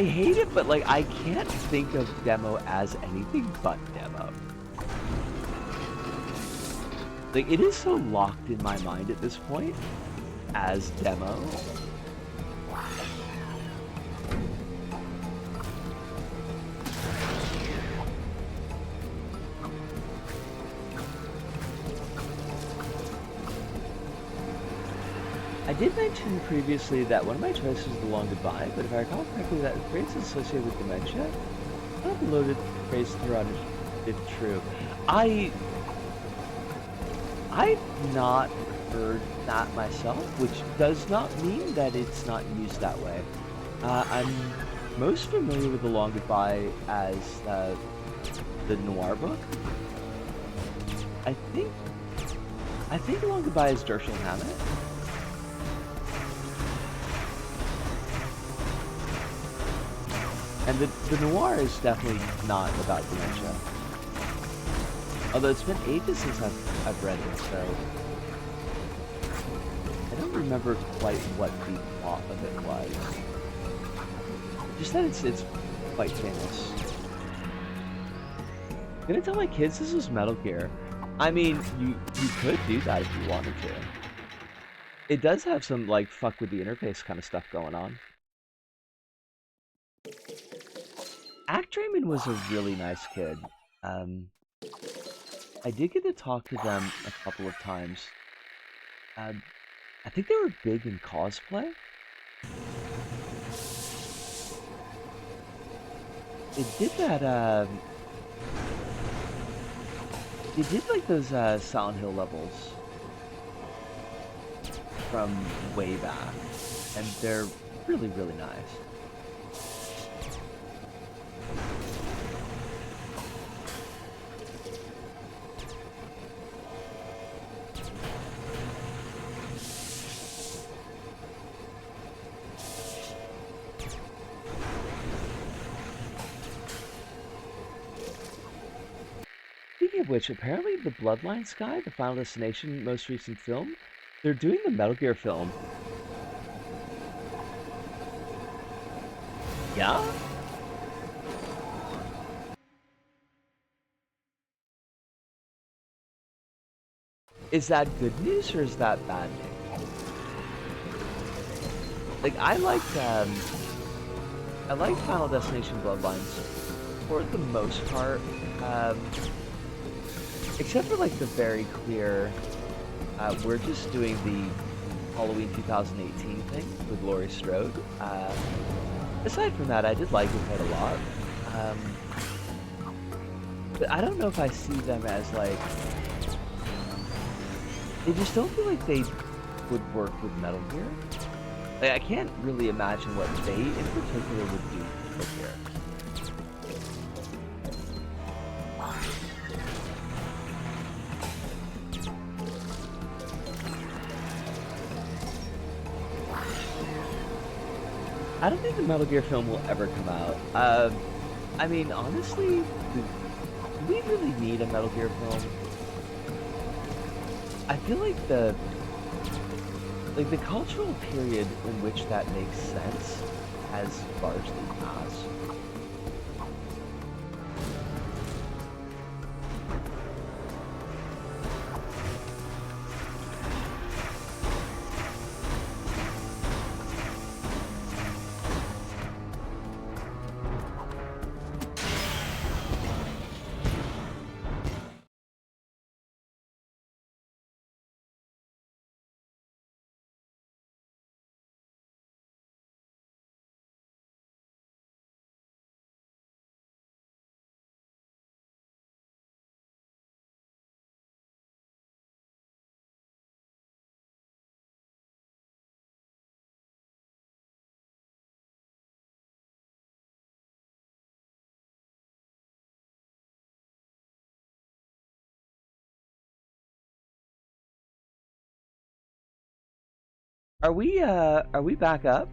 [SPEAKER 1] hate it, but like I can't think of demo as anything but demo. Like, it is so locked in my mind at this point as demo. I did mention previously that one of my choices was The Long Goodbye, but if I recall correctly, that phrase is associated with dementia. I don't know the phrase throughout if true. I've not heard that myself, which does not mean that it's not used that way. I'm most familiar with The Long Goodbye as the noir book. I think The Long Goodbye is Dershel Hammett. And the noir is definitely not about dementia. Although it's been ages since I've read it, so I don't remember quite what the plot of it was. Just that it's quite famous. I'm gonna tell my kids this is Metal Gear. I mean, you could do that if you wanted to. It does have some like fuck with the interface kind of stuff going on. Act Draymond was a really nice kid. I did get to talk to them a couple of times. I think they were big in cosplay. They did that, they did like those Silent Hill levels from way back, and they're really, really nice. Speaking of which, apparently the Bloodlines guy, the Final Destination most recent film, they're doing the Metal Gear film. Yeah? Is that good news or is that bad news? Like I like Final Destination Bloodlines for the most part. Except for like the very clear, we're just doing the Halloween 2018 thing with Laurie Strode. Aside from that, I did like it quite a lot. But I don't know if I see them as like, they just don't feel like they would work with Metal Gear. Like I can't really imagine what they in particular would do with Metal Gear. I don't think the Metal Gear film will ever come out. I mean, honestly, do we really need a Metal Gear film? I feel like the cultural period in which that makes sense has largely passed. Are we back up?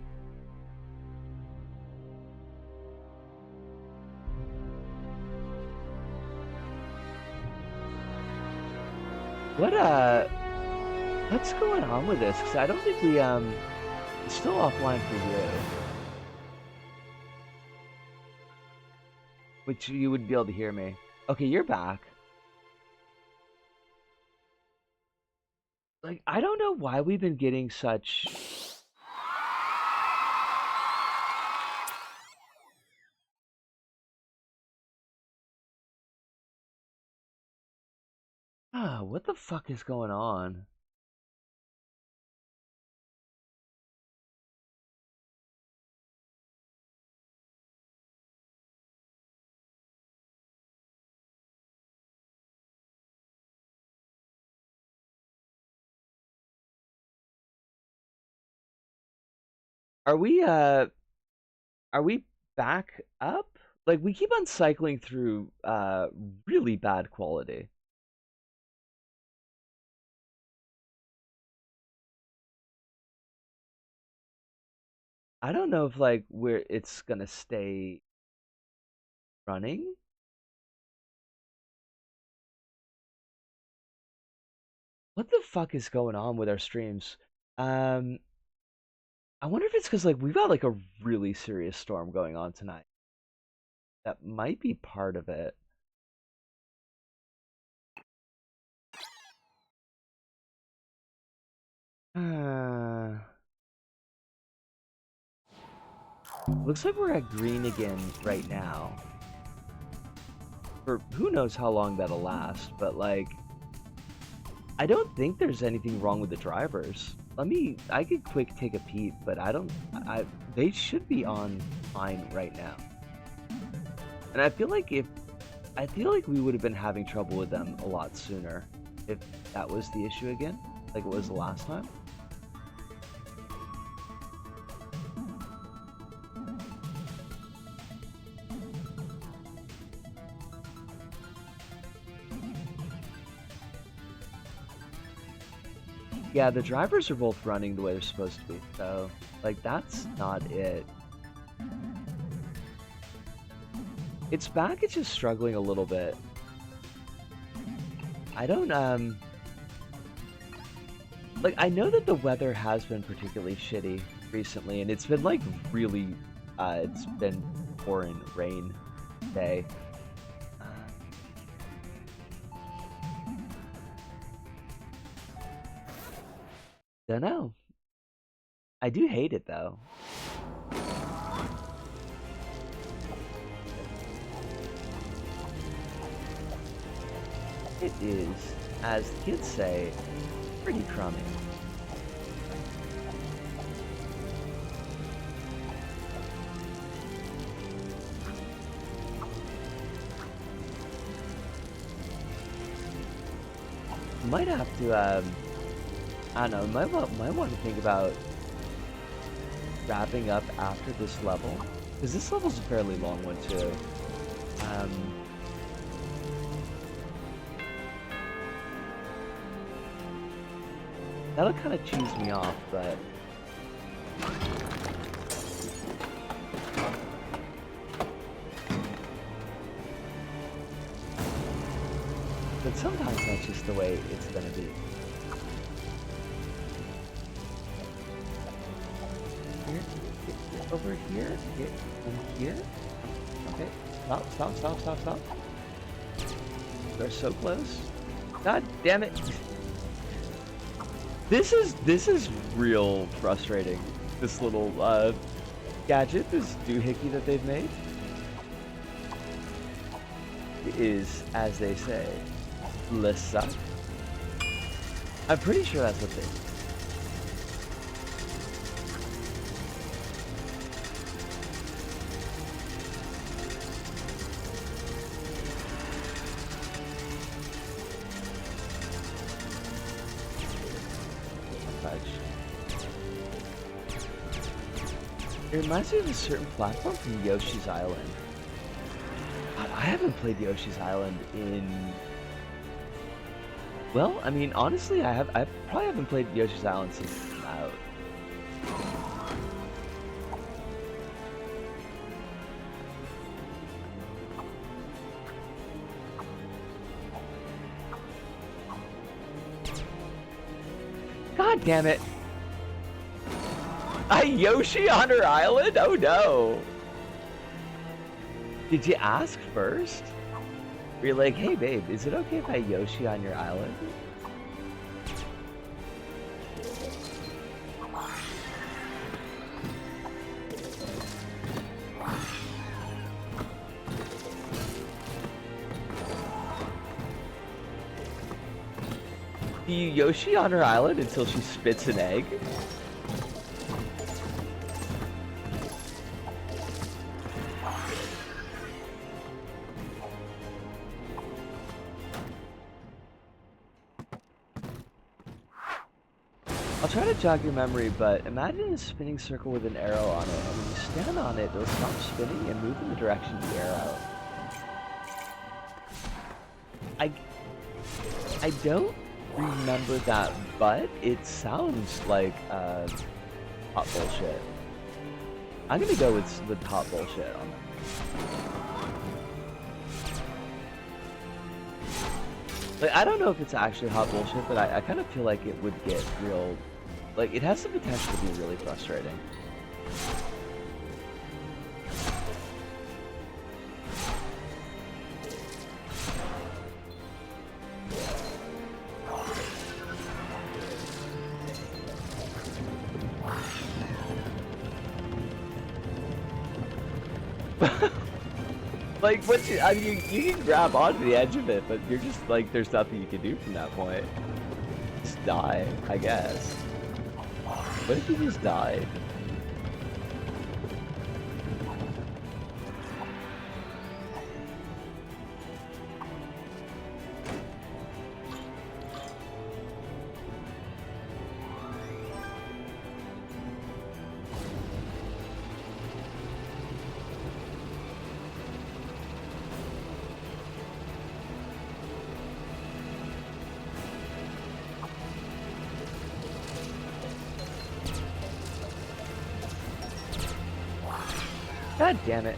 [SPEAKER 1] What what's going on with this? Because I don't think we it's still offline for you. Which you wouldn't be able to hear me. Okay, you're back. Like, I don't know why we've been getting such... what the fuck is going on? Are we back up? Like, we keep on cycling through really bad quality. I don't know if like it's gonna stay running. What the fuck is going on with our streams? Um, I wonder if it's because like we've got like a really serious storm going on tonight. That might be part of it. Uh, looks like we're at green again right now. For who knows how long that'll last, but like I don't think there's anything wrong with the drivers. I could quick take a peep, but they should be on fine right now. And I feel like we would have been having trouble with them a lot sooner if that was the issue again, like it was the last time. Yeah, the drivers are both running the way they're supposed to be, so like that's not it. It's back, it's just struggling a little bit. I don't like I know that the weather has been particularly shitty recently, and it's been like really it's been pouring rain today. Don't know. I do hate it though. It is, as the kids say, pretty crummy. Might have to, I don't know, might want to think about wrapping up after this level, because this level's a fairly long one too. That'll kind of cheese me off, but sometimes that's just the way it's gonna be. Get over here, get in here. Okay, stop. We're so close. God damn it. This is real frustrating. This little gadget, this doohickey that they've made. It is, as they say, le suck. I'm pretty sure that's what they do. It reminds me of a certain platform from Yoshi's Island. God, I haven't played Yoshi's Island in... Well, I mean, honestly, I probably haven't played Yoshi's Island since it came out. God damn it! Yoshi on her island? Oh no! Did you ask first? Were you like, hey babe, is it okay if I Yoshi on your island? Do you Yoshi on her island until she spits an egg? I'll try to jog your memory, but imagine a spinning circle with an arrow on it, and when you stand on it, it'll stop spinning and move in the direction of the arrow. I don't remember that, but it sounds like hot bullshit. I'm gonna go with hot bullshit on that. Like, I don't know if it's actually hot bullshit, but I kind of feel like it would get real. Like, it has the potential to be really frustrating. Like, I mean, you can grab onto the edge of it, but you're just, like, there's nothing you can do from that point. Just die, I guess. What if you just died? God damn it.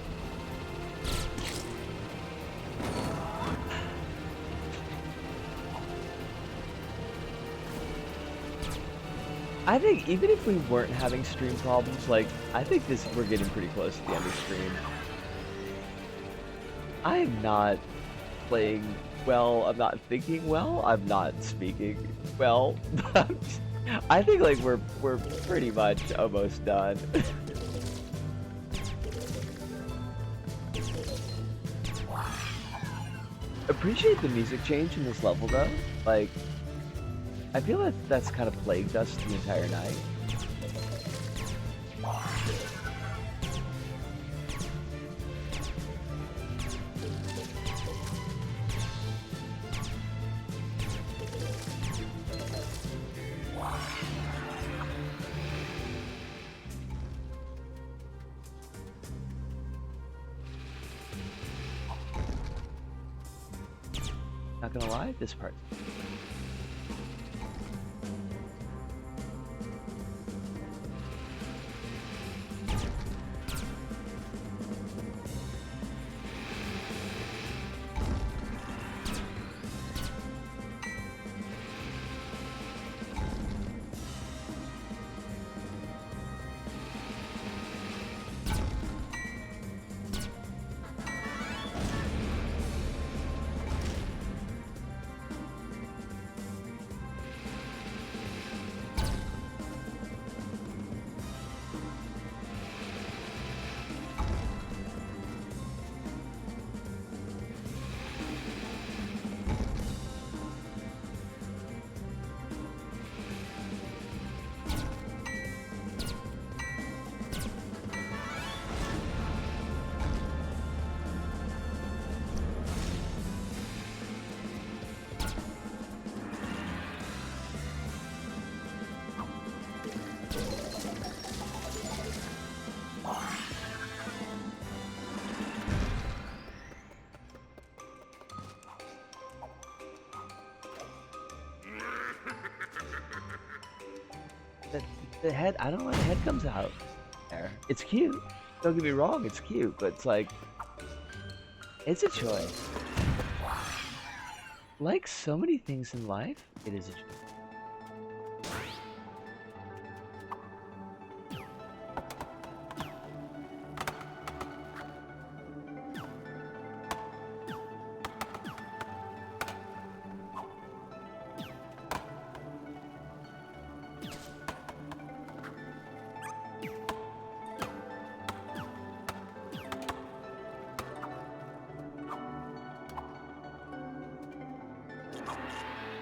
[SPEAKER 1] I think even if we weren't having stream problems, like, I think we're getting pretty close to the end of stream. I am not playing well, I'm not thinking well, I'm not speaking well. I think, like, we're pretty much almost done. Appreciate the music change in this level though. Like, I feel like that's kind of plagued us the entire night. Not gonna lie, this part. The head, I don't know why the head comes out there. It's cute. Don't get me wrong, it's cute, but it's like, it's a choice. Like so many things in life, it is a choice.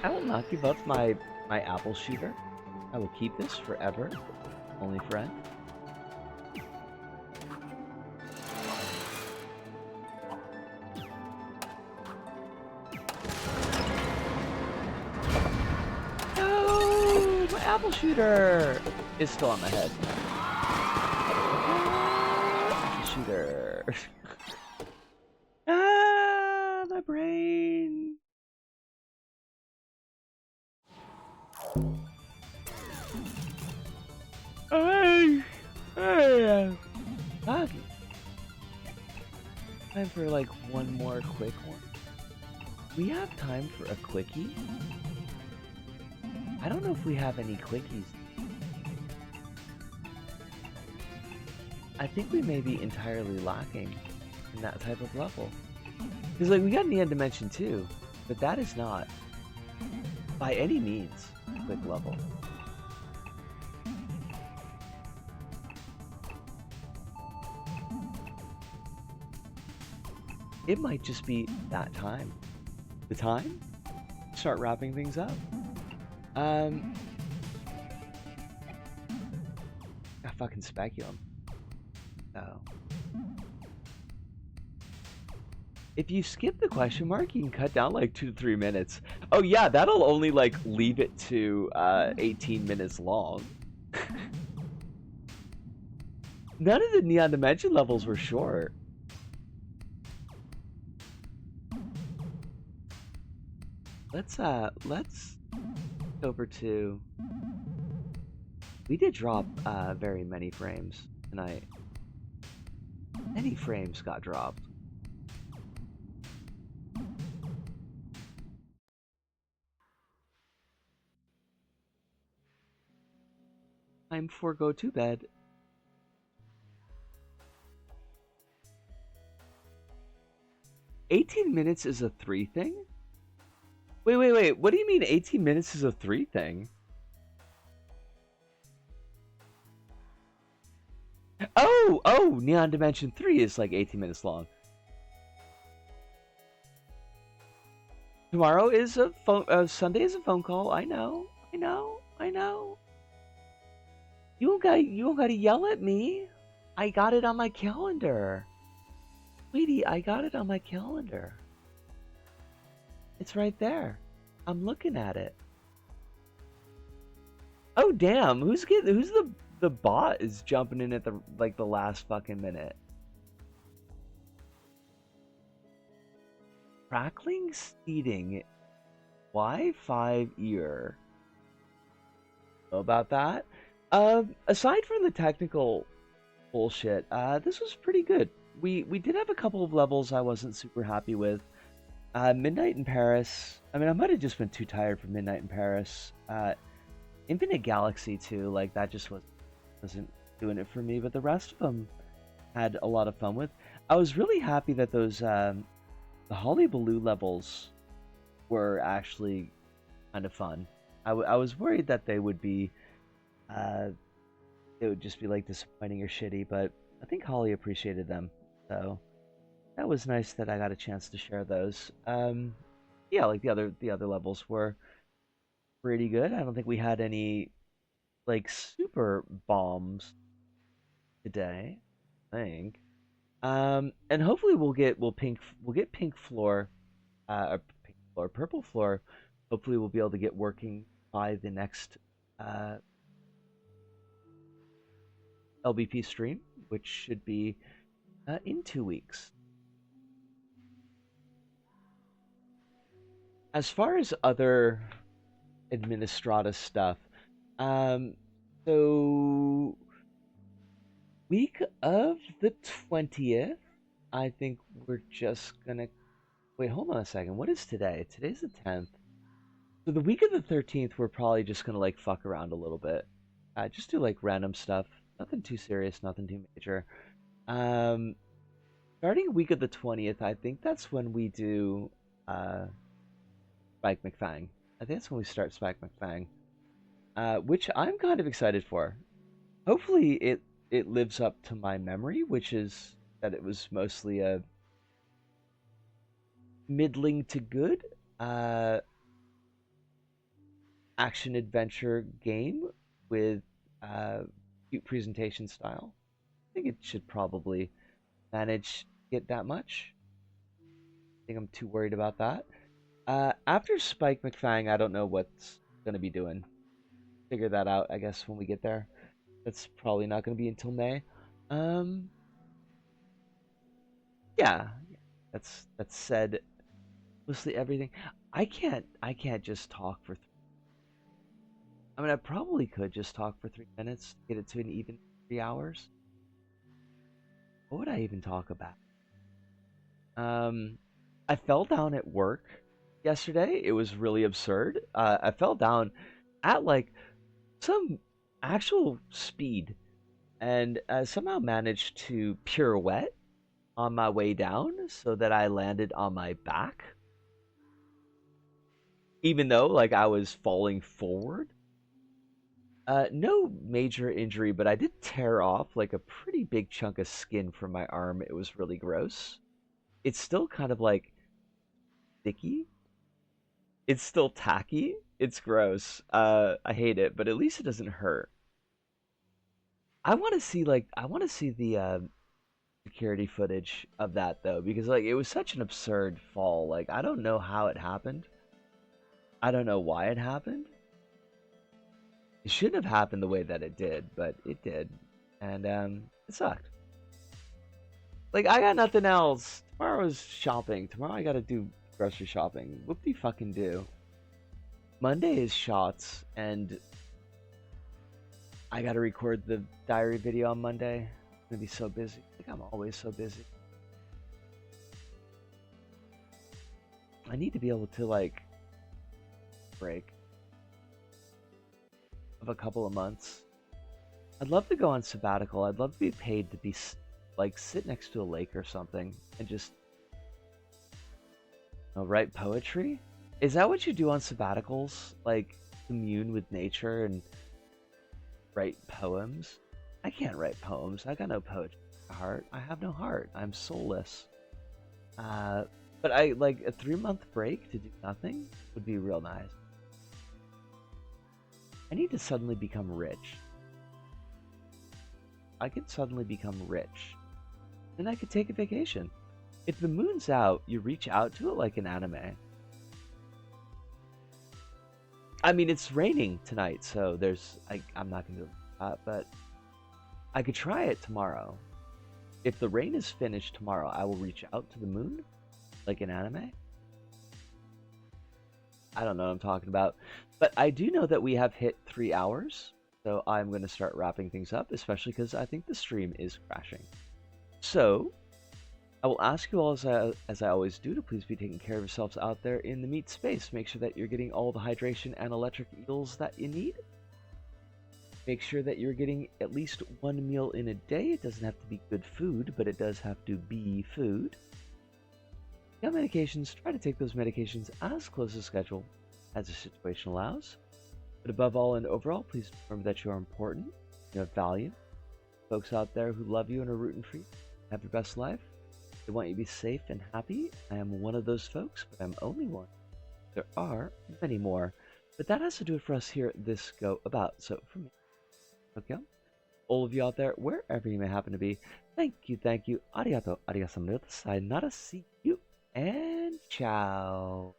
[SPEAKER 1] I will not give up my apple shooter. I will keep this forever. Only friend. No! My apple shooter is still on my head. Apple shooter. Ah, my brain. Hey, hey. God. Time for like one more quick one. We have time for a quickie? I don't know if we have any quickies. I think we may be entirely lacking in that type of level. Because like we got Neon Dimension 2, but that is not by any means a quick level. It might just be that time. The time? Start wrapping things up. A fucking speculum. Oh. If you skip the question mark, you can cut down like 2 to 3 minutes. Oh yeah, that'll only like leave it to 18 minutes long. None of the Neon Dimension levels were short. Let's over to. We did drop very many frames tonight. Many frames got dropped. Time for go to bed. $18 is a 3 thing? Wait. What do you mean 18 minutes is a 3 thing? Oh, Neon Dimension 3 is like 18 minutes long. Tomorrow is a phone. Sunday is a phone call. I know. You don't gotta yell at me. I got it on my calendar. Sweetie, I got it on my calendar. It's right there. I'm looking at it. Oh damn! Who's the bot is jumping in at the last fucking minute? Crackling seeding. Why PtaER? Know about that? Aside from the technical bullshit, this was pretty good. We did have a couple of levels I wasn't super happy with. Midnight in Paris. I mean, I might have just been too tired for Midnight in Paris. Infinite Galaxy too. Like that just wasn't doing it for me. But the rest of them had a lot of fun with. I was really happy that those the Holly Baloo levels were actually kind of fun. I was worried that they would be, it would just be like disappointing or shitty, but I think Holly appreciated them, so that was nice that I got a chance to share those. Yeah, like the other levels were pretty good. I don't think we had any like super bombs today. I think. And hopefully we'll get pink floor, or pink floor, purple floor. Hopefully we'll be able to get working by the next LBP stream, which should be in 2 weeks. As far as other administrata stuff, um, so week of the 20th, I think we're just gonna wait. Hold on a second. What is today? Today's the 10th. So the week of the 13th, we're probably just gonna like fuck around a little bit. Just do like random stuff. Nothing too serious, nothing too major. Um, Starting week of the 20th, I think that's when we do Spike McFang. I think that's when we start Spike McFang, which I'm kind of excited for. Hopefully, it lives up to my memory, which is that it was mostly a middling to good. action adventure game with uh, cute presentation style. I think it should probably manage to get that much. I think I'm too worried about that. After Spike McFang, I don't know what's gonna be doing. Figure that out, I guess, when we get there. That's probably not gonna be until May. Um, yeah, that's said mostly everything. I can't just talk for. I mean, I probably could just talk for 3 minutes, get it to an even 3 hours. What would I even talk about? Um, I fell down at work yesterday. It was really absurd. I fell down at like some actual speed and somehow managed to pirouette on my way down so that I landed on my back, even though like I was falling forward. No major injury, but I did tear off like a pretty big chunk of skin from my arm. It was really gross. It's still kind of like sticky. It's still tacky. It's gross. I hate it, but at least it doesn't hurt. I want to see the security footage of that though, because like it was such an absurd fall. Like I don't know how it happened. I don't know why it happened. It shouldn't have happened the way that it did, but it did, and it sucked. Like I got nothing else. Tomorrow's shopping. Tomorrow I gotta do grocery shopping. Whoop de fucking do. Monday is shots, and I gotta record the diary video on Monday. I'm gonna be so busy. I think I'm always so busy. I need to be able to like break of a couple of months. I'd love to go on sabbatical. I'd love to be paid to be like sit next to a lake or something and just write poetry. Is that what you do on sabbaticals? Like commune with nature and write poems? I can't write poems. I got no poetry heart. I have no heart. I'm soulless. Uh, but I like a 3 month break to do nothing would be real nice. I need to suddenly become rich. I could suddenly become rich. Then I could take a vacation. If the moon's out, you reach out to it like an anime. I mean, it's raining tonight, so I'm not gonna do that, but I could try it tomorrow. If the rain is finished tomorrow, I will reach out to the moon like an anime. I don't know what I'm talking about, but I do know that we have hit 3 hours, so I'm going to start wrapping things up, especially because I think the stream is crashing. So I will ask you all, as I always do, to please be taking care of yourselves out there in the meat space. Make sure that you're getting all the hydration and electric eels that you need. Make sure that you're getting at least one meal in a day. It doesn't have to be good food, but it does have to be food. If you have medications, try to take those medications as close to schedule as the situation allows. But above all and overall, please remember that you are important, you have value. Folks out there who love you and are rooting for you, have your best life. They want you to be safe and happy. I am one of those folks, but I'm only one. There are many more. But that has to do it for us here at This Go About. So for me, okay, all of you out there, wherever you may happen to be, thank you, arigato, arigasamneta, sayonara, see you, and ciao.